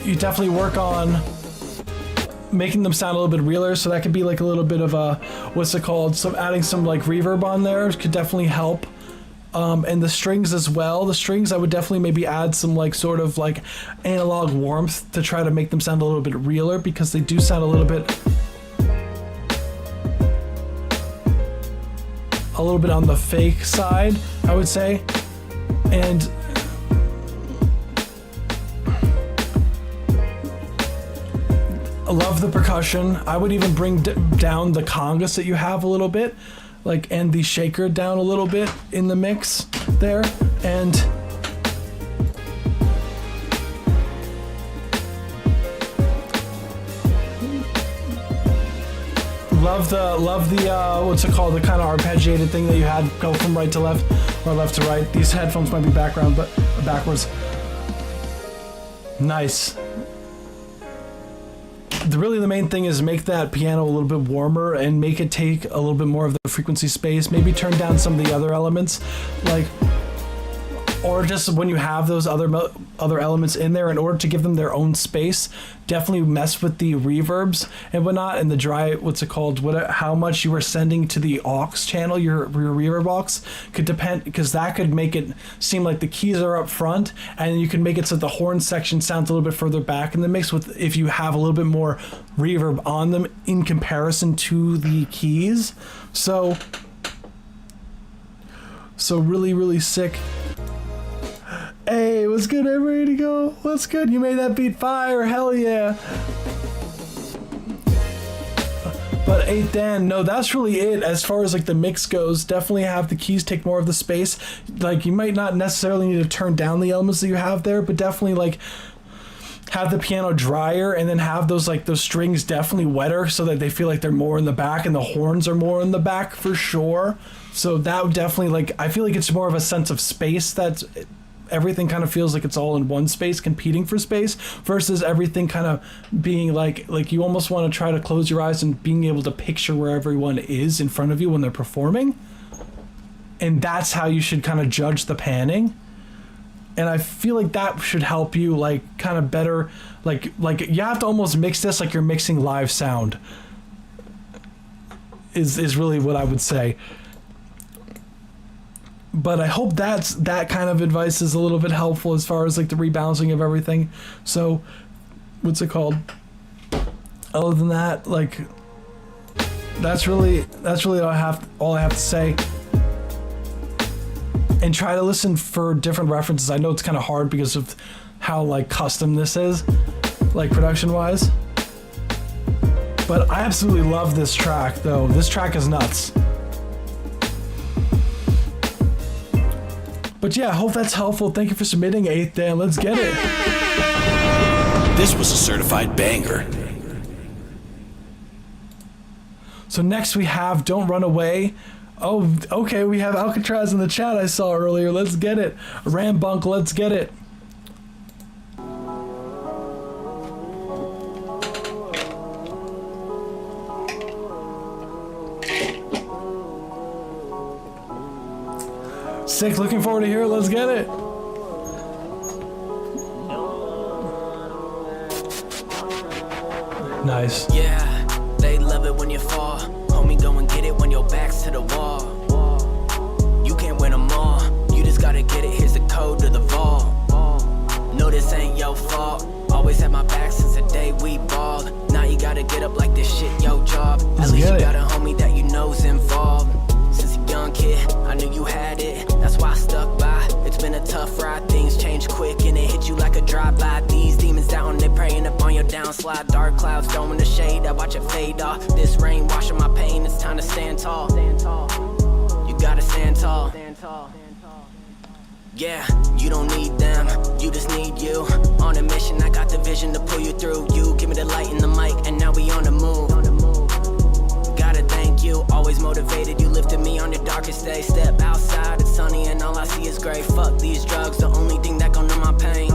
you definitely work on making them sound a little bit realer, so that could be like a little bit of a, what's it called, some adding some like reverb on there could definitely help. And the strings as well. The strings, I would definitely maybe add some like sort of like analog warmth to try to make them sound a little bit realer, because they do sound a little bit on the fake side, I would say. And I love the percussion. I would even bring down the congas that you have a little bit, like, and the shaker down a little bit in the mix there. And Love the what's it called? The kind of arpeggiated thing that you had go from right to left or left to right. These headphones might be background, but backwards. Nice. Really, the main thing is make that piano a little bit warmer and make it take a little bit more of the frequency space. Maybe turn down some of the other elements, like, or just when you have those other elements in there, in order to give them their own space, definitely mess with the reverbs and whatnot, and the dry, what's it called, how much you were sending to the aux channel, your reverb aux, could depend, because that could make it seem like the keys are up front, and you can make it so the horn section sounds a little bit further back in the mix, with if you have a little bit more reverb on them in comparison to the keys. So really, really sick. Hey, what's good? Everybody to go? What's good? You made that beat fire. Hell yeah. But 8th Dan, no, that's really it as far as like the mix goes. Definitely have the keys take more of the space. Like, you might not necessarily need to turn down the elements that you have there, but definitely like have the piano drier, and then have those strings definitely wetter so that they feel like they're more in the back, and the horns are more in the back for sure. So that would definitely, like, I feel like it's more of a sense of space that's everything kind of feels like it's all in one space competing for space, versus everything kind of being like you almost want to try to close your eyes and being able to picture where everyone is in front of you when they're performing, and that's how you should kind of judge the panning. And I feel like that should help you like kind of better, like you have to almost mix this like you're mixing live sound is really what I would say. But I hope that kind of advice is a little bit helpful as far as like the rebalancing of everything. So, what's it called? Other than that, like, that's really all I have to say. And try to listen for different references. I know it's kind of hard because of how like custom this is, like production wise. But I absolutely love this track though. This track is nuts. But yeah, I hope that's helpful. Thank you for submitting, 8th Dan. Let's get it. This was a certified banger. So next we have Don't Run Away. Oh, okay, we have Alcatraz in the chat I saw earlier. Let's get it. Rambunk, let's get it. Sick, looking forward to hear it. Let's get it. Nice. Yeah, they love it when you fall. Homie, go and get it when your back's to the wall. You can't win them all. You just gotta get it. Here's the code to the vault. No, this ain't your fault. Always had my back since the day we balled. Now you gotta get up like this shit your job. At least you got a homie that you know's involved. Since a young kid, I knew you had it. That's why I stuck by. It's been a tough ride. Things change quick and it hit you like a drive-by. These demons down, they praying up on your downslide. Dark clouds throwing the shade. I watch it fade off. This rain washing my pain. It's time to stand tall. You gotta stand tall. Yeah, you don't need them, you just need you. On a mission, I got the vision to pull you through. You give me the light and the mic, and now we on the move. Gotta thank you, always motivated. You lifted me on the darkest day. Step outside, it's sunny and all I see is gray. Fuck these drugs, the only thing that gon' numb my pain.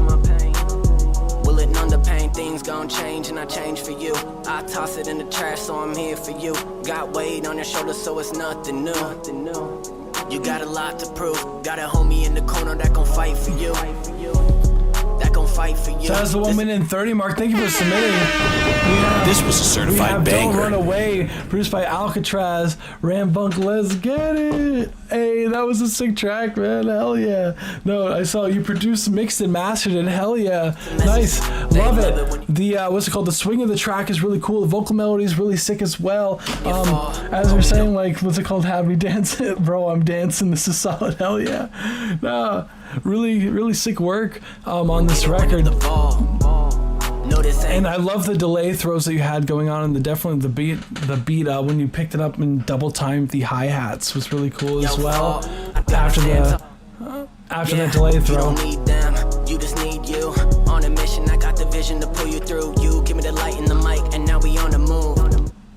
Will it numb the pain? Things gon' change and I change for you. I toss it in the trash, so I'm here for you. Got weight on your shoulders, so it's nothing new. You got a lot to prove. Got a homie in the corner that gon' fight for you. That gon' fight for you. So that's the 1 minute and 30 mark. Thank you for submitting. This was a certified banger. Don't Run Away, produced by Alcatraz. Rambunk, let's get it. Hey, that was a sick track, man. Hell yeah. No, I saw you produced, mixed, and mastered it. Hell yeah. Nice. Love it. The, what's it called? The swing of the track is really cool. The vocal melody is really sick as well. As we're saying, like, what's it called? Have me dance it. Bro, I'm dancing. This is solid. Hell yeah. Nah, really, really sick work on this record. And I love the delay throws that you had going on, and definitely the beat when you picked it up and double timed the hi-hats was really cool as well. After that delay throw. You don't need them, you just need you. On a mission, I got the vision to pull you through. You give me the light and the mic, and now we on the move.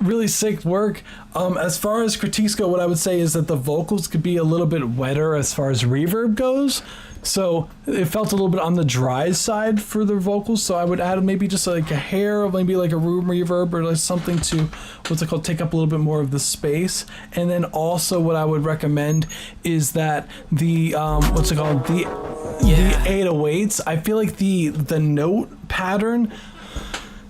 Really really sick work. As far as critiques go, what I would say is that the vocals could be a little bit wetter as far as reverb goes. So it felt a little bit on the dry side for the vocals. So I would add maybe just like a hair of maybe like a room reverb or like something to, what's it called, take up a little bit more of the space. And then also what I would recommend is that the, what's it called, the 808s, I feel like the note pattern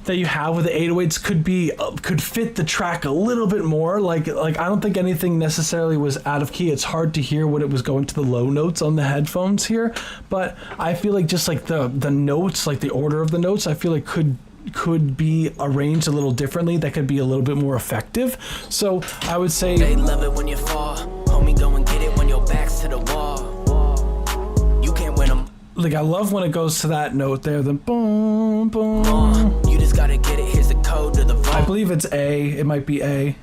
that you have with the 808s could fit the track a little bit more. Like I don't think anything necessarily was out of key. It's hard to hear when it was going to the low notes on the headphones here, but I feel like just like the notes, like the order of the notes, I feel like could be arranged a little differently. That could be a little bit more effective. So I would say they love it when you fall, homie, go and get it when your back's to the wall. You can't win them. Like I love when it goes to that note there, the boom boom. You just gotta get it. Here's the code to the vault. I believe it's A. It might be A.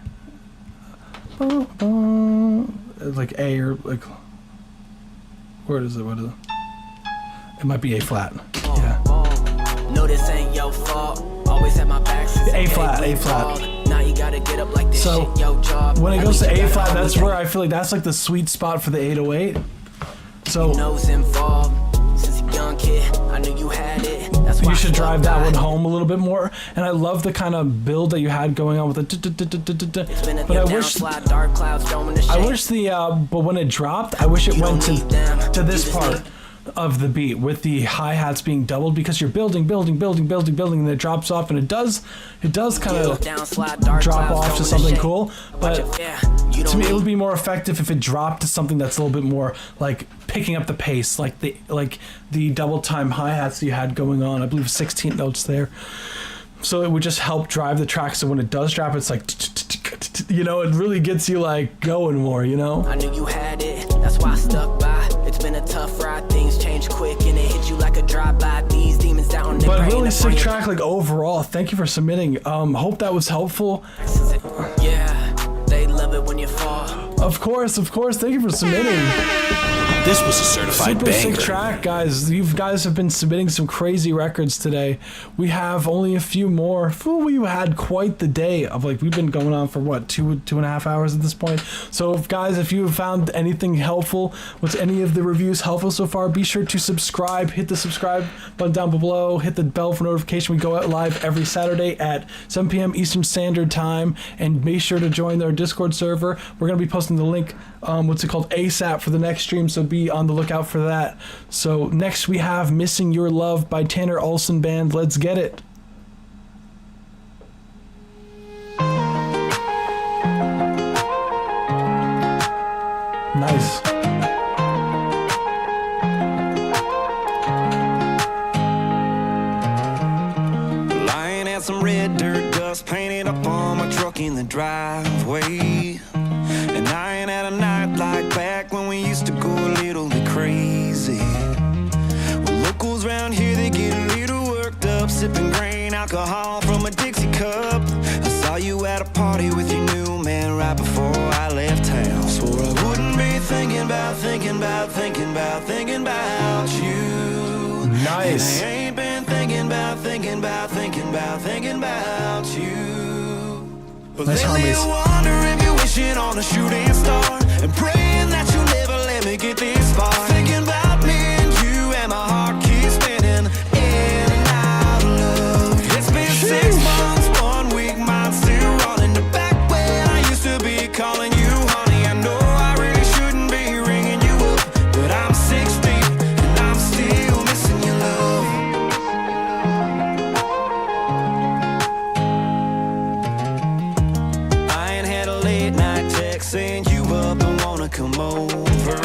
Boom, boom. Like A or like. Where is it? What is it? It might be A flat. Yeah. No, this ain't your fault. Always had my back since A flat. A flat. Now you gotta get up like this So shit, yo job. when it goes to A flat, that's where I feel like that's like the sweet spot for the 808. So nose involved. Since a young kid, I knew you had it. That's why you should drive that one home a little bit more. And I love the kind of build that you had going on with the. But I wish but when it dropped, I wish it went to this part of the beat with the hi-hats being doubled, because you're building, and it drops off, and it does kind of drop off to something cool. But to me, it would be more effective if it dropped to something that's a little bit more like picking up the pace, like the double time hi-hats you had going on. I believe 16 notes there. So it would just help drive the track. So when it does drop, it's like, you know, it really gets you like going more, you know? I knew you had it, that's why I stuck by. It's been a tough ride, things change quick, and it hit you like a drive-by. These demons down there. But really sick track, like overall. Thank you for submitting. Hope that was helpful. Yeah, they love it when you fall. Of course. Thank you for submitting. This was a certified Super banger. sick track, guys. You guys have been submitting some crazy records today. We have only a few more. We had quite the day of like, we've been going on for what, two and a half hours at this point. So if you have found anything helpful, was any of the reviews helpful so far, be sure to subscribe. Hit the subscribe button down below. Hit the bell for notification. We go out live every Saturday at 7 p.m. Eastern Standard Time. And make sure to join our Discord server. We're going to be posting the link, ASAP for the next stream. So be on the lookout for that. So next we have Missing Your Love by Tanner Olsen Band. Let's get it. Nice. Lying at some red dirt dust painted up on my truck in the driveway. And I ain't had a night like back when we used to go a little bit crazy. Well, locals round here, they get a little worked up, sipping grain alcohol from a Dixie cup. I saw you at a party with your new man right before I left town. Swore I wouldn't be thinking about you. Nice. And I ain't been thinking about you. But nice lately harmonies. I wonder if you're wishing on a shooting star and praying that you'll never let me get this far. Thinking about me and you, and my heart keeps spinning in and out of love. It's been 6 months, 1 week, mine's still running. The back when I used to be calling you honey. I know I really shouldn't be ringing you up, but I'm 6 deep and I'm still missing your love. I ain't had a late night text saying you up and wanna come over.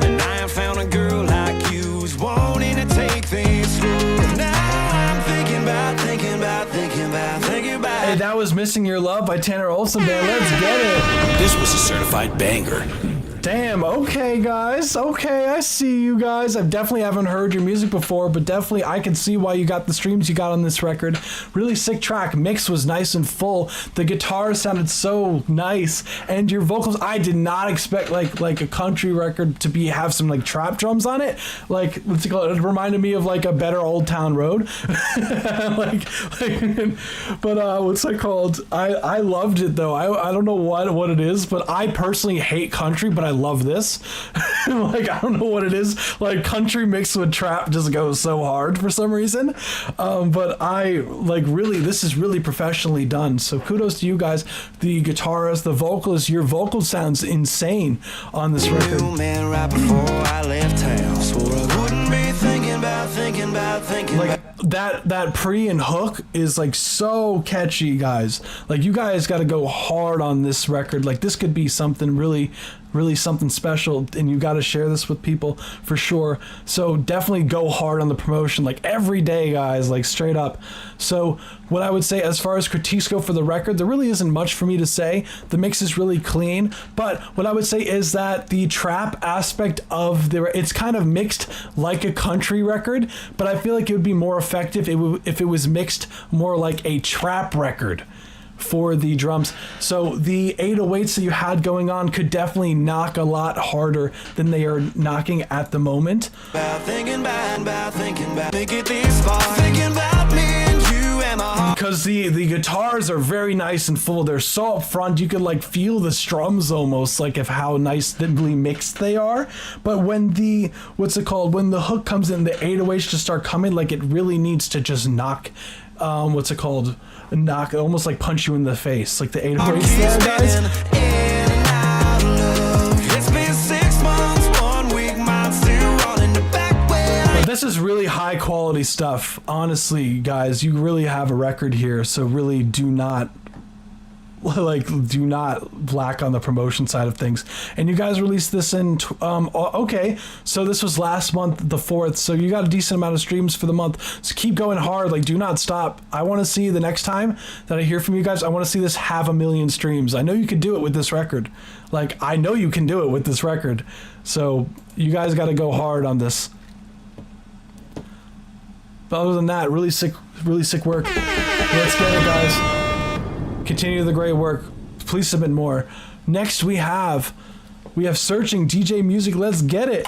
And I ain't found a girl like you who's wanting to take things slow. Now I'm thinking about. Hey, that was Missing Your Love by Tanner Olsen Band. Let's get it. This was a certified banger. Damn, okay, guys. Okay, I see you guys. I definitely haven't heard your music before, but definitely I can see why you got the streams you got on this record. Really sick track. Mix was nice and full. The guitar sounded so nice, and your vocals, I did not expect like a country record to have some like trap drums on it. Like, what's it called? It reminded me of like a better Old Town Road. But what's it called? I loved it though. I don't know what it is, but I personally hate country, but I love this. Like, I don't know what it is. Like, country mixed with trap just goes so hard for some reason. But I like, really, this is really professionally done. So kudos to you guys, the guitarist, the vocalist. Your vocal sounds insane on this record. Man, right before I left town, swore I wouldn't be thinking about like that pre and hook is like so catchy, guys. Like, you guys got to go hard on this record. Like, this could be something really something special, and you got to share this with people for sure. So definitely go hard on the promotion, like every day, guys, like straight up. So what I would say as far as critiques go for the record, there really isn't much for me to say. The mix is really clean, but what I would say is that the trap aspect of it's kind of mixed like a country record, but I feel like it would be more effective if it was mixed more like a trap record for the drums. So the 808s that you had going on could definitely knock a lot harder than they are knocking at the moment. Because the guitars are very nice and full. They're so up front, you could like feel the strums almost, like of how nicely mixed they are. But when the when the hook comes in, the 808s just start coming, like it really needs to just knock knock, almost like punch you in the face, like the 808s there, guys. It's been 6 months, 1 week, mine's still rolling the back way. But this is really high quality stuff. Honestly, guys, you really have a record here, so really do not black on the promotion side of things. And you guys released this in okay, so this was last month, the 4th, so you got a decent amount of streams for the month. So keep going hard, like, do not stop. I want to see the next time that I hear from you guys, I want to see this have 1 million streams. I know you could do it with this record. Like, I know you can do it with this record. So you guys got to go hard on this. But other than that, really sick work. Let's get it, guys. Continue the great work. Please submit more. Next we have Searching DJ Music. Let's get it.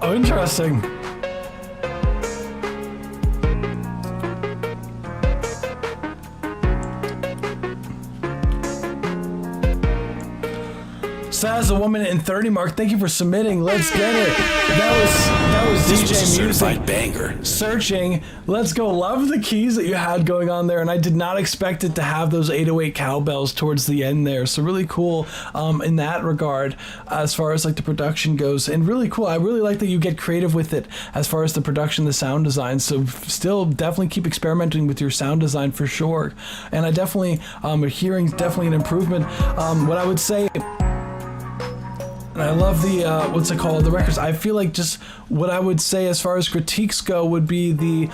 Oh, interesting. Says a woman in 30 mark. Thank you for submitting. Let's get it. That was This DJ was a certified Music. banger. Searching. Let's go. Love the keys that you had going on there, and I did not expect it to have those 808 cowbells towards the end there. So really cool in that regard as far as like the production goes, and really cool. I really like that you get creative with it as far as the production, the sound design. So still definitely keep experimenting with your sound design for sure. And I definitely hearing definitely an improvement. What I would say. And I love the, the records. I feel like just what I would say as far as critiques go would be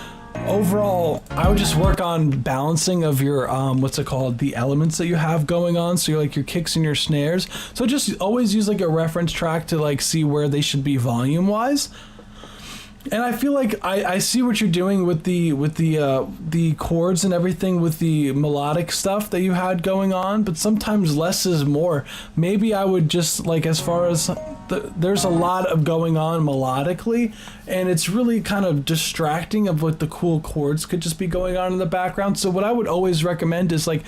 overall, I would just work on balancing of your what's it called, the elements that you have going on. So you're like your kicks and your snares. So just always use like a reference track to like see where they should be volume wise. And I feel like I see what you're doing with the chords and everything with the melodic stuff that you had going on, but sometimes less is more. Maybe I would just like, as far as there's a lot of going on melodically, and it's really kind of distracting of what the cool chords could just be going on in the background. So what I would always recommend is like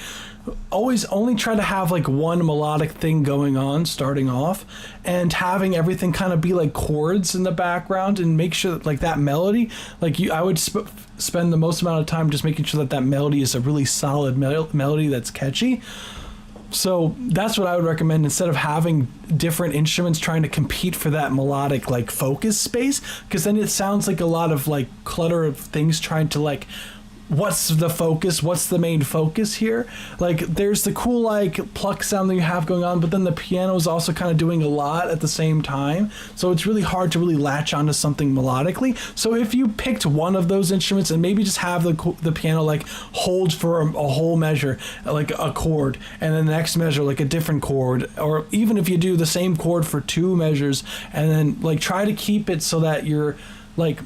always only try to have like one melodic thing going on starting off, and having everything kind of be like chords in the background, and make sure that like that melody, like I would spend the most amount of time just making sure that that melody is a really solid melody that's catchy. So that's what I would recommend, instead of having different instruments trying to compete for that melodic like focus space, because then it sounds like a lot of like clutter of things trying to like, what's the focus, what's the main focus here. Like there's the cool like pluck sound that you have going on, but then the piano is also kind of doing a lot at the same time, so it's really hard to really latch onto something melodically. So if you picked one of those instruments and maybe just have the piano like hold for a whole measure like a chord, and then the next measure like a different chord, or even if you do the same chord for 2 measures, and then like try to keep it so that you're like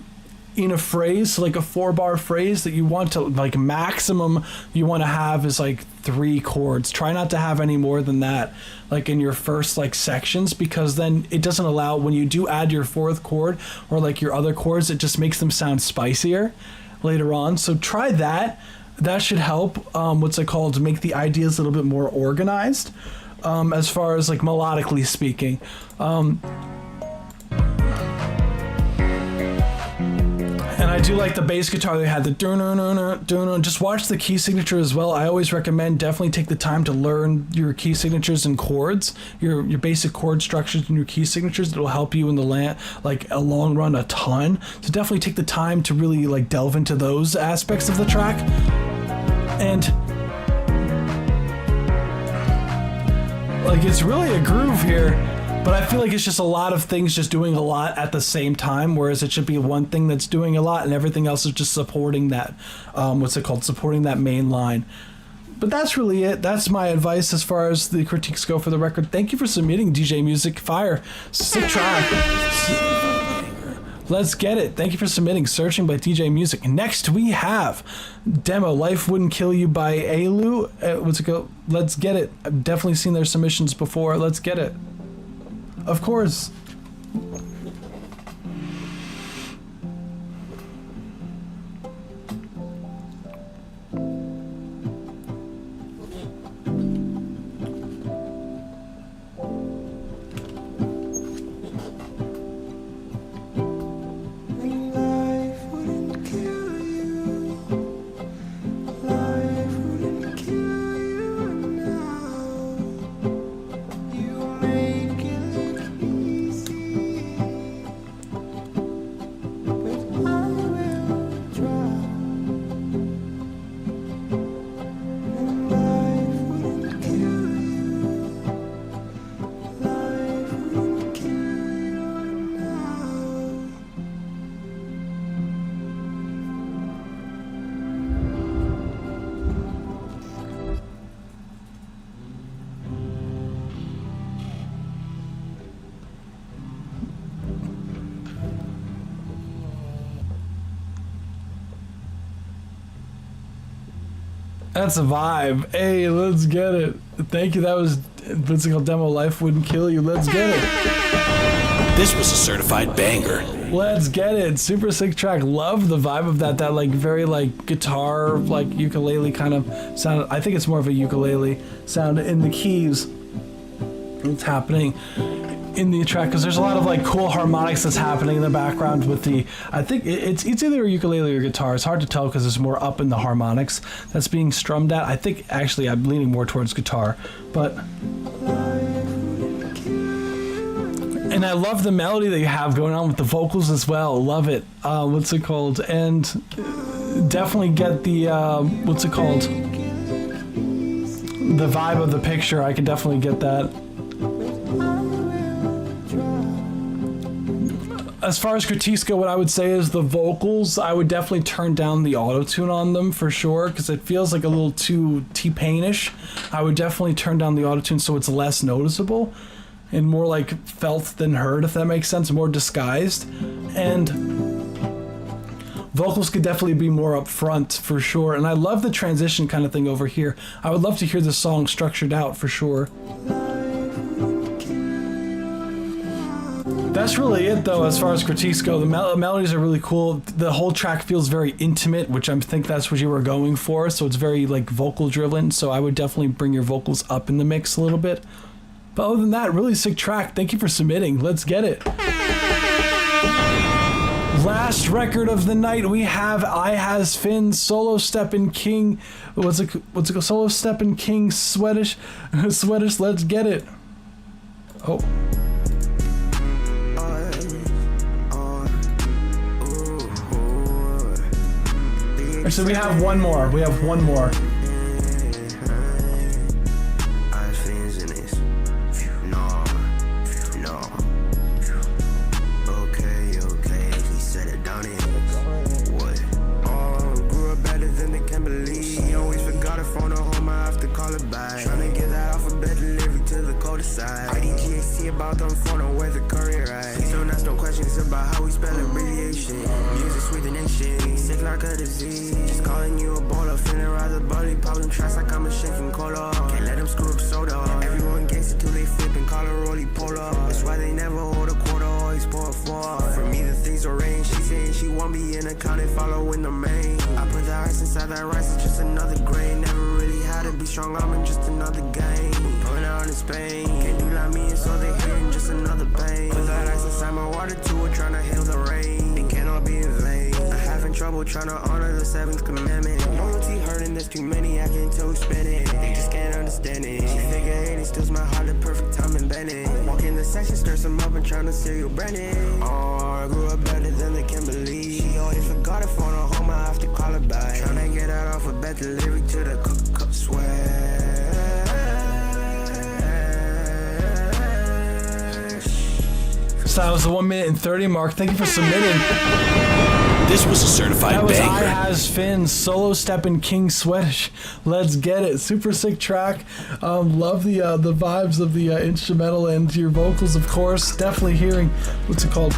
in a phrase, like a 4-bar phrase that you want to like maximum you want to have is like 3 chords. Try not to have any more than that like in your first like sections, because then it doesn't allow, when you do add your 4th chord or like your other chords, it just makes them sound spicier later on. So try that. That should help what's it called, to make the ideas a little bit more organized as far as like melodically speaking. And I do like the bass guitar. They had the dun-dun-dun-dun-dun. Just watch the key signature as well. I always recommend definitely take the time to learn your key signatures and chords, your basic chord structures and your key signatures. It'll help you in the like a long run a ton. So definitely take the time to really like delve into those aspects of the track. And like it's really a groove here. But I feel like it's just a lot of things just doing a lot at the same time, whereas it should be one thing that's doing a lot and everything else is just supporting that, supporting that main line. But that's really it. That's my advice as far as the critiques go for the record. Thank you for submitting, DJ Music Fire. Sick track. Let's get it. Thank you for submitting. Searching by DJ Music. Next we have Demo Life Wouldn't Kill You by Aelu. Let's get it. I've definitely seen their submissions before. Let's get it. Of course. That's a vibe. Hey, let's get it. Thank you. That was Physical Demo Life Wouldn't Kill You. Let's get it. This was a certified banger. Let's get it. Super sick track. Love the vibe of that. That like very like guitar, like ukulele kind of sound. I think it's more of a ukulele sound in the keys. What's happening in the track, because there's a lot of like cool harmonics that's happening in the background with the, I think it's either a ukulele or guitar. It's hard to tell because there's more up in the harmonics that's being strummed at. I think actually I'm leaning more towards guitar, but and I love the melody that you have going on with the vocals as well. Love it. What's it called? And definitely get the what's it called? The vibe of the picture. I can definitely get that. as far as critiques go, what I would say is the vocals, I would definitely turn down the auto-tune on them for sure, because it feels like a little too T-Pain-ish. I would definitely turn down the auto-tune so it's less noticeable and more like felt than heard, if that makes sense, more disguised. And vocals could definitely be more up front for sure. And I love the transition kind of thing over here. I would love to hear the song structured out for sure. That's really it though as far as critiques go. The melodies are really cool. The whole track feels very intimate, which I think that's what you were going for. So it's very like vocal driven. So I would definitely bring your vocals up in the mix a little bit. But other than that, really sick track. Thank you for submitting. Let's get it. Last record of the night, we have IHasFins, Solo Steppin' King. What's it called? Solo Steppin' King Swedish. Let's get it. Oh. So we have one more. About them for no where the courier at. Please don't ask no questions about how we spell abbreviation. Music sweet the nation, sick like a disease. Just calling you a baller, feeling rather bully. Popping tracks like I'm a shaking cola. Can't let them screw up soda. Everyone gangsta till they flip and call a rolly polar. That's why they never hold a quarter, always pour a four. For me the things are rain. She saying she won't be in account and following the main. I put the ice inside that rice, it's just another grain. Never really had to be strong, I'm in just another game. Pulling out in Spain, can't do like me and so they hating just another pain. Put that ice inside my water too, we're trying to hail the rain. It cannot be in vain. I'm having trouble trying to honor the 7th commandment. Loyalty hurting, there's too many, I can't tell who's spinning. They just can't understand it. She figure 80 steals my heart, the perfect time and bending. Walk in the section, stir some up and trying to serial branding. Oh, I grew up better than they can believe. She always forgot her phone at home, I have to call her back. Trying to get out off a bed, delivery to the cook sweat. So that was the 1 minute and 30 mark. Thank you for submitting. This was a certified banger. That was IHasFins, Solo Steppin' King Swedish. Let's get it. Super sick track. Love the vibes of the instrumental and your vocals, of course. Definitely hearing, what's it called?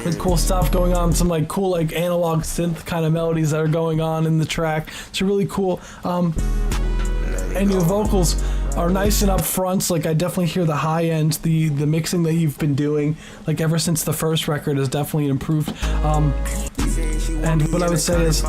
The cool stuff going on. Some like cool like analog synth kind of melodies that are going on in the track. It's really cool. And your vocals are nice and up front. Like I definitely hear the high end, the mixing that you've been doing, like ever since the first record has definitely improved. And what I would say is,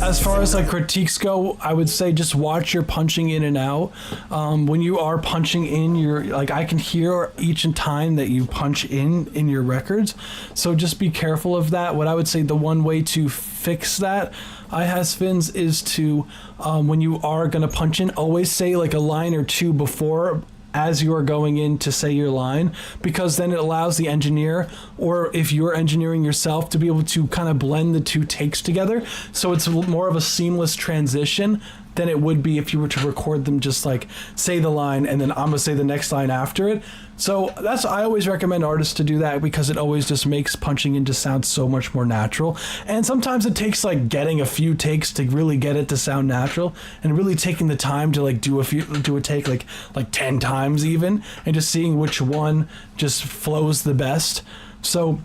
as far as like critiques go, I would say just watch your punching in and out. When you are punching in, you're like, I can hear each time that you punch in your records. So just be careful of that. What I would say the one way to fix that, IHasFins, is to, when you are going to punch in, always say like a line or two before as you are going in to say your line, because then it allows the engineer, or if you're engineering yourself, to be able to kind of blend the two takes together. So it's more of a seamless transition than it would be if you were to record them just like say the line and then I'm gonna say the next line after it. So I always recommend artists to do that, because it always just makes punching in just sound so much more natural. And sometimes it takes like getting a few takes to really get it to sound natural, and really taking the time to like do a take like 10 times even, and just seeing which one just flows the best. So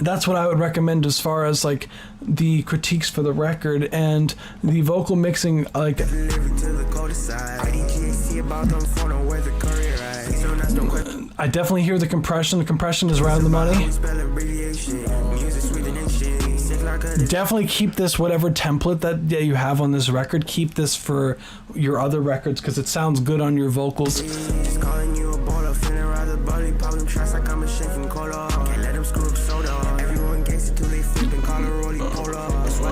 that's what I would recommend as far as like the critiques for the record. And the vocal mixing, like I definitely hear the compression. The compression is around the money. Definitely keep this, whatever template that you have on this record, keep this for your other records, because it sounds good on your vocals.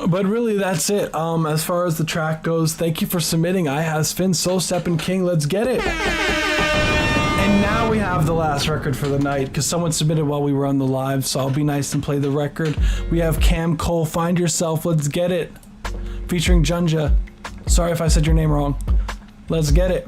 But really, that's it. As far as the track goes, thank you for submitting. IHasFins, Solo Steppin' King. Let's get it. And now we have the last record for the night, because someone submitted while we were on the live, so I'll be nice and play the record. We have Cam Cole, Find Yourself. Let's get it. Featuring Junja. Sorry if I said your name wrong. Let's get it.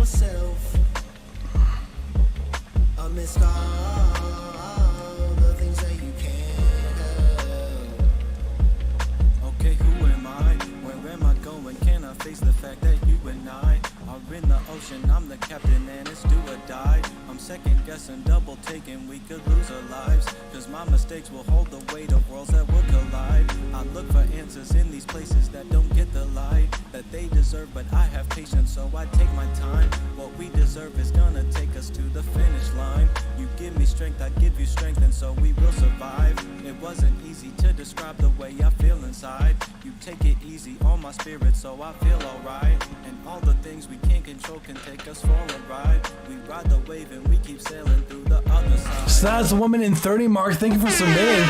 yourself amidst all the things that you can't help. Okay, who am I? Where am I going? Can I face the fact that you and I are in the ocean? I'm the captain and it's do or die. I'm second guessing, double taking, we could lose our lives. Cause my mistakes will hold the weight of worlds that will collide. I look for answers in these places that don't get the light that they deserve, but I have patience, so I take my time. What we deserve is gonna take us to the finish line. You give me strength, I give you strength, and so we will survive. It wasn't easy to describe the way I feel inside. You take it easy on my spirit, so I feel alright. And all the things we can't control can take us for a ride. We ride the wave and we keep sailing through the other side. So that's a woman in 30 mark. Thank you for submitting.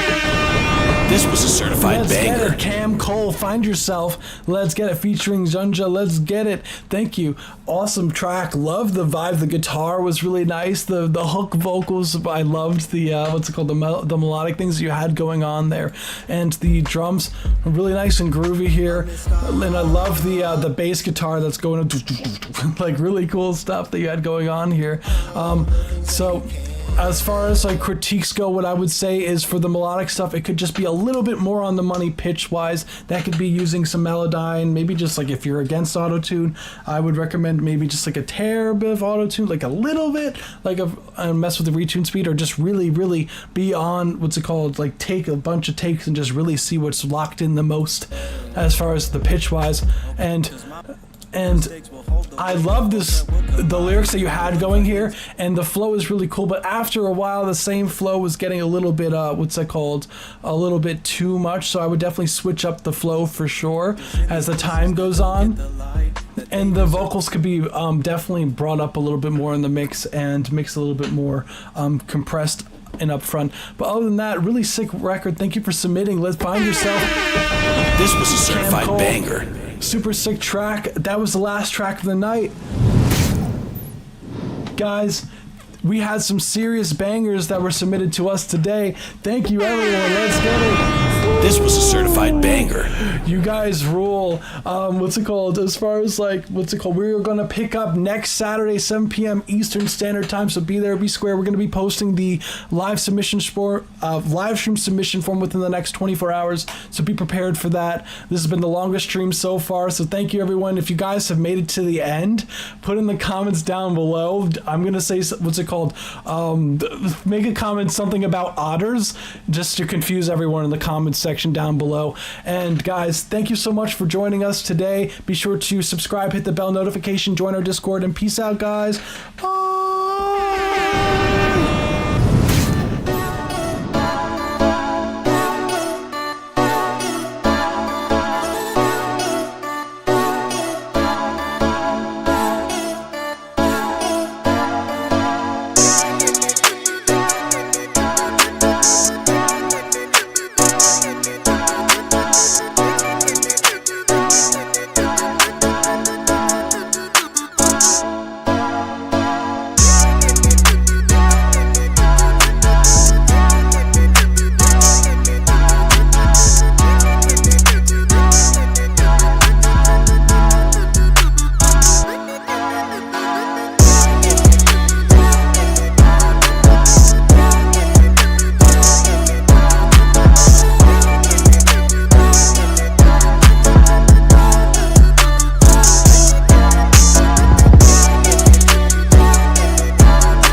This was a certified banger. Let's get it, Cam Cole. Find yourself. Let's get it, featuring Junja. Let's get it. Thank you. Awesome track. Love the vibe. The guitar was really nice. The hook vocals. I loved the what's it called? The melodic things you had going on there, and the drums were really nice and groovy here. And I love the bass guitar that's going like really cool stuff that you had going on here. So as far as like critiques go, what I would say is for the melodic stuff, it could just be a little bit more on the money pitch wise. That could be using some Melodyne, maybe just like if you're against auto-tune, I would recommend maybe just like a tear bit of auto-tune, like a little bit, like a mess with the retune speed, or just really be on what's it called, like take a bunch of takes and just really see what's locked in the most as far as the pitch wise. And I love the lyrics that you had going here, and the flow is really cool, but after a while the same flow was getting a little bit what's it called, a little bit too much, so I would definitely switch up the flow for sure as the time goes on. And the vocals could be definitely brought up a little bit more in the mix and mixed a little bit more compressed and up front. But other than that, really sick record. Thank you for submitting. Let's find yourself. This was a certified banger. Super sick track. That was the last track of the night. Guys, we had some serious bangers that were submitted to us today. Thank you, everyone. Let's get it. This was a certified banger. You guys rule. What's it called? As far as like, what's it called? We're going to pick up next Saturday, 7 p.m. Eastern Standard Time. So be there, be square. We're going to be posting the live stream submission form within the next 24 hours. So be prepared for that. This has been the longest stream so far. So thank you, everyone. If you guys have made it to the end, put in the comments down below. I'm going to say, what's it called? Make a comment, something about otters, just to confuse everyone in the comments section down below. And guys, thank you so much for joining us today. Be sure to subscribe, hit the bell notification, join our Discord, and peace out, guys. Bye.